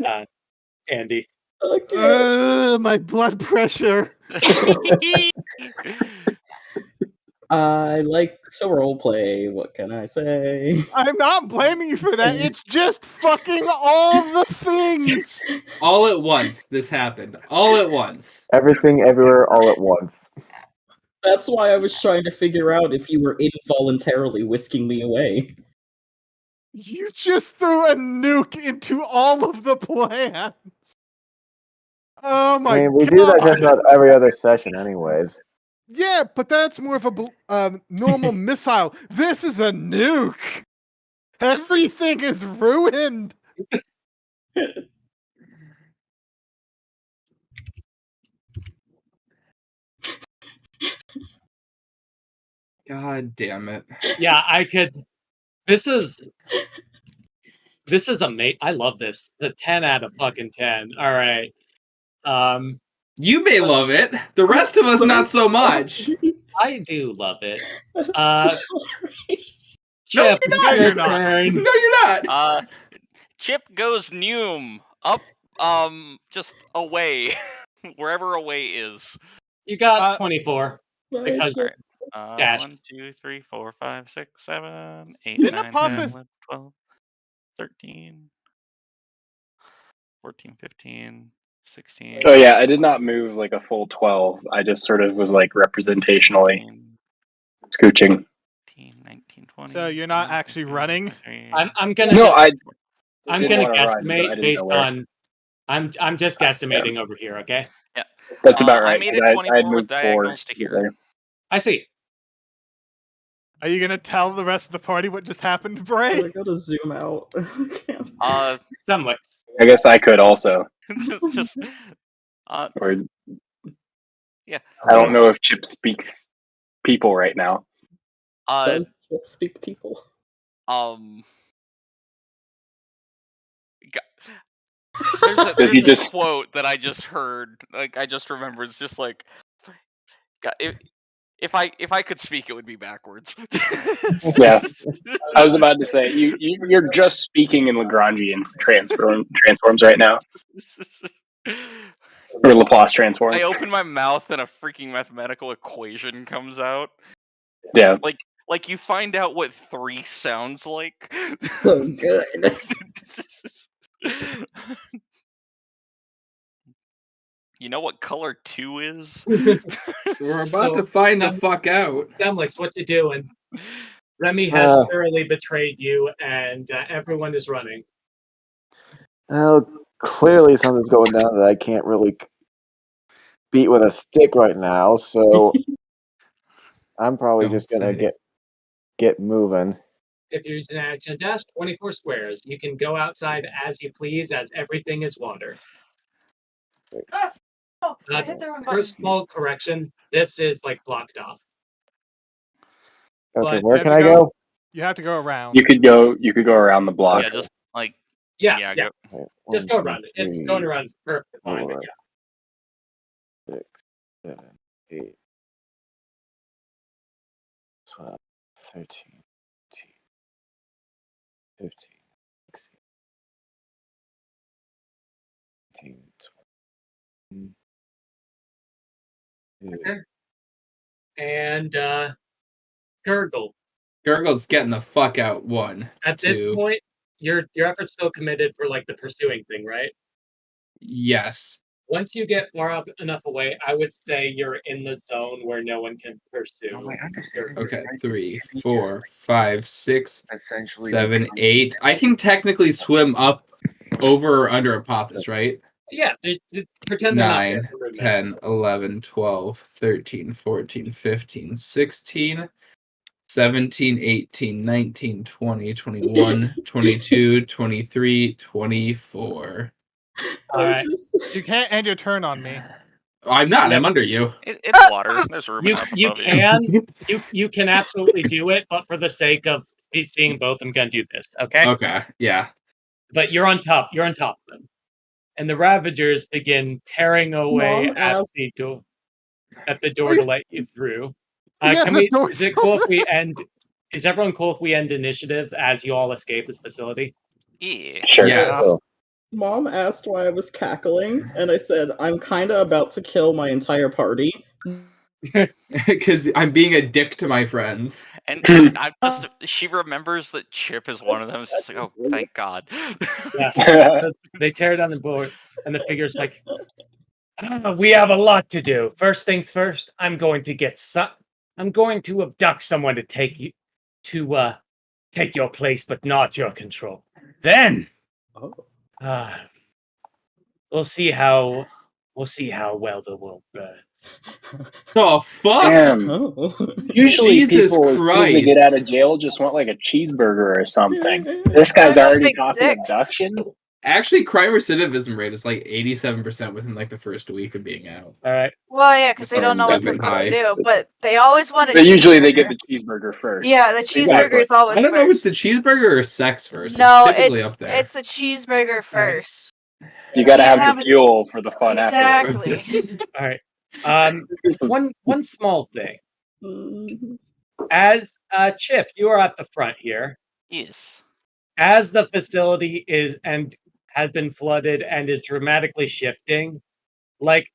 Andy. My blood pressure. I like to roleplay. What can I say? I'm not blaming you for that. It's just fucking all the things. All at once, this happened. All at once. Everything, everywhere, all at once. That's why I was trying to figure out if you were involuntarily whisking me away. You just threw a nuke into all of the plans. Oh my god. I mean, we do that just about every other session anyways. Yeah, but that's more of a normal missile. This is a nuke. Everything is ruined. God damn it. Yeah, I could. This is amazing. I love this. The 10 out of fucking 10. All right. You may love it. The rest of us, not so much. I do love it. No, Chip, you're not. No, you're not. Chip goes Neum up, just away, wherever away is. You got 24. Because Dash. 1, 2, 3, 4, 5, 6, 7, 8, Didn't 9, 10, Apophis 11, 12, 13, 14, 15, 16. Oh yeah, I did not move like a full 12. I just sort of was like representationally 18, scooching. 19, 20. So you're not actually running? I'm gonna No, I I'm didn't gonna wanna run, but I guesstimate didn't based know where. on I'm just guesstimating over here, okay? Yeah. That's about right. I made 'cause it I 24 with moved 4 diagonals to to get here. there. I see. Are you gonna tell the rest of the party what just happened, I Bray? gotta zoom out. Somewhat. I guess I could also. just Or yeah. I don't know if Chip speaks people right now. Does Chip speak people? Does he there's a just- quote that I just heard, like I just remember. It's just like, God, if I could speak, it would be backwards. Yeah, I was about to say you're just speaking in Lagrangian transforms right now, or Laplace transforms. I open my mouth and a freaking mathematical equation comes out. Yeah. Like you find out what 3 sounds like. So good. You know what color 2 is? We're about to find the fuck out. Semlix, what you doing? Remy has thoroughly betrayed you, and everyone is running. Well, clearly something's going down that I can't really beat with a stick right now, so I'm probably just gonna get moving. If you're using action dash, 24 squares. You can go outside as you please, as everything is water. Oh, I hit the wrong button. First small correction. This is like blocked off. Okay, But where You can have I to go? You have to go around. You could go around the block. Yeah, just like Yeah. go. Just go around it. It's going around is perfectly fine. But yeah. 6, 7, 8, 12, 13, 15, 16, 18, 20. Okay. And Gurgle. Gurgle's getting the fuck out. 1. At 2. this point, your effort's still committed for like the pursuing thing, right? Yes. Once you get far up enough away, I would say you're in the zone where no one can pursue. Okay, 3, 4, 5, 6, 7, 8. I can technically swim up, over, or under Apophis, right? Yeah, pretend they're not 9, there for a minute. 10, 11, 12, 13, 14, 15, 16, 17, 18, 19, 20, 21, 22, 23, 24. All right. You can't end your turn on me. I'm not. I'm under you. It's water. There's room enough You above can you can absolutely do it, but for the sake of seeing both, I'm gonna do this. Okay. Okay. Yeah. But you're on top. You're on top of them, and the Ravagers begin tearing away Mom at asked- the door. At the door to let you through. Yeah, Can the we? door's Is it cool if we end? Is everyone cool if we end initiative as you all escape this facility? Yeah. Sure. Yes. Oh, Mom asked why I was cackling, and I said, I'm kinda about to kill my entire party. Because I'm being a dick to my friends. And I'm just she remembers that Chip is one of them. It's just like, oh, thank God. Yeah. So they tear down the board, and the figure's like, we have a lot to do. First things first, I'm going to abduct someone to take you to take your place, but not your control. Then we'll see how well the world burns. The fuck? Damn. Oh. Usually Jesus people, as soon as they get Christ. out of jail, just want like a cheeseburger or something. This guy's They're already big talking dicks. abduction. Actually, crime recidivism rate is like 87% within like the first week of being out. All right. Well, yeah, because they It's don't know what they're stupid supposed to high. do, but they always want a But usually they cheeseburger. get the cheeseburger first. Yeah, the cheeseburger is always I don't know if it's first. the cheeseburger or sex first. No, it's typically it's up there. it's the cheeseburger first. You gotta can't have have the it- fuel for the fun afterwards. Exactly. All right. One small thing. As Chip, you are at the front here. Yes. As the facility is and has been flooded and is dramatically shifting, like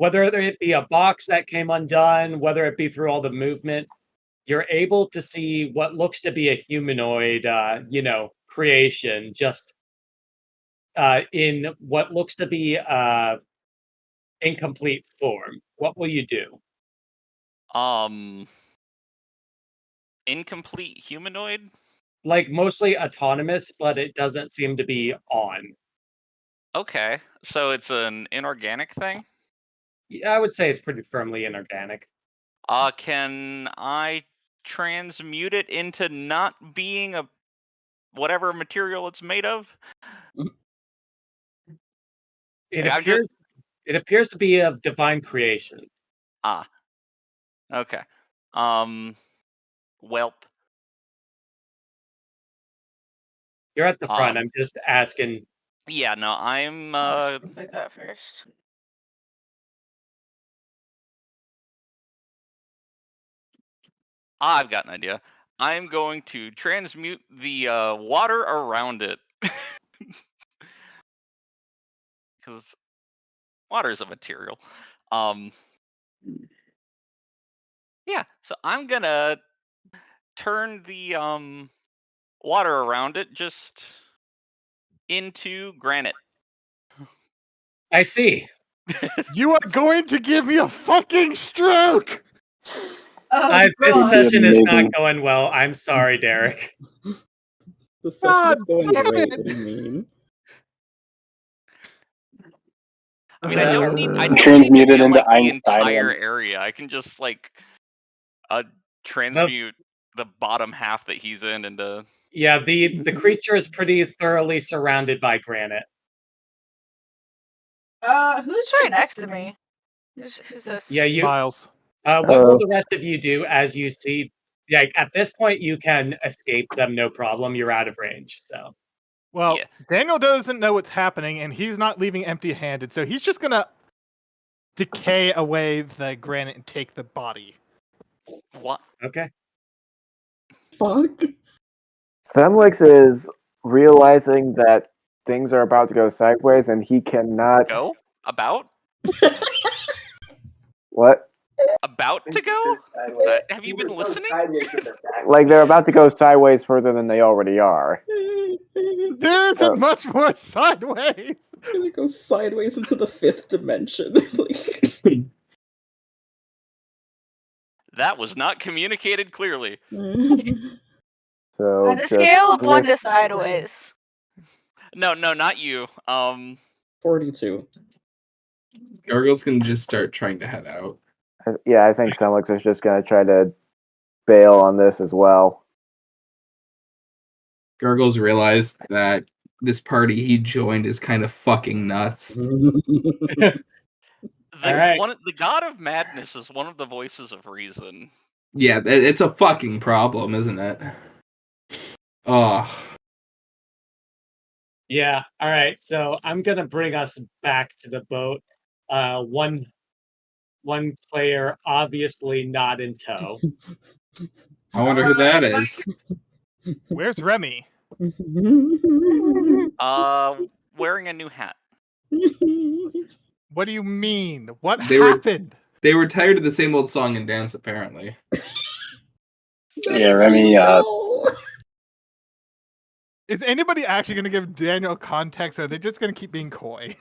whether it be a box that came undone, whether it be through all the movement, you're able to see what looks to be a humanoid, creation, just in what looks to be incomplete form. What will you do? Incomplete humanoid? Like mostly autonomous, but it doesn't seem to be on. Okay, so it's an inorganic thing? Yeah, I would say it's pretty firmly inorganic. Can I transmute it into not being a whatever material it's made of? It I'm just appears to be of divine creation. Okay. Welp. You're at the front. I'm just asking. Yeah, no, I'm Like that first. I've got an idea. I'm going to transmute the water around it. Because water is a material. Yeah, so I'm gonna turn the water around it just into granite. I see. You are going to give me a fucking stroke! This session is not amazing. going well. I'm sorry, Derek. The session is going great. What do you mean? I mean, I don't need to Transmute it get into like the Einsteinium. entire area. I can just like transmute the bottom half that he's in into. Yeah, the creature is pretty thoroughly surrounded by granite. Who's right next to me? Who's this? Yeah, you. Miles. What will the rest of you do as you see? Yeah, at this point you can escape them, no problem. You're out of range, so. Well, Yeah. Daniel doesn't know what's happening, and he's not leaving empty-handed, so he's just gonna decay away the granite and take the body. What? Okay. Fuck. Semlix is realizing that things are about to go sideways, and he cannot. Go? About? What? About to go? Have you been listening? Like they're about to go sideways further than they already are. There isn't much more sideways. Gonna go sideways into the 5th dimension. That was not communicated clearly. So On a scale of 1 to sideways. No, not you. 42. Gargoyle's gonna just start trying to head out. Yeah, I think Semlix is just going to try to bail on this as well. Gargoyle's realized that this party he joined is kind of fucking nuts. The god of madness is one of the voices of reason. Yeah, it's a fucking problem, isn't it? Oh. Yeah. All right. So I'm gonna bring us back to the boat. One player obviously not in tow. I wonder who that is. Where's Remy? Wearing a new hat. What do you mean? What They were- happened? They were tired of the same old song and dance, apparently. Yeah, Remy. Is anybody actually going to give Daniel context, or are they just going to keep being coy?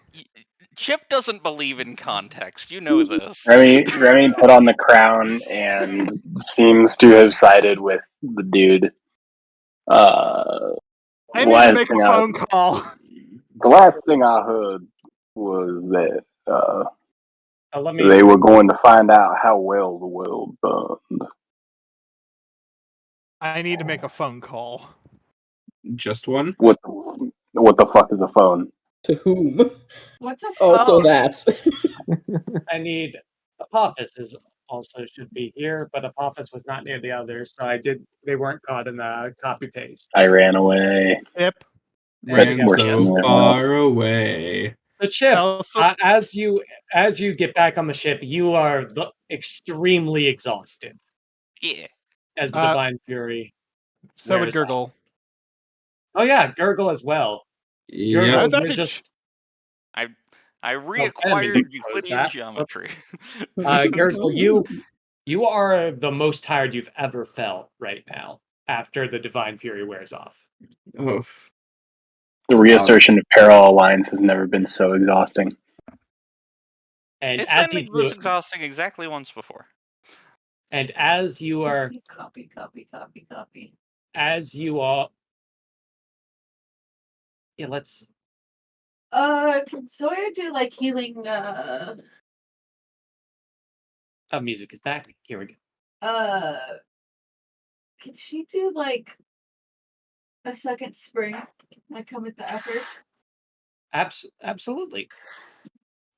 Chip doesn't believe in context. You know this. Remy put on the crown and seems to have sided with the dude. I need to make a phone call. The last thing I heard was that Let me. they were going to find out how well the world burned. I need to make a phone call. Just one? What the fuck is a phone? To whom? What's a Also phone? that. I need Apophis is also should be here, but Apophis was not near the others, so they weren't caught in the copy paste. I ran away. Yep. And Worse so than far away. The Chip, Also, as you get back on the ship, you are extremely exhausted. Yeah. As the Divine Fury. so would wears Gurgle. off. Oh yeah, Gurgle as well. Yeah. Gurgle, I was you're actually just I Oh, I didn't mean reacquired to close Euclidean that. geometry. Gergel, you are the most tired you've ever felt right now after the Divine Fury wears off. Oh, The reassertion of parallel lines has never been so exhausting. And It's as been you do this it, exhausting exactly once before. and as you are, Copy. as you all, yeah, let's. Can Zoya do like healing? Music is back. Here we go. Can she do like a second spring? Like come with the effort. Absolutely.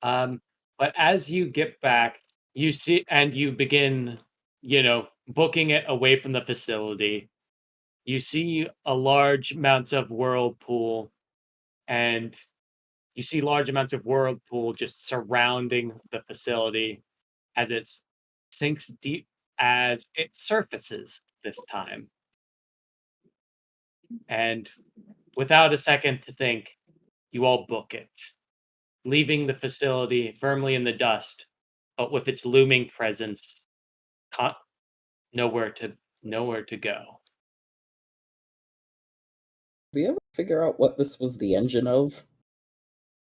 But as you get back, you see, and you begin, booking it away from the facility. You see a large amounts of whirlpool, and you see large amounts of whirlpool just surrounding the facility as it sinks deep, as it surfaces this time. And without a second to think, you all book it, leaving the facility firmly in the dust, but with its looming presence, nowhere to go. Did we ever figure out what this was the engine of?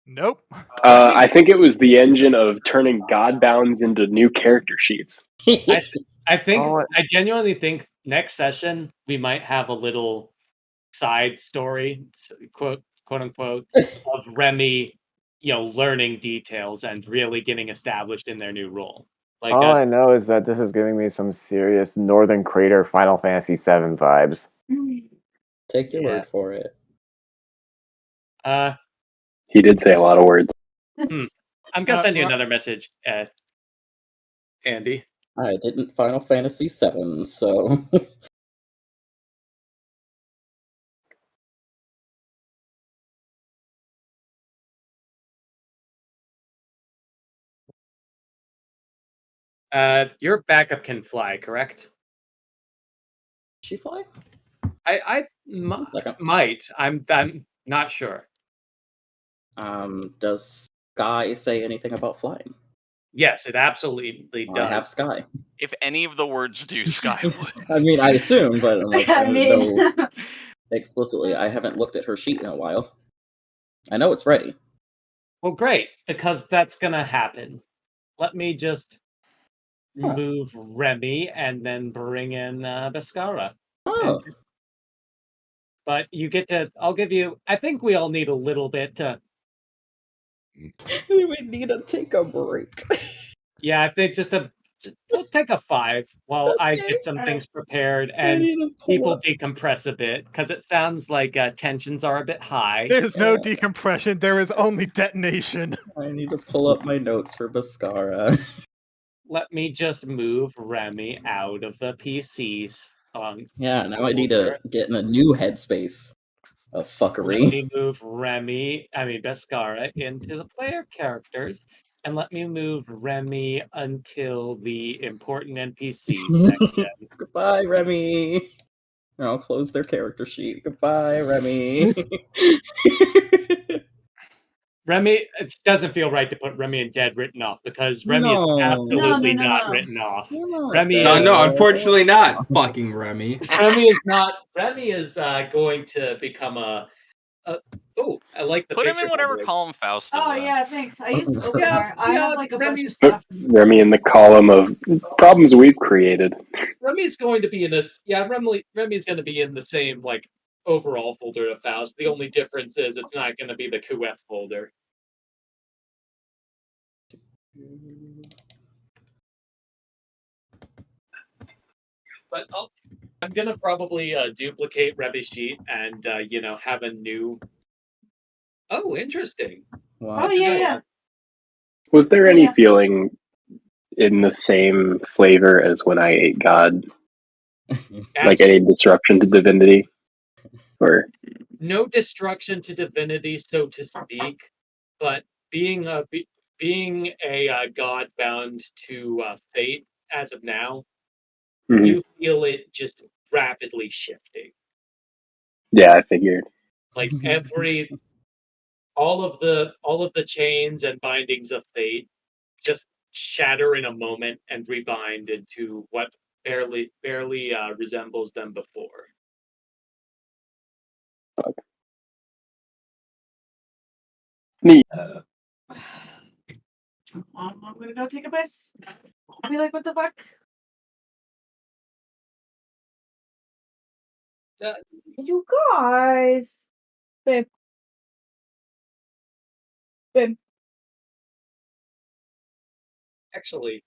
Nope. I think it was the engine of turning Godbounds into new character sheets. I think Oh, I genuinely think next session we might have a little side story, quote unquote, of Remy, learning details and really getting established in their new role. Like all I know is that this is giving me some serious Northern Crater Final Fantasy VII vibes. Take your Yeah. word for it. He did say a lot of words. I'm gonna send you another message, Andy. I didn't Final Fantasy VII, so Your backup can fly, correct? she fly? I might. I'm not sure. Does Sky say anything about flying? Yes, it absolutely does. I have Sky. If any of the words do, Sky would. I mean, I assume, but I'm like, I I mean- don't know explicitly. I haven't looked at her sheet in a while. I know it's ready. Well, great, because that's gonna happen. Let me just move Remy and then bring in Beskara. Oh. But you get to. I'll give you. I think we all need a little bit to. We need to take a break. Yeah, I think we'll take a 5 while I get some things prepared and people decompress a bit, because it sounds like tensions are a bit high. There's no decompression. There is only detonation. I need to pull up my notes for Beskara. Let me just move Remy out of the PCs. Yeah, now I need to get in a new headspace of fuckery. Let me move Beskara into the player characters, and let me move Remy until the important NPC section. Goodbye, Remy. I'll close their character sheet. Goodbye, Remy. Remy, it doesn't feel right to put Remy and Dead written off, because Remy is No. absolutely No. not written off. not Remy dead. is No, unfortunately not. Fucking Remy. Remy is not. Remy is going to become a. Oh, I like the Put him picture. in whatever column Faust is Oh in. yeah, thanks. I used Openar. I have like a bunch of Put stuff. Remy in the column of problems we've created. Remy's going to be in this. Yeah, Remy's going to be in the same overall folder of Faust. The only difference is it's not going to be the QF folder. But I'm going to probably duplicate Remy's sheet and have a new. Oh, interesting. Wow. Oh yeah. Was there any feeling in the same flavor as when I ate God? Like any disruption to divinity? Or No destruction to divinity, so to speak, but being a god bound to fate as of now, you feel it just rapidly shifting. Yeah, I figured. Like every all of the chains and bindings of fate just shatter in a moment and rebind into what barely resembles them before. Neat. I'm gonna go take a piss. I'll be like, what the fuck? You guys. Babe. Babe. Actually,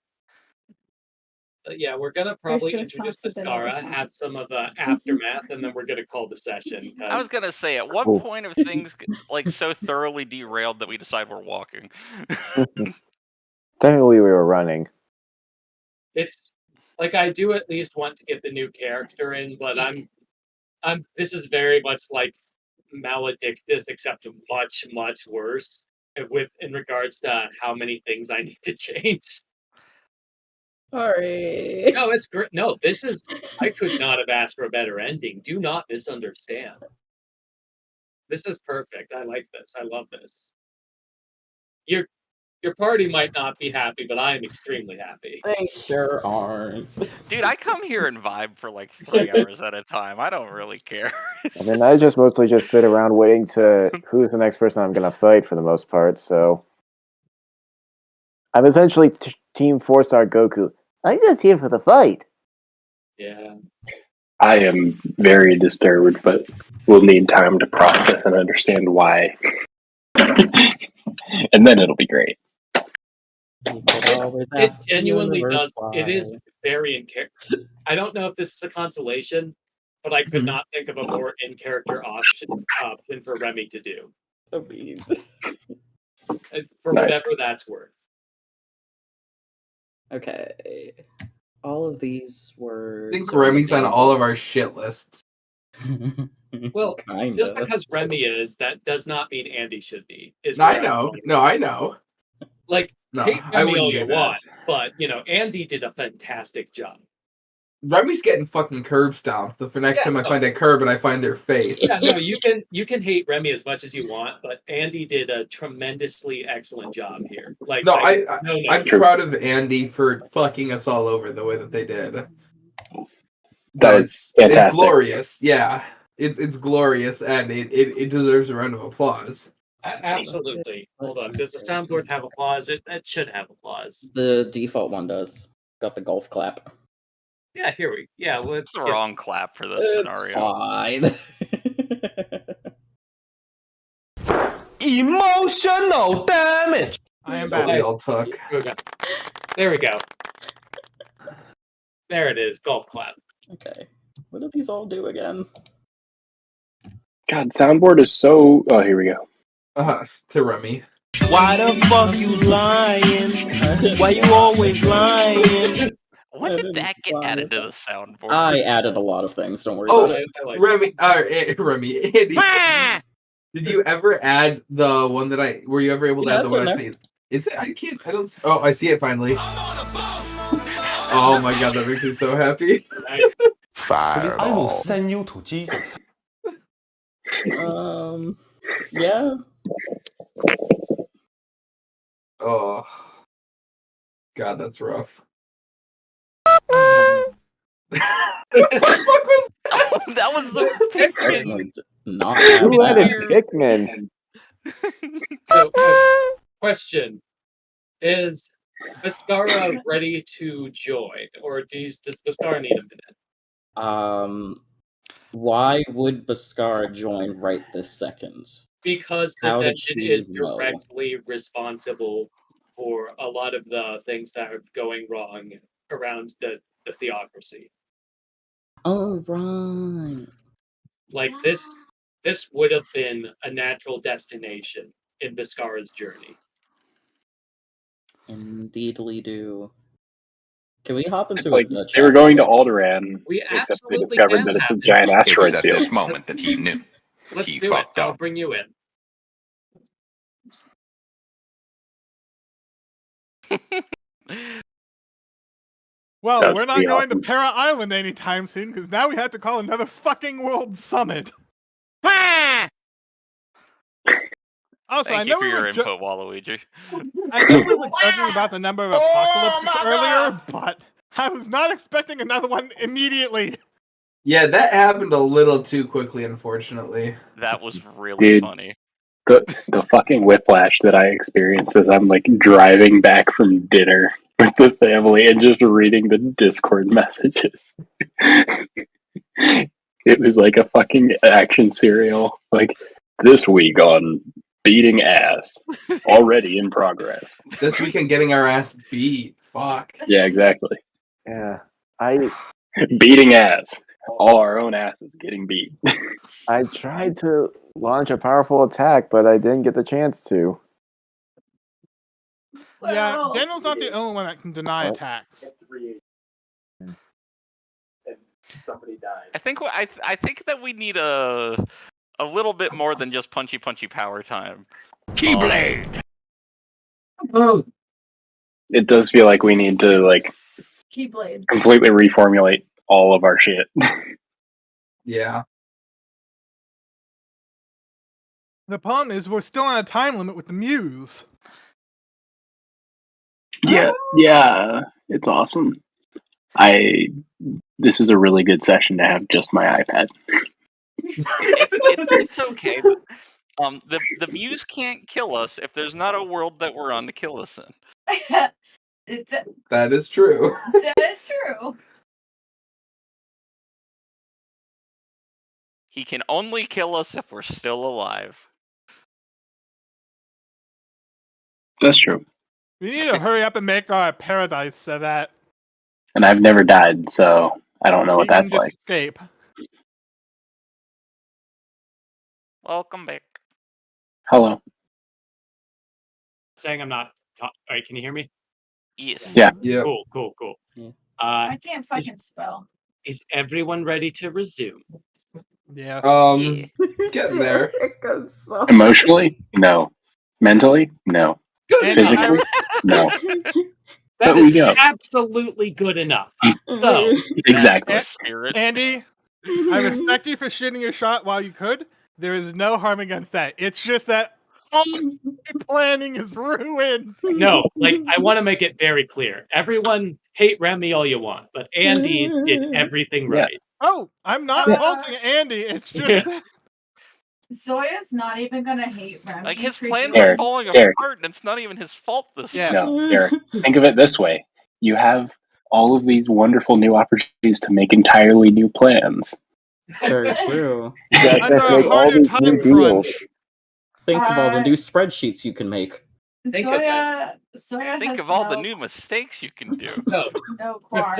yeah, we're gonna probably introduce Mascara, have some of the aftermath, and then we're gonna call the session. I was gonna say, at what point have things like so thoroughly derailed that we decide we're walking? Technically, we were running. It's like I do at least want to get the new character in, but I'm. This is very much like Maledictus, except much worse. In regards to how many things I need to change. Sorry. No, it's great. No, this is. I could not have asked for a better ending. Do not misunderstand. This is perfect. I like this. I love this. Your party might not be happy, but I am extremely happy. They sure aren't. Dude, I come here and vibe for like 3 hours at a time. I don't really care. I mean, I just mostly just sit around waiting to who's the next person I'm gonna fight for the most part. So I'm essentially Team 4-Star Goku. I'm just here for the fight. Yeah. I am very disturbed, but we'll need time to process and understand why. And then it'll be great. It genuinely does. It is very in character. I don't know if this is a consolation, but I could not think of a more in character option for Remy to do. For whatever that's worth. Okay. All of these were. I think Remy's on all of our shit lists. Well, Kinda. just because Remy is, that does not mean Andy should be. I know. No, I know. Like, No, hate I Remy wouldn't all do you that. want, but Andy did a fantastic job. Remy's getting fucking curb stomped. The next time I find a curb and I find their face. Yeah, no, you can hate Remy as much as you want, but Andy did a tremendously excellent job here. Like, No, no, I'm proud of Andy for fucking us all over the way that they did. That's fantastic. It's glorious. Yeah, it's glorious, and it deserves a round of applause. Absolutely. Hold on. Does the soundboard have applause? It should have applause. The default one does. Got the golf clap. Yeah, here we. Yeah, well, It's the wrong clap for this It's scenario. fine. Emotional damage. I am That's what back. we all took. There we go. There it is. Golf clap. Okay. What do these all do again? God, soundboard is so. Oh, here we go. To Remy. Why the fuck you lying? Why you always lying? When did that get added to the soundboard? I added a lot of things. Don't worry Oh, about it. Remy. Remy. Andy, did you ever add the one that were you ever able to add the one I see? Is it? I can't. I don't. Oh, I see it finally. Oh my god, that makes me so happy. I will send you to Jesus. Yeah. Oh, God, that's rough. What the fuck was that? That was the Pikmin. Who added Pikmin? So, question: is Viscara ready to join, or does Viscara need a minute? Why would Bhaskara join right this second? Because this How did engine she is know? directly responsible for a lot of the things that are going wrong around the theocracy. Oh, right. Like this would have been a natural destination in Bhaskara's journey. Indeedly do. Can we hop into Like, a they were going to Alderaan, We except they absolutely discovered can that it's a have it. giant It was asteroid at field. this moment that he knew. Let's do it. I'll bring you in. Well, That'd we're not be going awesome. to Para Island anytime soon because now we have to call another fucking World Summit. Also, Thank I you know for we your were input, Waluigi. I know we were joking about the number of apocalypses earlier, but I was not expecting another one immediately. Yeah, that happened a little too quickly, unfortunately. That was really Dude, funny. the fucking whiplash that I experienced as I'm like driving back from dinner with the family and just reading the Discord messages. It was like a fucking action serial. Like, this week on beating ass, already in progress. This weekend getting our ass beat. Fuck. Yeah, exactly. Yeah, I Beating ass. All our own asses getting beat. I tried to launch a powerful attack, but I didn't get the chance to. Yeah, Well, Daniel's not the only one that can deny What? attacks. I think that we need a little bit more than just punchy power time. Keyblade. It does feel like we need to like Keyblade. completely reformulate all of our shit. Yeah. The problem is we're still on a time limit with the Muse. Yeah, it's awesome. This is a really good session to have just my iPad. It's okay. The Muse can't kill us if there's not a world that we're on to kill us in. That is true. That is true. He can only kill us if we're still alive. That's true. We need to hurry up and make our paradise so that And I've never died, so I don't know we what can that's just like. escape. Welcome back. Hello. Saying I'm not. Alright, can you hear me? Yes. Yeah. Yep. Cool. I can't fucking spell. Is everyone ready to resume? Yes. Yeah. Getting there. Emotionally? No. Mentally? No. Good And enough. Physically? No. That But we is go. absolutely good enough. So, Exactly. That's the spirit. Andy, I respect you for shooting your shot while you could. There is no harm against that. It's just that all planning is ruined. no, like, I want to make it very clear. Everyone hate Remy all you want, but Andy did everything Yeah. right. Oh, I'm not faulting Andy. It's just that Zoya's not even gonna hate Remy. Like, his for plans doing- are falling Derek. apart, and it's not even his fault this Yeah. time. No, Derek. Think of it this way. You have all of these wonderful new opportunities to make entirely new plans. Very true. You guys under have to a make all harder these time new deals. crunch. Think of all the new spreadsheets you can make. Think of Zoya Think has of all the no- new mistakes you can do. No, no Quar.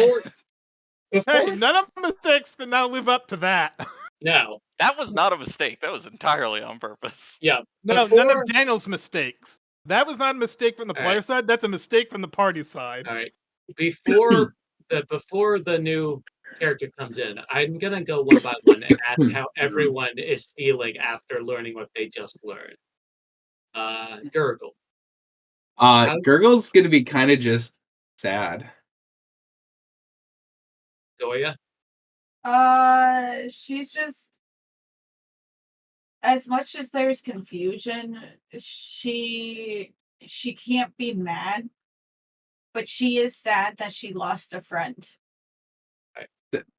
Hey, none of the mistakes can now live up to that. No. That was not a mistake. That was entirely on purpose. Yeah. No, none of Daniel's mistakes. That was not a mistake from the All player right. side. That's a mistake from the party side. All right. Before the new character comes in, I'm gonna go one by one and ask how everyone is feeling after learning what they just learned. Gurgle. Gurgle's gonna be kind of just sad. Zoya. She's just, as much as there's confusion, she can't be mad, but she is sad that she lost a friend.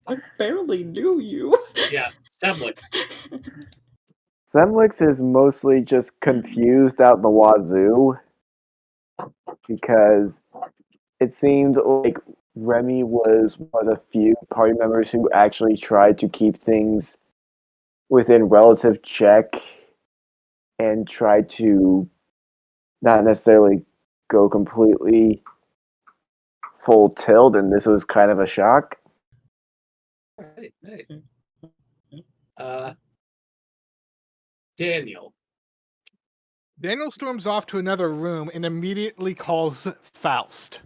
I barely knew you. Yeah, Semlik. Semlix is mostly just confused out the wazoo because it seemed like Remy was one of the few party members who actually tried to keep things within relative check and tried to not necessarily go completely full tilt, and this was kind of a shock. Right, nice. Daniel. Daniel storms off to another room and immediately calls Faust.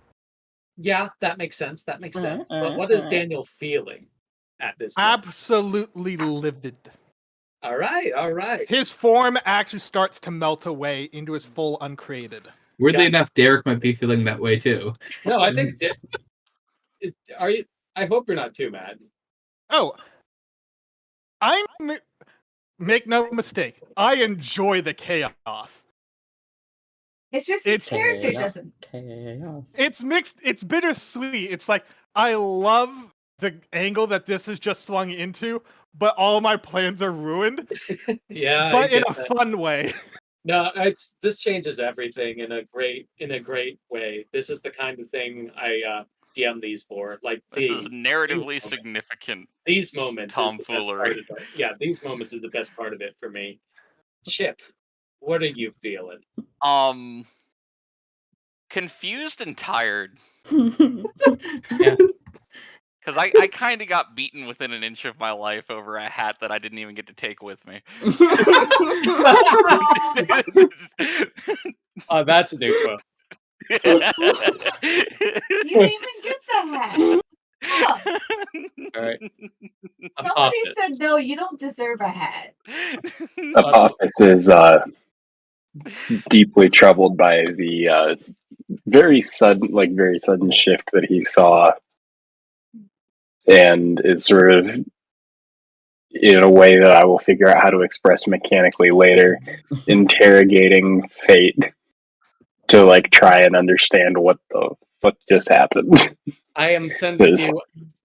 Yeah, that makes sense. That makes sense. But what is Daniel feeling at this moment? Absolutely livid. All right. His form actually starts to melt away into his full uncreated. Weirdly enough, Derek might be feeling that way too. No, I think. Are you? I hope you're not too mad. Oh, make no mistake. I enjoy the chaos. It's just his character doesn't. Chaos. It's mixed. It's bittersweet. It's like I love the angle that this is just swung into, but all my plans are ruined. Yeah, but in a fun way. No, this changes everything in a great way. This is the kind of thing I DM these for. Like this is narratively significant. These moments tomfoolery. is the best part of it. Yeah, these moments are the best part of it for me. Chip, what are you feeling? Confused and tired. Yeah. Because I kind of got beaten within an inch of my life over a hat that I didn't even get to take with me. Oh, that's a new quote. You didn't even get the hat. Oh. All right. Somebody said no, you don't deserve a hat. Apophis is deeply troubled by the very sudden shift that he saw, and is sort of in a way that I will figure out how to express mechanically later, interrogating fate to like try and understand what just happened. I am sending you,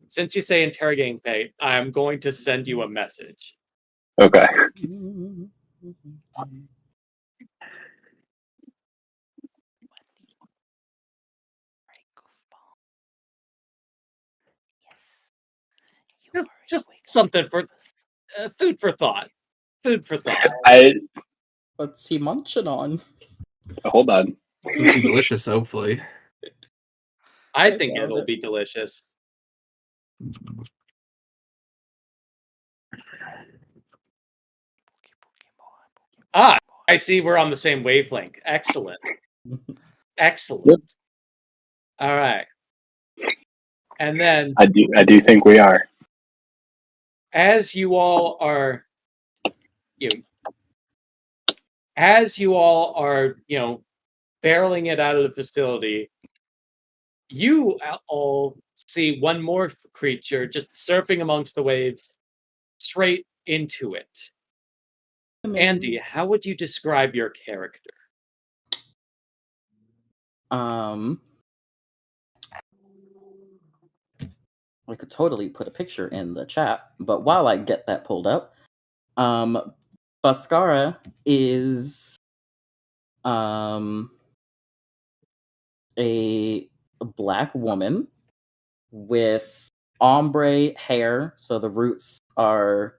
since you say interrogating fate, I am going to send you a message. Okay. Just something for food for thought. Food for thought. What's he munching on? Hold on. Something delicious, hopefully. I think it'll be delicious. Ah, I see we're on the same wavelength. Excellent. Excellent. Yep. All right. And then I do think we are. As you all are barreling it out of the facility, you all see one more creature just surfing amongst the waves straight into it. Andy, how would you describe your character? I could totally put a picture in the chat, but while I get that pulled up, Baskara is a black woman with ombre hair, so the roots are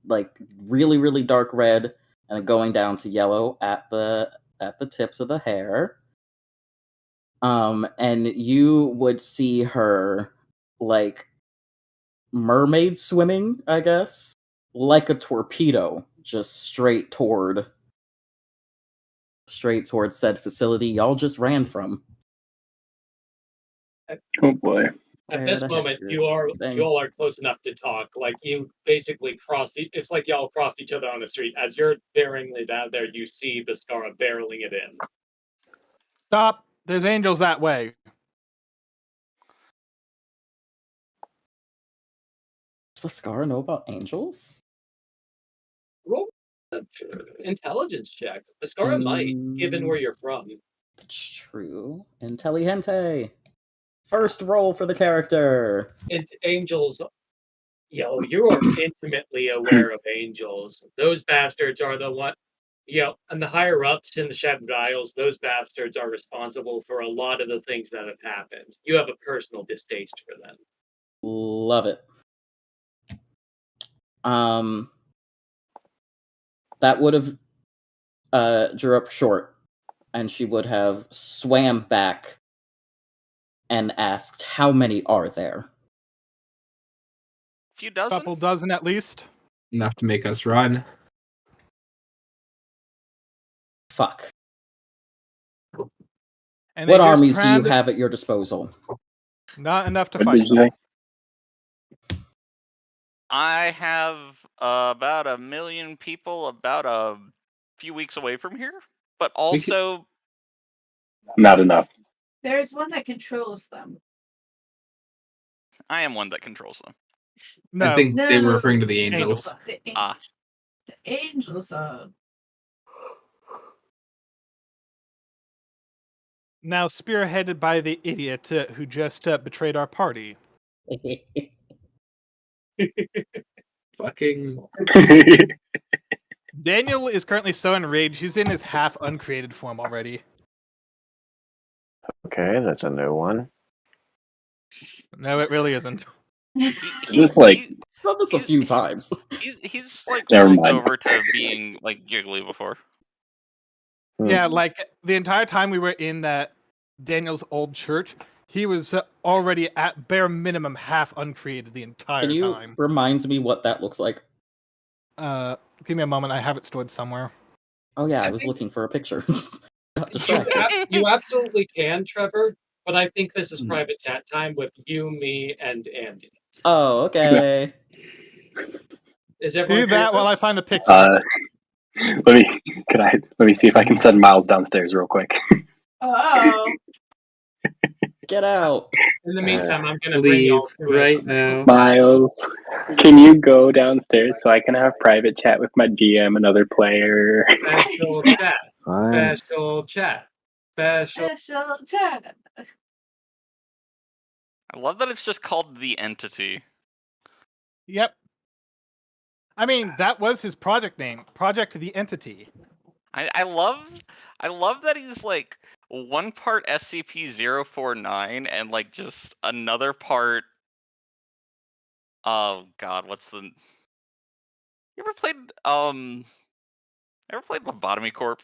like really, really dark red and going down to yellow at the tips of the hair. And you would see her like mermaid swimming, I guess, like a torpedo, just straight toward said facility y'all just ran from. Oh boy. At this moment, you all are close enough to talk. Like you basically crossed. It's like y'all crossed each other on the street. As you're barreling it out there, you see the Skara barreling it in. Stop! There's angels that way. Does Baskara know about angels? Roll an intelligence check. The Skara might, given where you're from. That's true. Intelligente. First roll for the character. Angels, you are intimately aware of angels. Those bastards are the one, and the higher ups in the Shattered Isles, those bastards are responsible for a lot of the things that have happened. You have a personal distaste for them. Love it. That would have drew up short, and she would have swam back and asked, how many are there? Few dozen? Couple dozen at least. Enough to make us run. Fuck. And what armies do you have at your disposal? Not enough to fight them. I have about 1 million people about a few weeks away from here, but also not enough. There's one that controls them. I am one that controls them. No. I think they were referring to the angels. The angels are. Now spearheaded by the idiot who just betrayed our party. Fucking. Daniel is currently so enraged, he's in his half uncreated form already. Okay, that's a new one. No, it really isn't. Is this like? I've done this a few times. He's like Never moved mind. over to being like jiggly before. Yeah, like the entire time we were in that Daniel's old church, he was already at bare minimum half uncreated the entire Can you time. remind me what that looks like? Give me a moment. I have it stored somewhere. Oh yeah, I was looking for a picture. Got You, distracted. you absolutely can, Trevor, but I think this is private chat time with you, me, and Andy. Oh, okay. Is everyone Do okay that with while this? I find the picture. Let me see if I can send Miles downstairs real quick. Oh. Get out. In the meantime, I'm gonna bring y'all through right now. Miles, can you go downstairs so I can have private chat with my GM, another player? Special chat. Fine. Special chat. Special. Special chat. I love that it's just called the entity. Yep. I mean, that was his project name, Project the Entity. I love that he's like one part SCP-049 and like just another part. Oh God, what's the? You ever played Lobotomy Corp?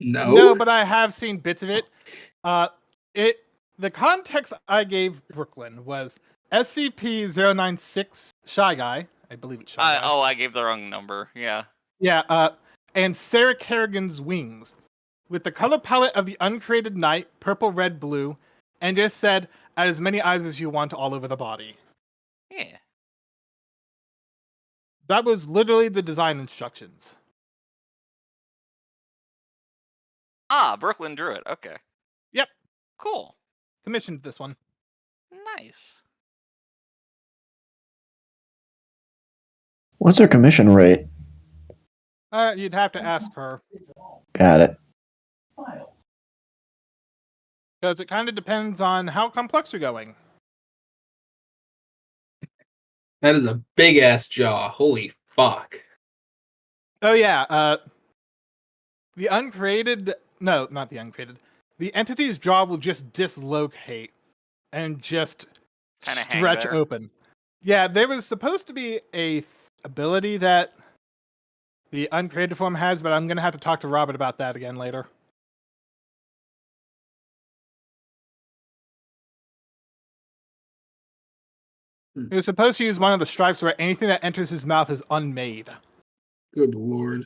No, but I have seen bits of it. The context I gave Brooklyn was SCP-096 Shy Guy. I believe it's Shy Guy. Oh, I gave the wrong number. Yeah. Yeah, and Sarah Kerrigan's Wings, with the color palette of the uncreated night, purple, red, blue, and just said, add as many eyes as you want all over the body. Yeah. That was literally the design instructions. Ah, Brooklyn drew it. Okay. Yep. Cool. Commissioned this one. Nice. What's her commission rate? You'd have to ask her. Got it. Because it kind of depends on how complex you're going. That is a big ass jaw. Holy fuck. Oh yeah, the uncreated... No, not the uncreated. The entity's jaw will just dislocate and just Kinda hang stretch there. open. Yeah, there was supposed to be a ability that the uncreated form has, but I'm going to have to talk to Robert about that again later. He was supposed to use one of the stripes where anything that enters his mouth is unmade. Good lord.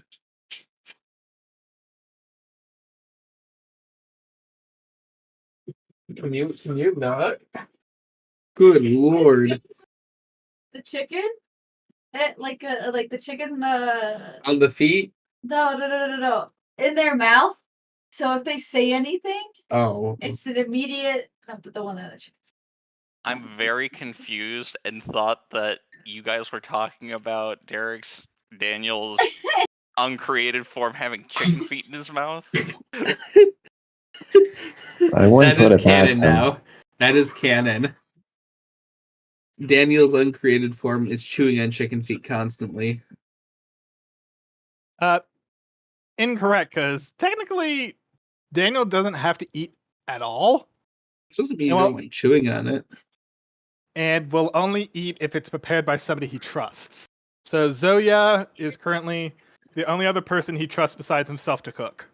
Can you not? Good lord. The chicken? Like the chicken On the feet? No. In their mouth. So if they say anything, Oh. it's an immediate the one that chicken. I'm very confused and thought that you guys were talking about Daniel's uncreated form having chicken feet in his mouth. I wouldn't That put is it past canon him. now. That is canon. Daniel's uncreated form is chewing on chicken feet constantly. Incorrect, because technically Daniel doesn't have to eat at all. Doesn't mean you don't like chewing on it. And will only eat if it's prepared by somebody he trusts. So Zoya is currently the only other person he trusts besides himself to cook.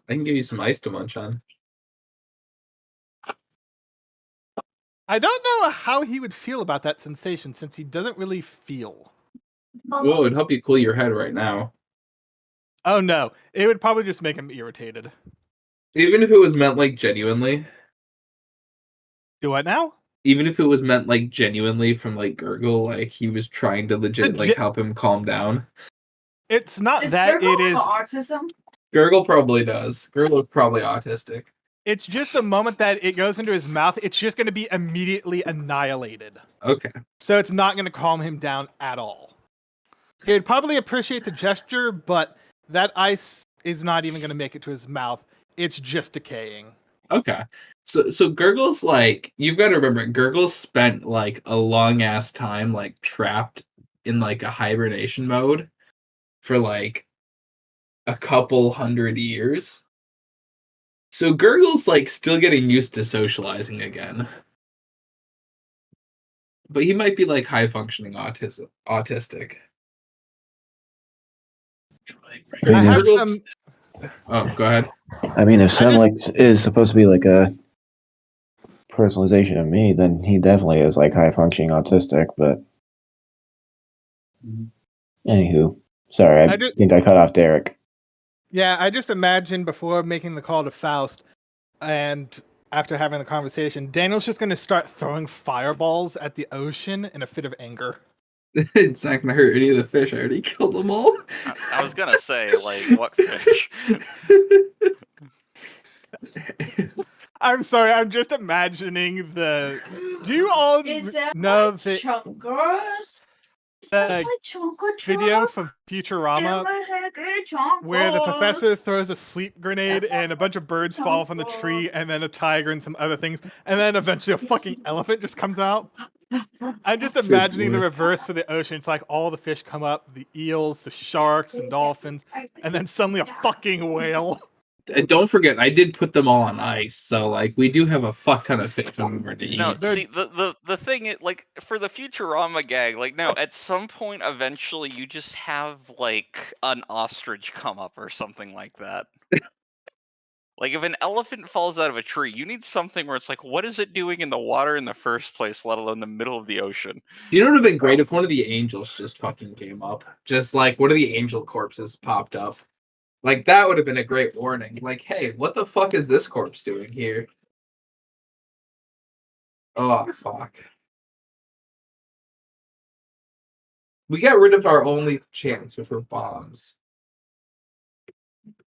I can give you some ice to munch on. I don't know how he would feel about that sensation since he doesn't really feel. Well, it would help you cool your head right now. Oh no, it would probably just make him irritated. Even if it was meant like genuinely. Do what now? Even if it was meant like genuinely from like Gurgle, like he was trying to legit like help him calm down. It's not Does that Gurgle it is. have autism? Gurgle probably does. Gurgle is probably autistic. It's just the moment that it goes into his mouth, it's just going to be immediately annihilated. Okay. So it's not going to calm him down at all. He'd probably appreciate the gesture, but that ice is not even going to make it to his mouth. It's just decaying. Okay. So Gurgle's like, you've got to remember, Gurgle's spent like a long ass time like trapped in like a hibernation mode for like a couple hundred years. So Gurgle's like still getting used to socializing again. But he might be like high functioning autistic. I mean, have if- some. Oh, go ahead. I mean, if Sam is supposed to be like a personalization of me, then he definitely is like high functioning autistic. But anywho, sorry, I think I cut off Derek. Yeah, I just imagined before making the call to Faust, and after having the conversation, Daniel's just going to start throwing fireballs at the ocean in a fit of anger. It's not gonna hurt any of the fish. I already killed them all. I was gonna say, like, what fish? I'm sorry, I'm just imagining the. Do you all know the video from Futurama where the professor throws a sleep grenade and a bunch of birds fall from the tree and then a tiger and some other things and then eventually a fucking elephant just comes out? I'm just imagining the reverse for the ocean. It's like all the fish come up, the eels, the sharks, and dolphins, and then suddenly a fucking whale. Don't forget, I did put them all on ice, so like we do have a fuck ton of fish on board to eat. No, see, the thing is, like, for the Futurama gag, like, no, at some point, eventually, you just have, like, an ostrich come up or something like that. Like, if an elephant falls out of a tree, you need something where it's like, what is it doing in the water in the first place, let alone the middle of the ocean? Do you know what would have been great if one of the angels just fucking came up? Just like one of the angel corpses popped up. Like that would have been a great warning. Like, hey, what the fuck is this corpse doing here? Oh fuck. We got rid of our only chance, which were bombs.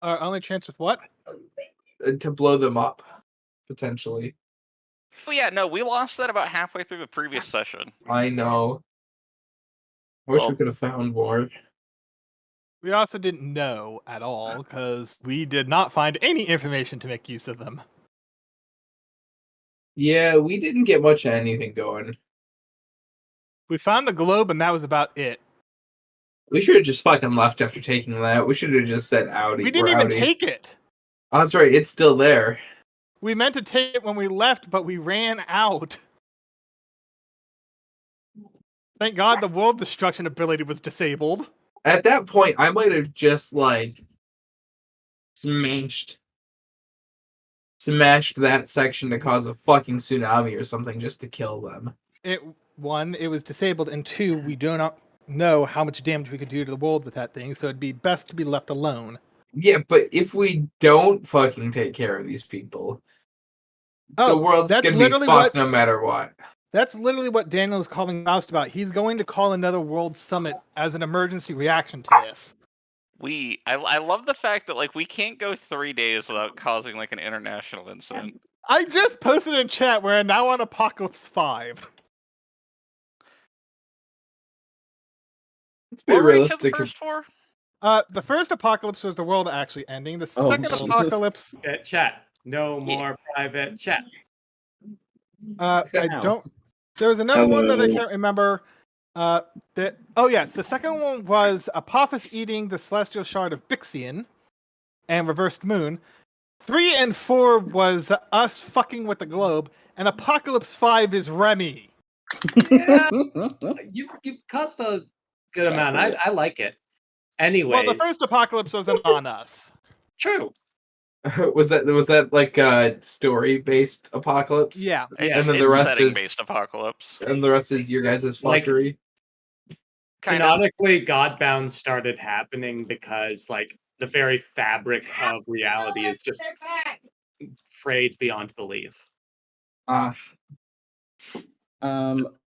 Our only chance with what? To blow them up, potentially. Oh yeah, no, we lost that about halfway through the previous session. I know. I wish we could have found more. We also didn't know at all because we did not find any information to make use of them. Yeah, we didn't get much of anything going. We found the globe and that was about it. We should have just fucking left after taking that. We should have just said outie. We didn't even take it. Oh, that's right. It's still there. We meant to take it when we left, but we ran out. Thank God the world destruction ability was disabled. At that point, I might have just, like, smashed that section to cause a fucking tsunami or something just to kill them. One, it was disabled, and two, we do not know how much damage we could do to the world with that thing, so it'd be best to be left alone. Yeah, but if we don't fucking take care of these people, the world's gonna be fucked no matter what. That's literally what Daniel is calling Faust about. He's going to call another world summit as an emergency reaction to this. I love the fact that, like, we can't go 3 days without causing, like, an international incident. I just posted in chat we're now on Apocalypse 5. Let's be realistic. The first apocalypse was the world actually ending. The second apocalypse. Chat. No more private chat. I don't. There was another one that I can't remember. Yes, the second one was Apophis eating the celestial shard of Bixian and Reversed Moon. 3 and 4 was us fucking with the globe, and Apocalypse 5 is Remy. Yeah, you've caused a good amount. I like it. Anyway. Well, the first apocalypse wasn't on us. True. Was that like a story-based apocalypse? Yeah. And then the rest is based apocalypse. And the rest is your guys' fuckery. Canonically, Godbound started happening because, like, the very fabric of reality is just frayed beyond belief.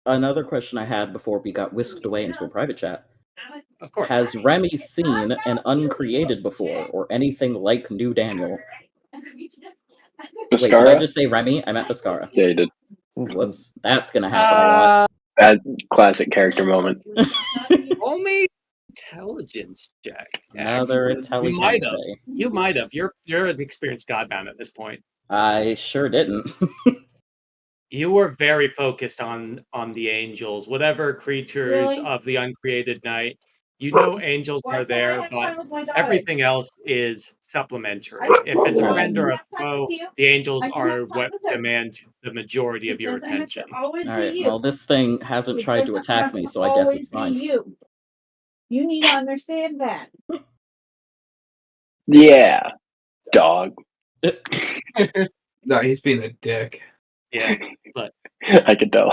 Another question I had before we got whisked away into a private chat. Of course. Has Remy seen an Uncreated before, or anything like New Daniel? Wait, did I just say Remy? I meant Viscara. Yeah, you did. Whoops, that's gonna happen a lot. That classic character moment. Only Intelligence check. Another You might intelligence. have. You might have. You're an experienced Godbound at this point. I sure didn't. You were very focused on the angels, whatever creatures Really? of the uncreated night. You know angels Why are can't I there, have but time with my daughter? everything else is supplementary. I If it's a don't friend or a have time foe, with you. the angels I don't are have time what with her. demand the majority of It your doesn't have to attention. always be Alright, you. well, this thing hasn't It tried to doesn't attack have me, to so I guess always it's be fine. you. You need to understand that. Yeah, dog. No, he's being a dick. Yeah, but I can tell.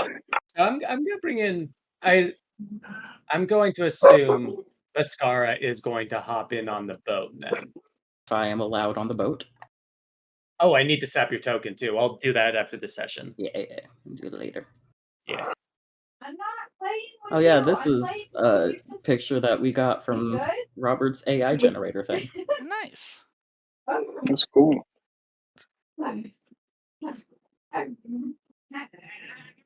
I'm gonna bring in. I'm going to assume Beskara is going to hop in on the boat then. If I am allowed on the boat. Oh, I need to sap your token too. I'll do that after the session. Yeah, do it later. Yeah. I'm not playing with Oh yeah, you. this I'm is playing a with your picture that we got from good? Robert's AI generator thing. Nice. That's cool.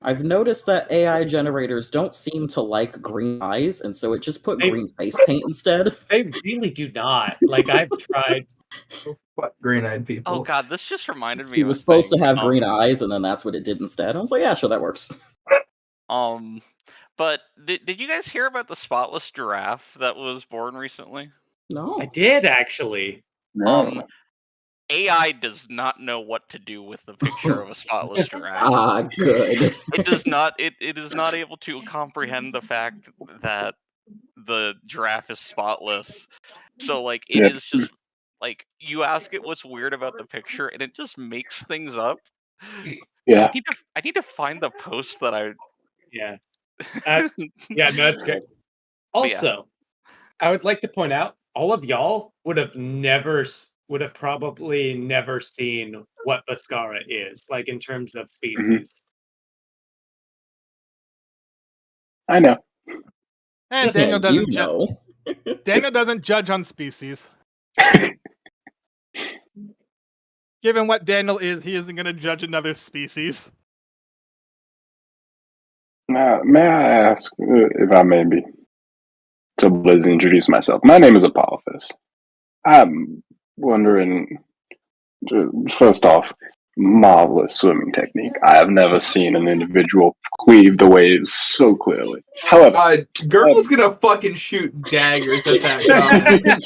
I've noticed that AI generators don't seem to like green eyes, and so it just put They- green face paint instead. They really do not. Like I've tried. What green-eyed people? Oh god, this just reminded me He of was a supposed to thing. have green eyes, and then that's what it did instead. I was like, yeah, sure, that works. But did you guys hear about the spotless giraffe that was born recently? No. I did actually. No. AI does not know what to do with the picture of a spotless giraffe. Ah, good. It does not. It is not able to comprehend the fact that the giraffe is spotless. So like it is just like you ask it what's weird about the picture, and it just makes things up. Yeah. I need to find the post that I. Yeah. Yeah, no, that's great. Also, I would like to point out, all of y'all would have probably never seen what Beskara is, like in terms of species. I know. And Just Daniel you doesn't know. Daniel doesn't judge on species. Given what Daniel is, he isn't going to judge another species. Now, may I ask, if I may be, to Blizz introduce myself? My name is Apophis. I'm wondering, first off, marvelous swimming technique. I have never seen an individual cleave the waves so clearly. However, Gurgle's gonna fucking shoot daggers at that comment.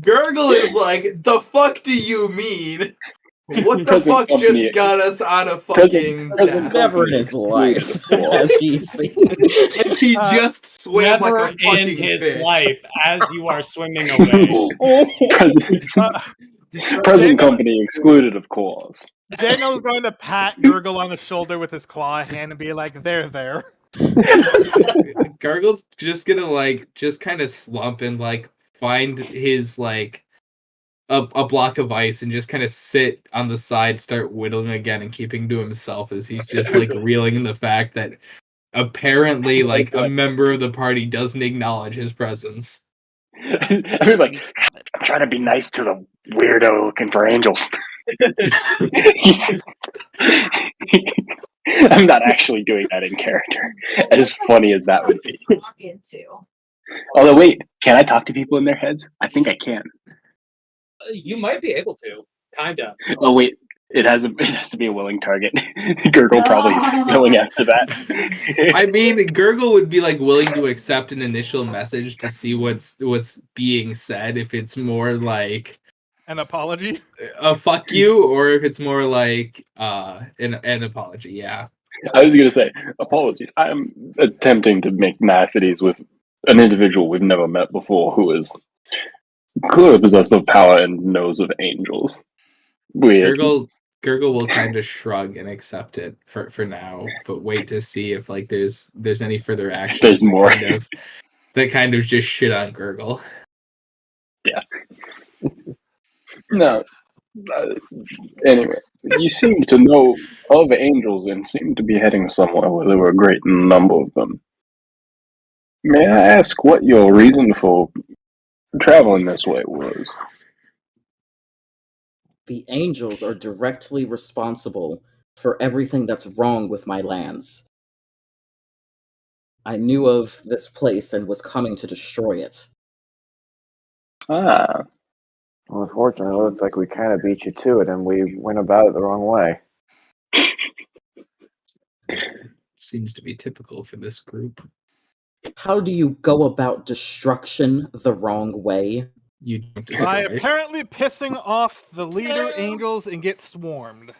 Gurgle is like, the fuck do you mean? What the Present fuck company- just got us on a fucking... present Never in his life has he seen. He just swam Never like a fucking in his fish. life as you are swimming away. present company excluded, of course. Daniel's going to pat Gurgle on the shoulder with his claw hand and be like, there. Gurgle's just gonna like just kind of slump and like find his like a block of ice and just kind of sit on the side, start whittling again and keeping to himself as he's just like reeling in the fact that apparently like a member of the party doesn't acknowledge his presence. I mean, like, I'm trying to be nice to the weirdo looking for angels. I'm not actually doing that in character. As funny as that would be. Talk into. Although, wait, can I talk to people in their heads? I think I can. You might be able to, kinda. Oh wait, it has to be a willing target. Gurgle probably is willing after that. I mean, Gurgle would be like willing to accept an initial message to see what's being said. If it's more like An apology? a fuck you, or if it's more like an apology. Yeah. I was gonna say apologies. I'm attempting to make niceties with an individual we've never met before who is clearly possessed of power and knows of angels. Weird. Gurgle will kind of shrug and accept it for now, but wait to see if like there's any further action. There's more. That kind of just shit on Gurgle. Yeah. No. Anyway, you seem to know of angels and seem to be heading somewhere where there were a great number of them. May I ask what your reason for traveling this way was? The angels are directly responsible for everything that's wrong with my lands. I knew of this place and was coming to destroy it. Ah. Well, unfortunately, it looks like we kind of beat you to it, and we went about it the wrong way. Seems to be typical for this group. How do you go about destruction the wrong way? You don't By destroy. apparently pissing off the leader So- angels and get swarmed.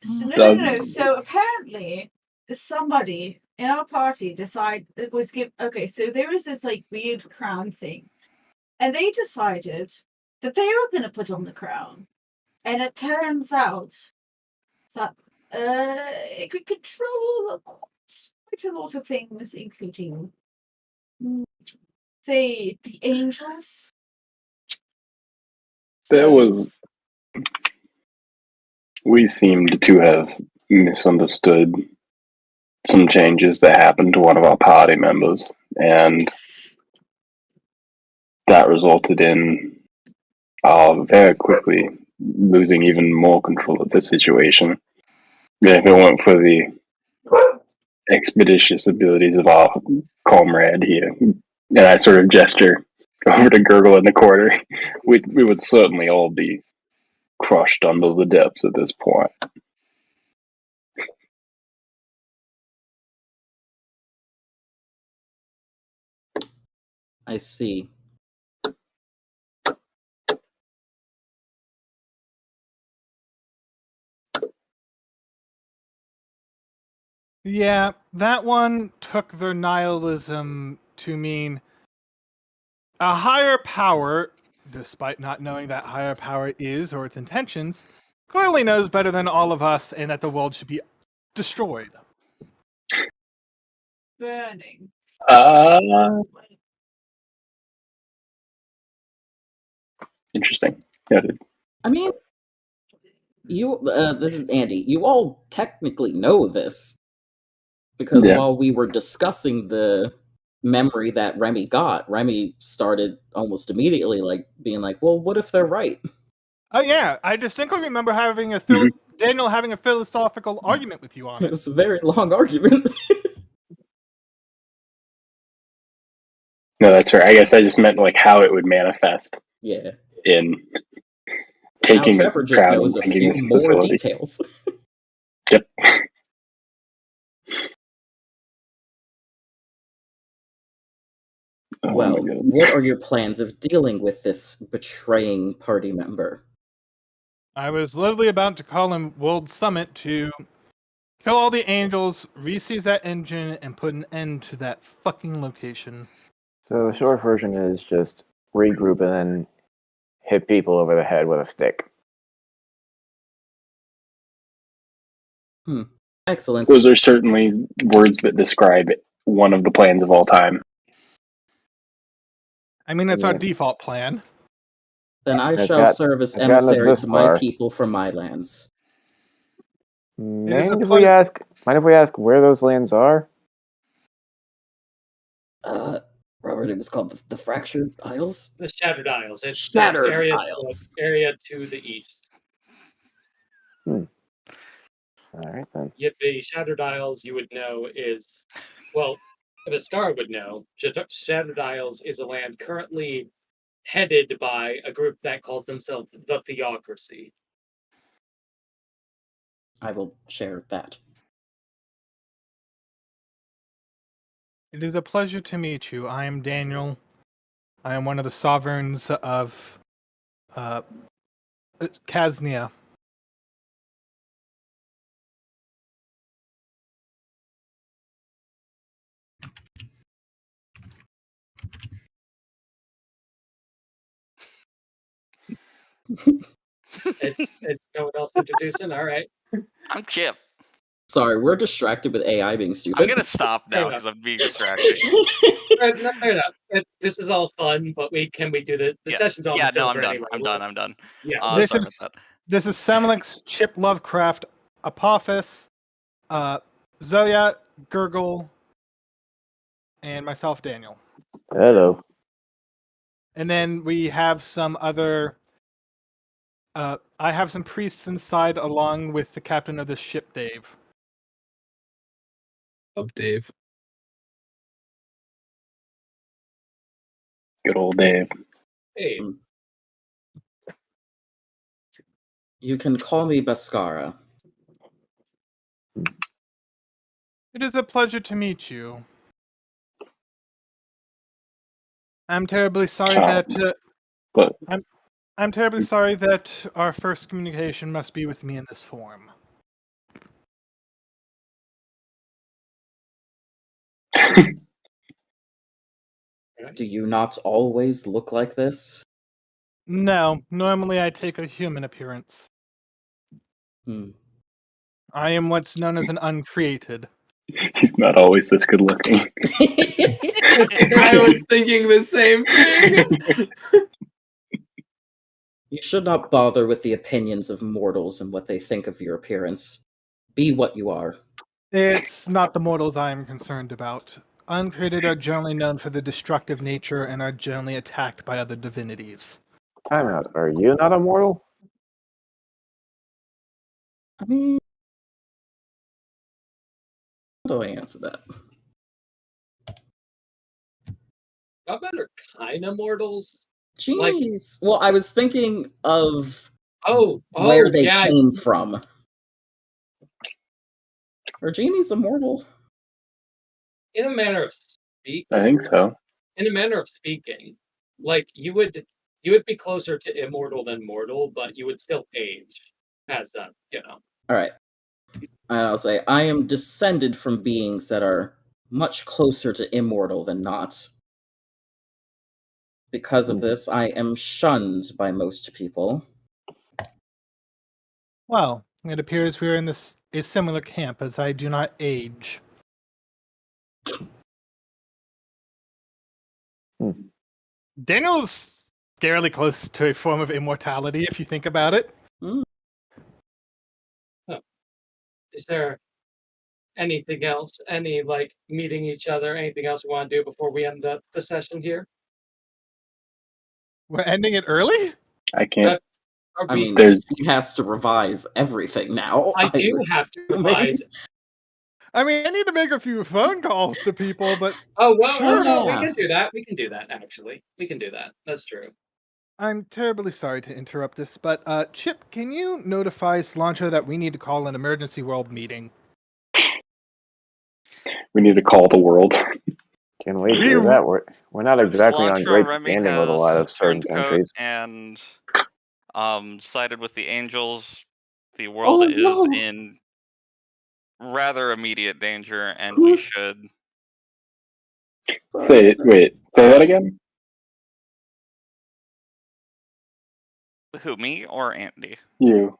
No. So apparently, somebody in our party okay. So there was this like weird crown thing, and they decided that they were going to put on the crown, and it turns out that it could control quite a lot of things, including, say, the angels. We seemed to have misunderstood some changes that happened to one of our party members, and that resulted in very quickly losing even more control of the situation. If it weren't for the expeditious abilities of our comrade here, and I sort of gesture over to Gurgle in the corner, we would certainly all be crushed under the depths at this point. I see. Yeah, that one took their nihilism to mean a higher power, despite not knowing that higher power is or its intentions, clearly knows better than all of us and that the world should be destroyed. Burning. Interesting. Yeah. I mean, this is Andy. You all technically know this. Because Yeah. while we were discussing the memory that Remy got, Remy started almost immediately being like, well, what if they're right? Oh yeah, I distinctly remember having Daniel having a philosophical argument with you on it. It was a very long argument. No, that's right. I guess I just meant like how it would manifest. Yeah. In Now taking a Trevor just crowd knows and a sinking few this more facility. details. Yep. Well, what are your plans of dealing with this betraying party member? I was literally about to call him World Summit to kill all the angels, re-seize that engine, and put an end to that fucking location. So the short version is just regroup and then hit people over the head with a stick. Excellent. Those are certainly words that describe one of the plans of all time. I mean, it's our default plan. Then I It's shall serve as it's gotten us emissary this to my far. people from my lands. Mind if we ask where those lands are? Robert, it was called the Fractured Isles? The Shattered Isles. It's Shattered the area Isles. area to the east. All right then. Yet the Shattered Isles, you would know, is, well, the Star would know. Shattered Isles is a land currently headed by a group that calls themselves the Theocracy. I will share that. It is a pleasure to meet you. I am Daniel. I am one of the sovereigns of Kaznia. Is no one else introducing? All right. I'm Chip. Sorry, we're distracted with AI being stupid. I'm gonna stop now because I'm being distracted. No. This is all fun, but can we do the session's almost no, over I'm done. anyway. I'm done. Yeah. This sorry is about that. this is Semlix, Chip Lovecraft, Apophis, Zoya, Gurgle, and myself, Daniel. Hello. And then we have some other. I have some priests inside, along with the captain of the ship, Dave. Up, Dave. Good old Dave. Hey. You can call me Beskara. It is a pleasure to meet you. I'm terribly sorry that. But I'm terribly sorry that our first communication must be with me in this form. Do you not always look like this? No, normally I take a human appearance. I am what's known as an uncreated. he's not always this good looking. I was thinking the same thing. You should not bother with the opinions of mortals and what they think of your appearance. Be what you are. It's not the mortals I am concerned about. Uncreated are generally known for their destructive nature and are generally attacked by other divinities. Time out. Are you not immortal? I mean, how do I answer that? Godbound are kind of mortals. Jeez. Well, I was thinking of where they came from. Are genies immortal? In a manner of speaking. I think so. In a manner of speaking, like you would be closer to immortal than mortal, but you would still age as a, All right. And I'll say, I am descended from beings that are much closer to immortal than not. Because of this, I am shunned by most people. Well, it appears we're in a similar camp, as I do not age. Daniel's scarily close to a form of immortality, if you think about it. Is there anything else? Any meeting each other? Anything else we want to do before we end the session here? We're ending it early? I can't. I mean, he has to revise everything now. I do have to revise. I mean, I need to make a few phone calls to people, but Oh well, sure. no, we can do that. We can do that. Actually, we can do that. That's true. I'm terribly sorry to interrupt this, but Chip, can you notify Cilantro that we need to call an emergency world meeting? We need to call the world. Can we do that? We're not exactly on great Remy standing with a lot of certain turned coat countries. and sided with the Angels. The world is in rather immediate danger, and we should. Say that again. Who, me or Andy? You.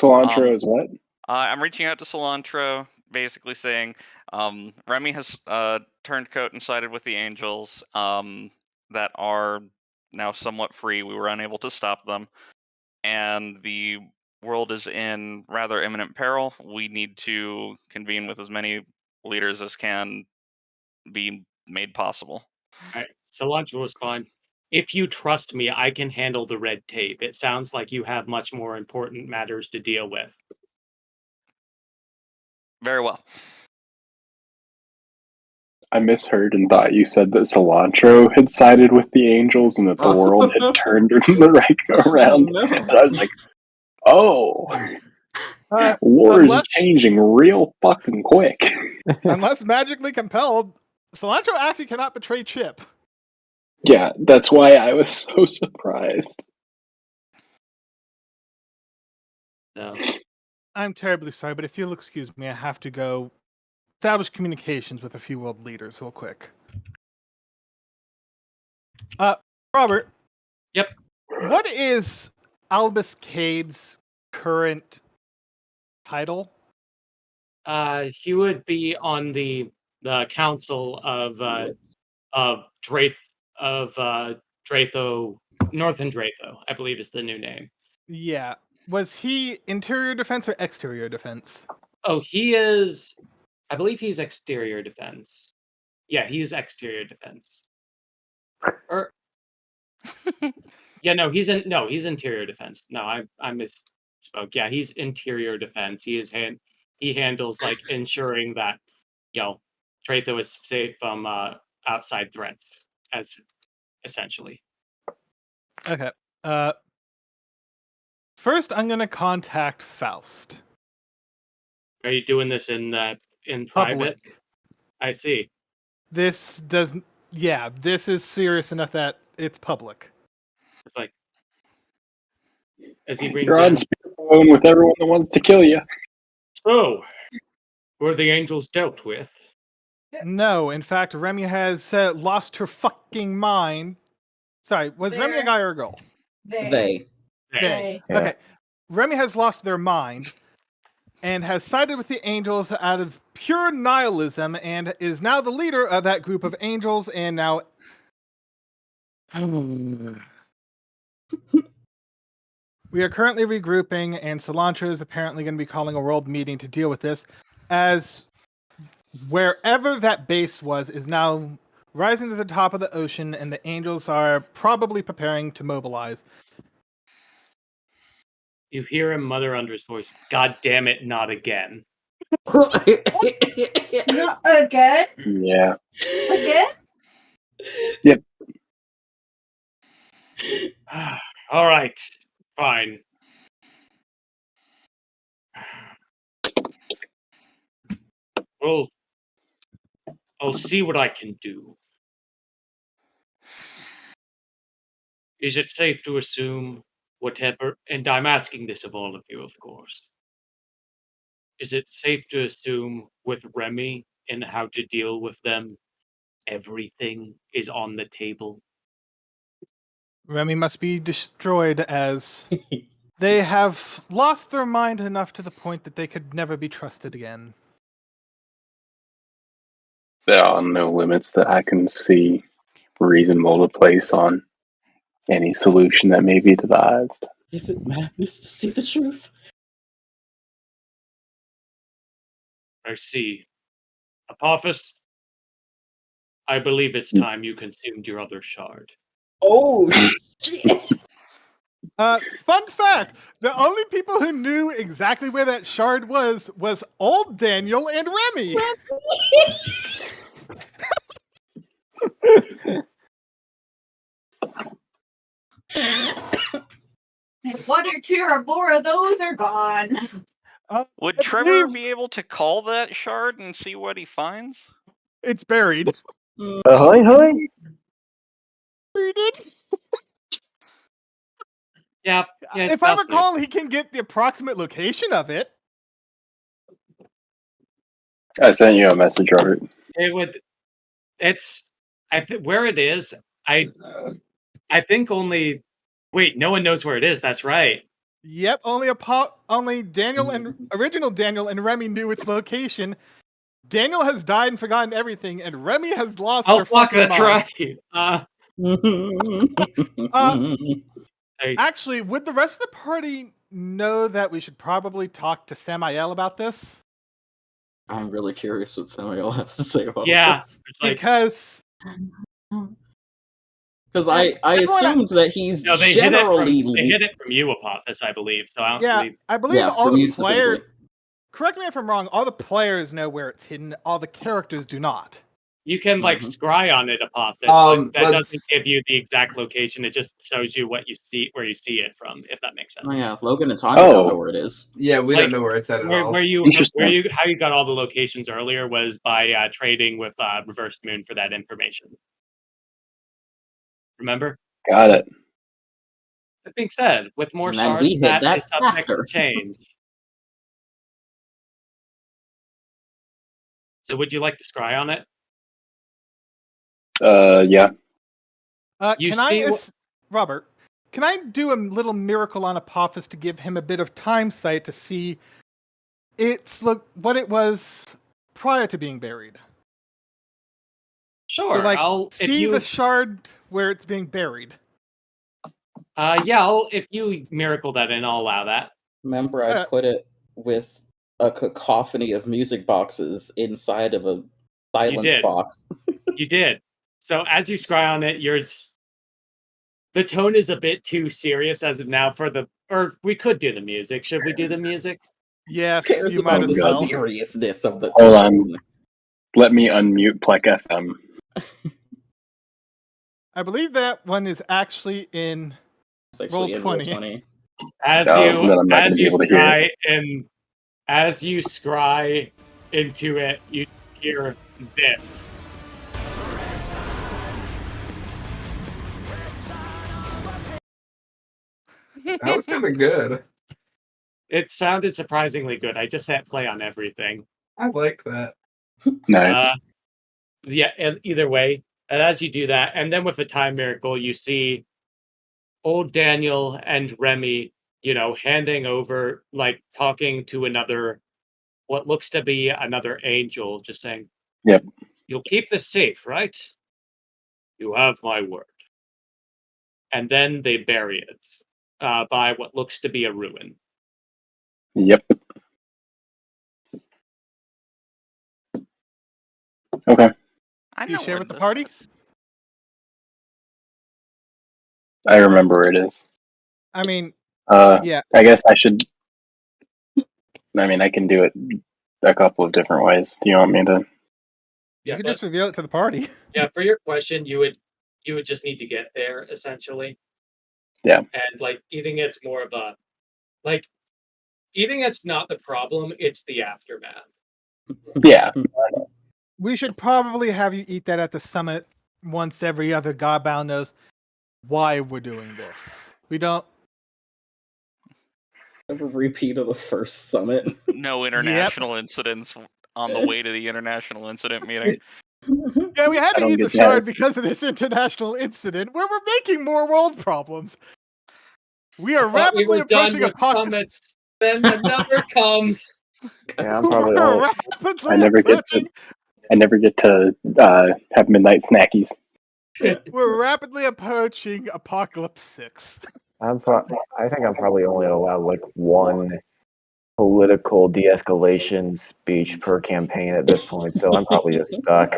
Cilantro is what? I'm reaching out to Cilantro, basically saying, Remy has turned coat and sided with the Angels that are now somewhat free. We were unable to stop them, and the world is in rather imminent peril. We need to convene with as many leaders as can be made possible. All right. Cilantro was fine. If you trust me, I can handle the red tape. It sounds like you have much more important matters to deal with. Very well. I misheard and thought you said that Cilantro had sided with the Angels and that the world had turned the right around. And I was like, war is changing real fucking quick. Unless magically compelled, Cilantro actually cannot betray Chip. Yeah, that's why I was so surprised. No. I'm terribly sorry, but if you'll excuse me, I have to go establish communications with a few world leaders real quick. Robert. Yep. What is Albus Cade's current title? He would be on the council of Dratho, Northern Dratho, I believe is the new name. Yeah. Was he interior defense or exterior defense? Oh, he is. I believe he's exterior defense. Yeah, he's exterior defense. Or yeah, no, he's interior defense. No, I misspoke. Yeah, he's interior defense. He handles ensuring that Dratho is safe from outside threats, as essentially. Okay. First, I'm gonna contact Faust. Are you doing this in private? Public. I see. This doesn't. Yeah, this is serious enough that it's public. It's like as he brings You're on in. speakerphone with everyone that wants to kill you. So, were the angels dealt with? No, in fact, Remy has lost her fucking mind. Sorry, was Remy a guy or a girl? They. They. Yeah. Okay. Remy has lost their mind and has sided with the angels out of pure nihilism and is now the leader of that group of angels and now we are currently regrouping and Cilantro is apparently going to be calling a world meeting to deal with this as wherever that base was is now rising to the top of the ocean and the angels are probably preparing to mobilize. You hear him mutter under his voice, "God damn it, not again." Not again? Yeah. Again? Yep. All right, fine. Well, I'll see what I can do. Is it safe to assume whatever, and I'm asking this of all of you, of course, is it safe to assume with Remy and how to deal with them, everything is on the table? Remy must be destroyed as they have lost their mind enough to the point that they could never be trusted again. There are no limits that I can see reasonable to place on any solution that may be devised. Is it madness to see the truth? I see. Apophis, I believe it's time you consumed your other shard. Oh, shit! Fun fact, the only people who knew exactly where that shard was old Daniel and Remy. And 1 or 2 or more of those are gone. Would Trevor be able to call that shard and see what he finds? It's buried. Ahoy, hoy! Yeah. If I recall, he can get the approximate location of it. I sent you a message, Robert. It would. It's. Where it is. I think only. Wait, no one knows where it is. That's right. Yep, only Daniel and original Daniel and Remy knew its location. Daniel has died and forgotten everything, and Remy has lost. Oh her fuck, fucking that's mind. right. Actually, would the rest of the party know that we should probably talk to Samael about this? I'm really curious what Samael has to say about this. Because I assumed that he's No, they generally hid it from you, Apophis, I believe. So I don't believe. I believe Yeah, all from you the players. specifically. Correct me if I'm wrong. All the players know where it's hidden. All the characters do not. You can like scry on it, Apophis, but that doesn't give you the exact location. It just shows you what you see, where you see it from, if that makes sense. Oh yeah, Logan and Tanya don't know where it is. Yeah, we Like, don't know where it's at at all. How you got all the locations earlier was by trading with Reversed Moon for that information. Remember? Got it. That being said, with more And then we shards, hit that is subject after. to change. So, would you like to scry on it? Yeah. Robert, can I do a little miracle on Apophis to give him a bit of time sight to see what it was prior to being buried? Sure. So, see the shard where it's being buried. If you miracle that in, I'll allow that. Remember, I put it with a cacophony of music boxes inside of a silence box. You did. So as you scry on it, the tone is a bit too serious as of now or we could do the music. Should we do the music? Yes, Cares you might about as the well. seriousness of the Hold tone. on. Let me unmute Plek FM. I believe that one is actually in It's actually Roll in roll 20. 20. As No, you then I'm not gonna as be you able to hear scry and as you scry into it, you hear this. That was kind of good. It sounded surprisingly good. I just hit play on everything. I like that. Nice. Yeah, and either way, and as you do that, and then with a time miracle, you see old Daniel and Remy, handing over, like talking to another, what looks to be another angel, just saying, Yep. "You'll keep this safe, right? You have my word." And then they bury it by what looks to be a ruin. Yep. Okay. I Do you know share where with the this party? is. I remember where it is. I mean, yeah. I guess I should. I mean, I can do it a couple of different ways. Do you want me to? You Yeah, can but just reveal it to the party. yeah, for your question, you would just need to get there essentially. Yeah. And like eating it's more of a eating it's not the problem, it's the aftermath. Yeah. We should probably have you eat that at the summit once every other Godbound knows why we're doing this. We don't. Have a repeat of the first summit. No international incidents on the way to the international incident meeting. Yeah, we had I to don't eat the get that. shard because of this international incident where we're making more world problems. We are I thought we rapidly were done approaching with apocalypse. summits. Then another comes. Yeah, I'm probably We're only. rapidly I never get approaching. to have midnight snackies. We're rapidly approaching Apocalypse 6. I think I'm probably only allowed like one political de-escalation speech per campaign at this point, so I'm probably just stuck.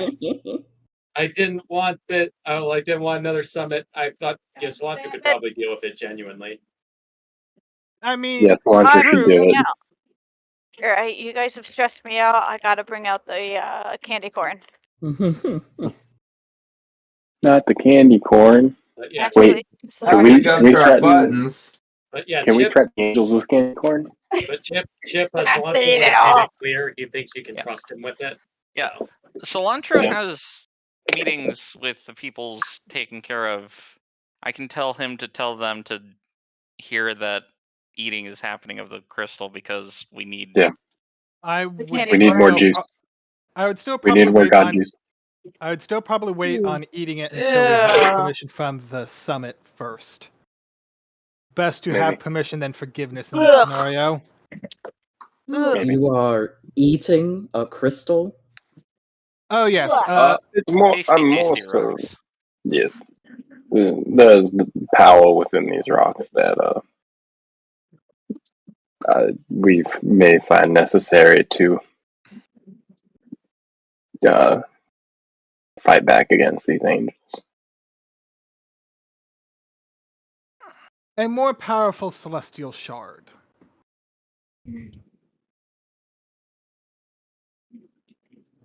I didn't want that. Oh, I didn't want another summit. I thought Cilantro could probably deal with it genuinely. I mean, Yes, Cilantro should do it. All right, you guys have stressed me out. I gotta bring out the candy corn. Not the candy corn. But yeah, Wait, can we threaten? buttons. But yeah, Can we Chip. threaten angels with candy corn? But Chip has I Cilantro made made it it all. clear he thinks you can trust him with it. Yeah. So. Cilantro Yeah. has meetings with the people's taken care of. I can tell him to tell them to hear that eating is happening of the crystal because we need. Yeah. candy We need more corn. juice. I would still We probably need more wait God on. juice. I would still probably wait on eating it until we have permission from the summit first. Best to have Maybe. permission than forgiveness in this Ugh. scenario. Maybe. You are eating a crystal? Oh yes. It's more. Tasty, I'm more tasty so. rocks. Yes. There's the power within these rocks that we may find necessary to fight back against these angels. A more powerful celestial shard.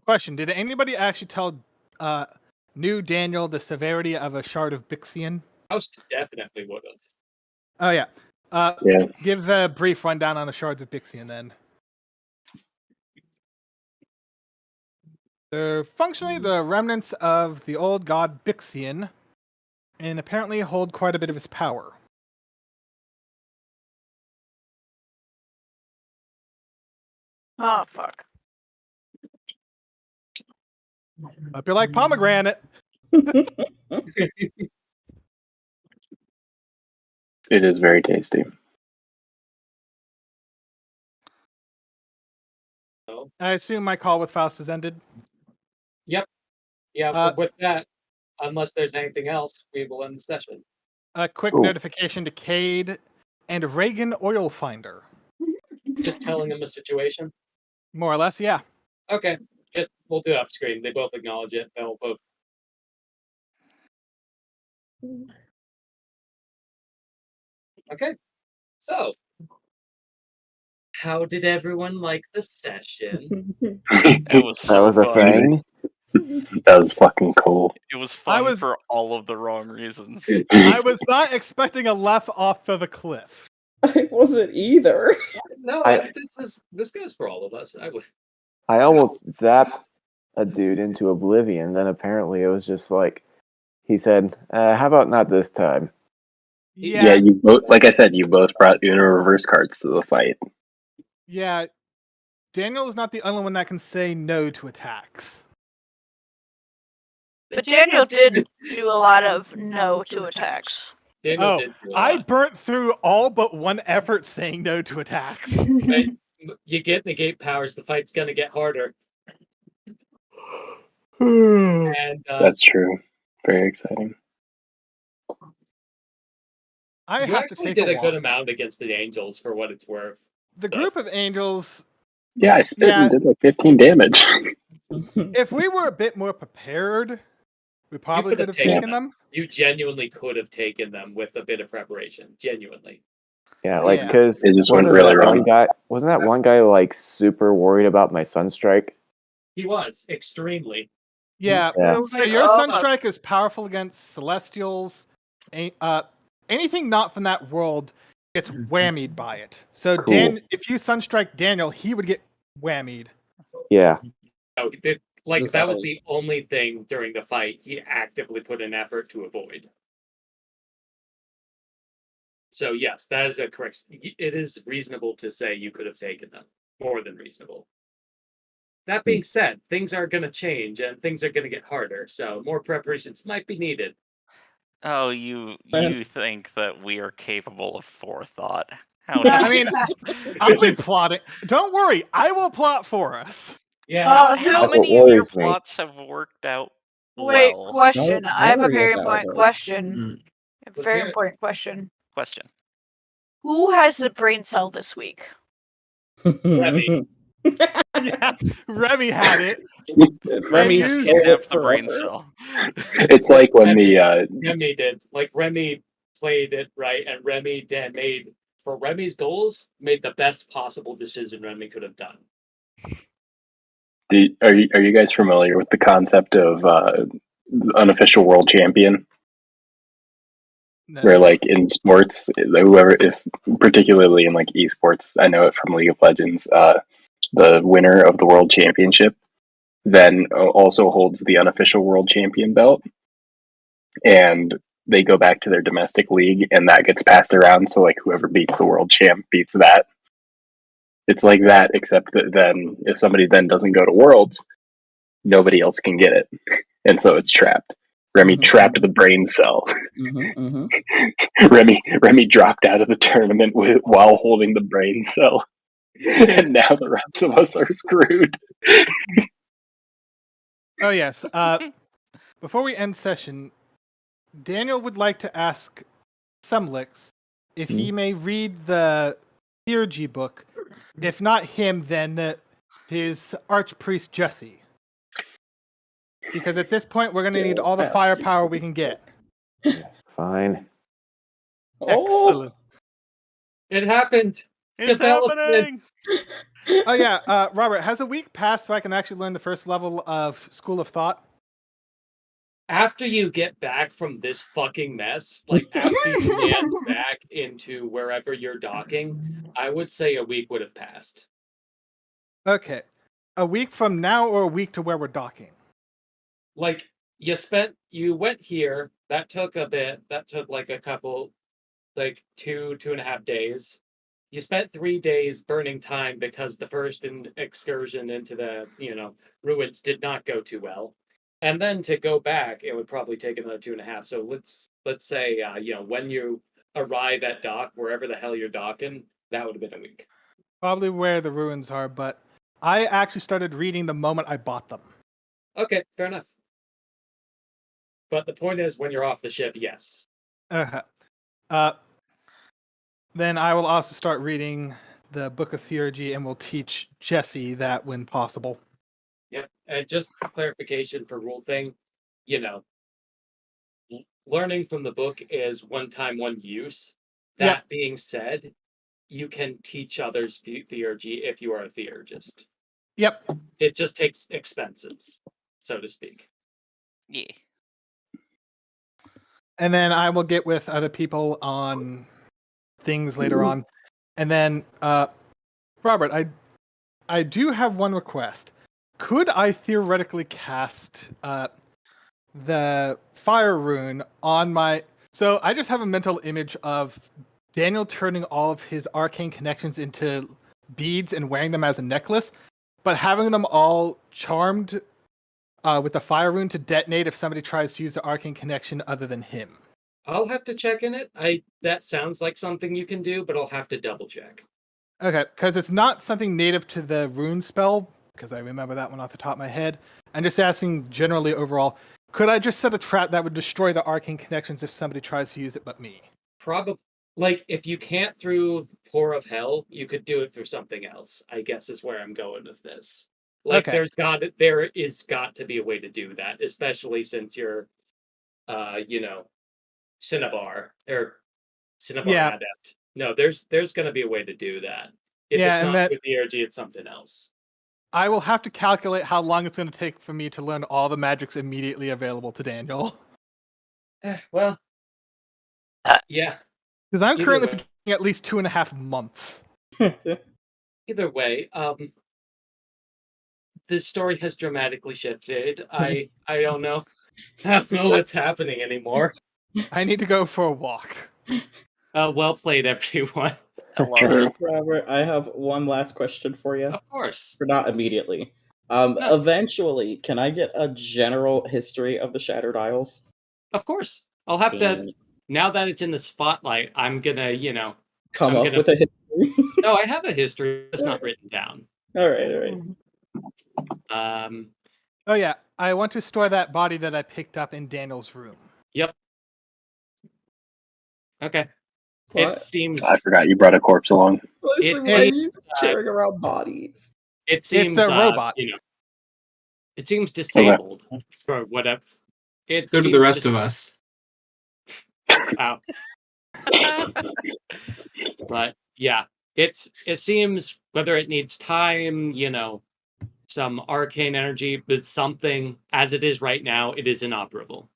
Question: did anybody actually tell new Daniel the severity of a shard of Bixian? House definitely would have. Oh yeah. Yeah. Give a brief rundown on the shards of Bixian then. They're functionally the remnants of the old god Bixian, and apparently hold quite a bit of his power. Oh fuck. Hope you like pomegranate. It is very tasty. I assume my call with Faust has ended. Yep. Yeah, with that, unless there's anything else, we will end the session. A quick Ooh. notification to Cade and Reagan Oil Finder. Just telling them the situation. More or less, yeah. Okay. Just we'll do it off screen. They both acknowledge it. They'll both. Okay. So, how did everyone like the session? That was That was a fun. thing. That was fucking cool. It was fun was- for all of the wrong reasons. I was not expecting a left off of a cliff. I wasn't either. No, I- this goes for all of us. I almost zapped a dude into oblivion. Then apparently it was just like he said, "How about not this time?" Yeah, you both, like I said, you both brought Uno reverse cards to the fight. Yeah, Daniel is not the only one that can say no to attacks. But Daniel did do a lot of no to attacks. Daniel did do a I lot. burnt through all but one effort saying no to attacks. Right? You get negate powers, the fight's gonna get harder. And That's true. Very exciting. I you have to actually take did a a good walk. amount against the angels for what it's worth. The group of angels, Yeah, I spit and did like 15 damage. if we were a bit more prepared, we probably You could have taken them. You genuinely could have taken them with a bit of preparation. Genuinely. Yeah, like Yeah. because It just went really wrong. Wasn't that one guy like super worried about my sunstrike? He was extremely. Yeah. Yeah. So your Sunstrike is powerful against Celestials. Anything not from that world gets whammied by it. So Cool. if you Sunstrike Daniel, he would get whammied. Yeah. Oh, that was the only thing during the fight he actively put an effort to avoid. So yes, that is a correct. It is reasonable to say you could have taken them. More than reasonable. That being said, things are going to change and things are going to get harder. So more preparations might be needed. Oh, you think that we are capable of forethought? How I mean, I'll be plotting. Don't worry, I will plot for us. Yeah. How many of your plots have worked out Wait, well? question. I have a very very well, important though. question. A Let's very hear it. important question. Question. Who has the brain cell this week? Remy. Yeah, Remy had it. Remy used stole it Snapped the forever. brain cell. It's like when the Remy did. Like Remy played it right, and Remy made for Remy's goals made the best possible decision Remy could have done. are you guys familiar with the concept of unofficial world champion? No. Where like in sports, whoever, if particularly in like esports, I know it from League of Legends, the winner of the world championship then also holds the unofficial world champion belt, and they go back to their domestic league, and that gets passed around. So like whoever beats the world champ beats that. It's like that, except that then if somebody then doesn't go to Worlds, nobody else can get it, and so it's trapped. Remy trapped the brain cell. Remy dropped out of the tournament while holding the brain cell, and now the rest of us are screwed. Oh yes. Before we end session, Daniel would like to ask Semlix if he may read the theurgy book. If not him, then his archpriest Jesse. Because at this point, we're going to need all the firepower we can get. Fine. Excellent. It happened. It's happening. Oh yeah, Robert, has a week passed so I can actually learn the first level of School of Thought? After you get back from this fucking mess, like after you land back into wherever you're docking, I would say a week would have passed. Okay. A week from now or a week to where we're docking? Like you went here, that took a bit, that took like a couple, like 2.5 days. You spent 3 days burning time because the first excursion into the, ruins did not go too well. And then to go back, it would probably take another 2.5. So let's say, when you arrive at dock, wherever the hell you're docking, that would have been a week. Probably where the ruins are, but I actually started reading the moment I bought them. Okay, fair enough. But the point is, when you're off the ship, yes. Then I will also start reading the Book of Theurgy, and we'll teach Jesse that when possible. Yep. And just clarification for rule thing, learning from the book is one time, one use. That being said, you can teach others theurgy if you are a theurgist. Yep. It just takes expenses. so to speak. Yeah. And then I will get with other people on things later on. And then, Robert, I do have one request. Could I theoretically cast the fire rune on my... So I just have a mental image of Daniel turning all of his arcane connections into beads and wearing them as a necklace, but having them all charmed with the fire rune to detonate if somebody tries to use the arcane connection other than him. I'll have to check in it. That sounds like something you can do, but I'll have to double check. Okay, because it's not something native to the rune spell, because I remember that one off the top of my head. I'm just asking generally overall, could I just set a trap that would destroy the arcane connections if somebody tries to use it but me? Probably, like, if you can't through Pour of Hell, you could do it through something else, I guess is where I'm going with this. Like, Okay. there is got to be a way to do that, especially since you're, Cinnabar, or Cinnabar Yeah. Adept. No, there's going to be a way to do that. If Yeah, it's and not that- with ERG, it's something else. I will have to calculate how long it's going to take for me to learn all the magics immediately available to Daniel. Well, yeah. Because I'm Either currently way. predicting at least 2.5 months. Either way, this story has dramatically shifted. I don't know. I don't know what's happening anymore. I need to go for a walk. Well played, everyone. Robert, I have one last question for you. Of course. Or not immediately. Eventually, can I get a general history of the Shattered Isles? Of course. I'll have to, now that it's in the spotlight, I'm gonna, Come up with a history. No, I have a history. It's not written down. All right. Oh yeah, I want to store that body that I picked up in Daniel's room. Yep. Okay. What? It seems. I forgot you brought a corpse along. Listen, why are you carrying around bodies? It seems It's a robot. It seems disabled for whatever. So do the rest of us. Wow. But yeah, it seems whether it needs time, some arcane energy, but something as it is right now, it is inoperable.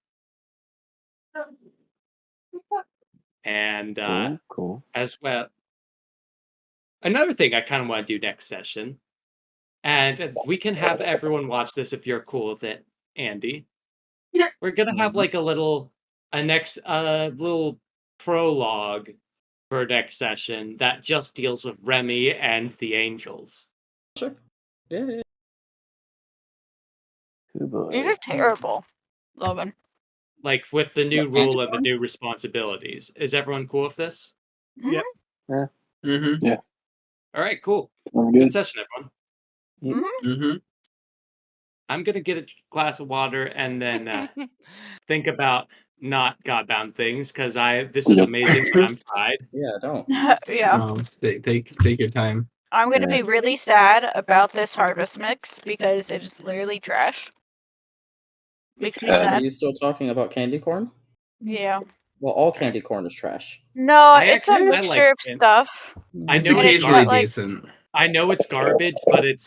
And cool. As well, another thing I kind of want to do next session, and we can have everyone watch this if you're cool with it, Andy. Yeah. We're gonna have like a little prologue for next session that just deals with Remy and the angels. Sure. Yeah. These are terrible, Logan. Like with the new rule and the new responsibilities. Is everyone cool with this? Yep. Yeah. Mm-hmm. Yeah. All right, cool. Sounds Good good. session, everyone. Mm-hmm. I'm gonna get a glass of water and then think about not Godbound things because this is Yep. amazing, but I'm fried. Yeah, don't. Yeah. Take your time. I'm gonna be really sad about this harvest mix because it is literally trash. Makes me Are sad. you still talking about candy corn? Yeah. Well, all candy corn is trash. No, it's a actually- I mixture like of it. stuff. I It's know occasionally like- decent. I know it's garbage, but it's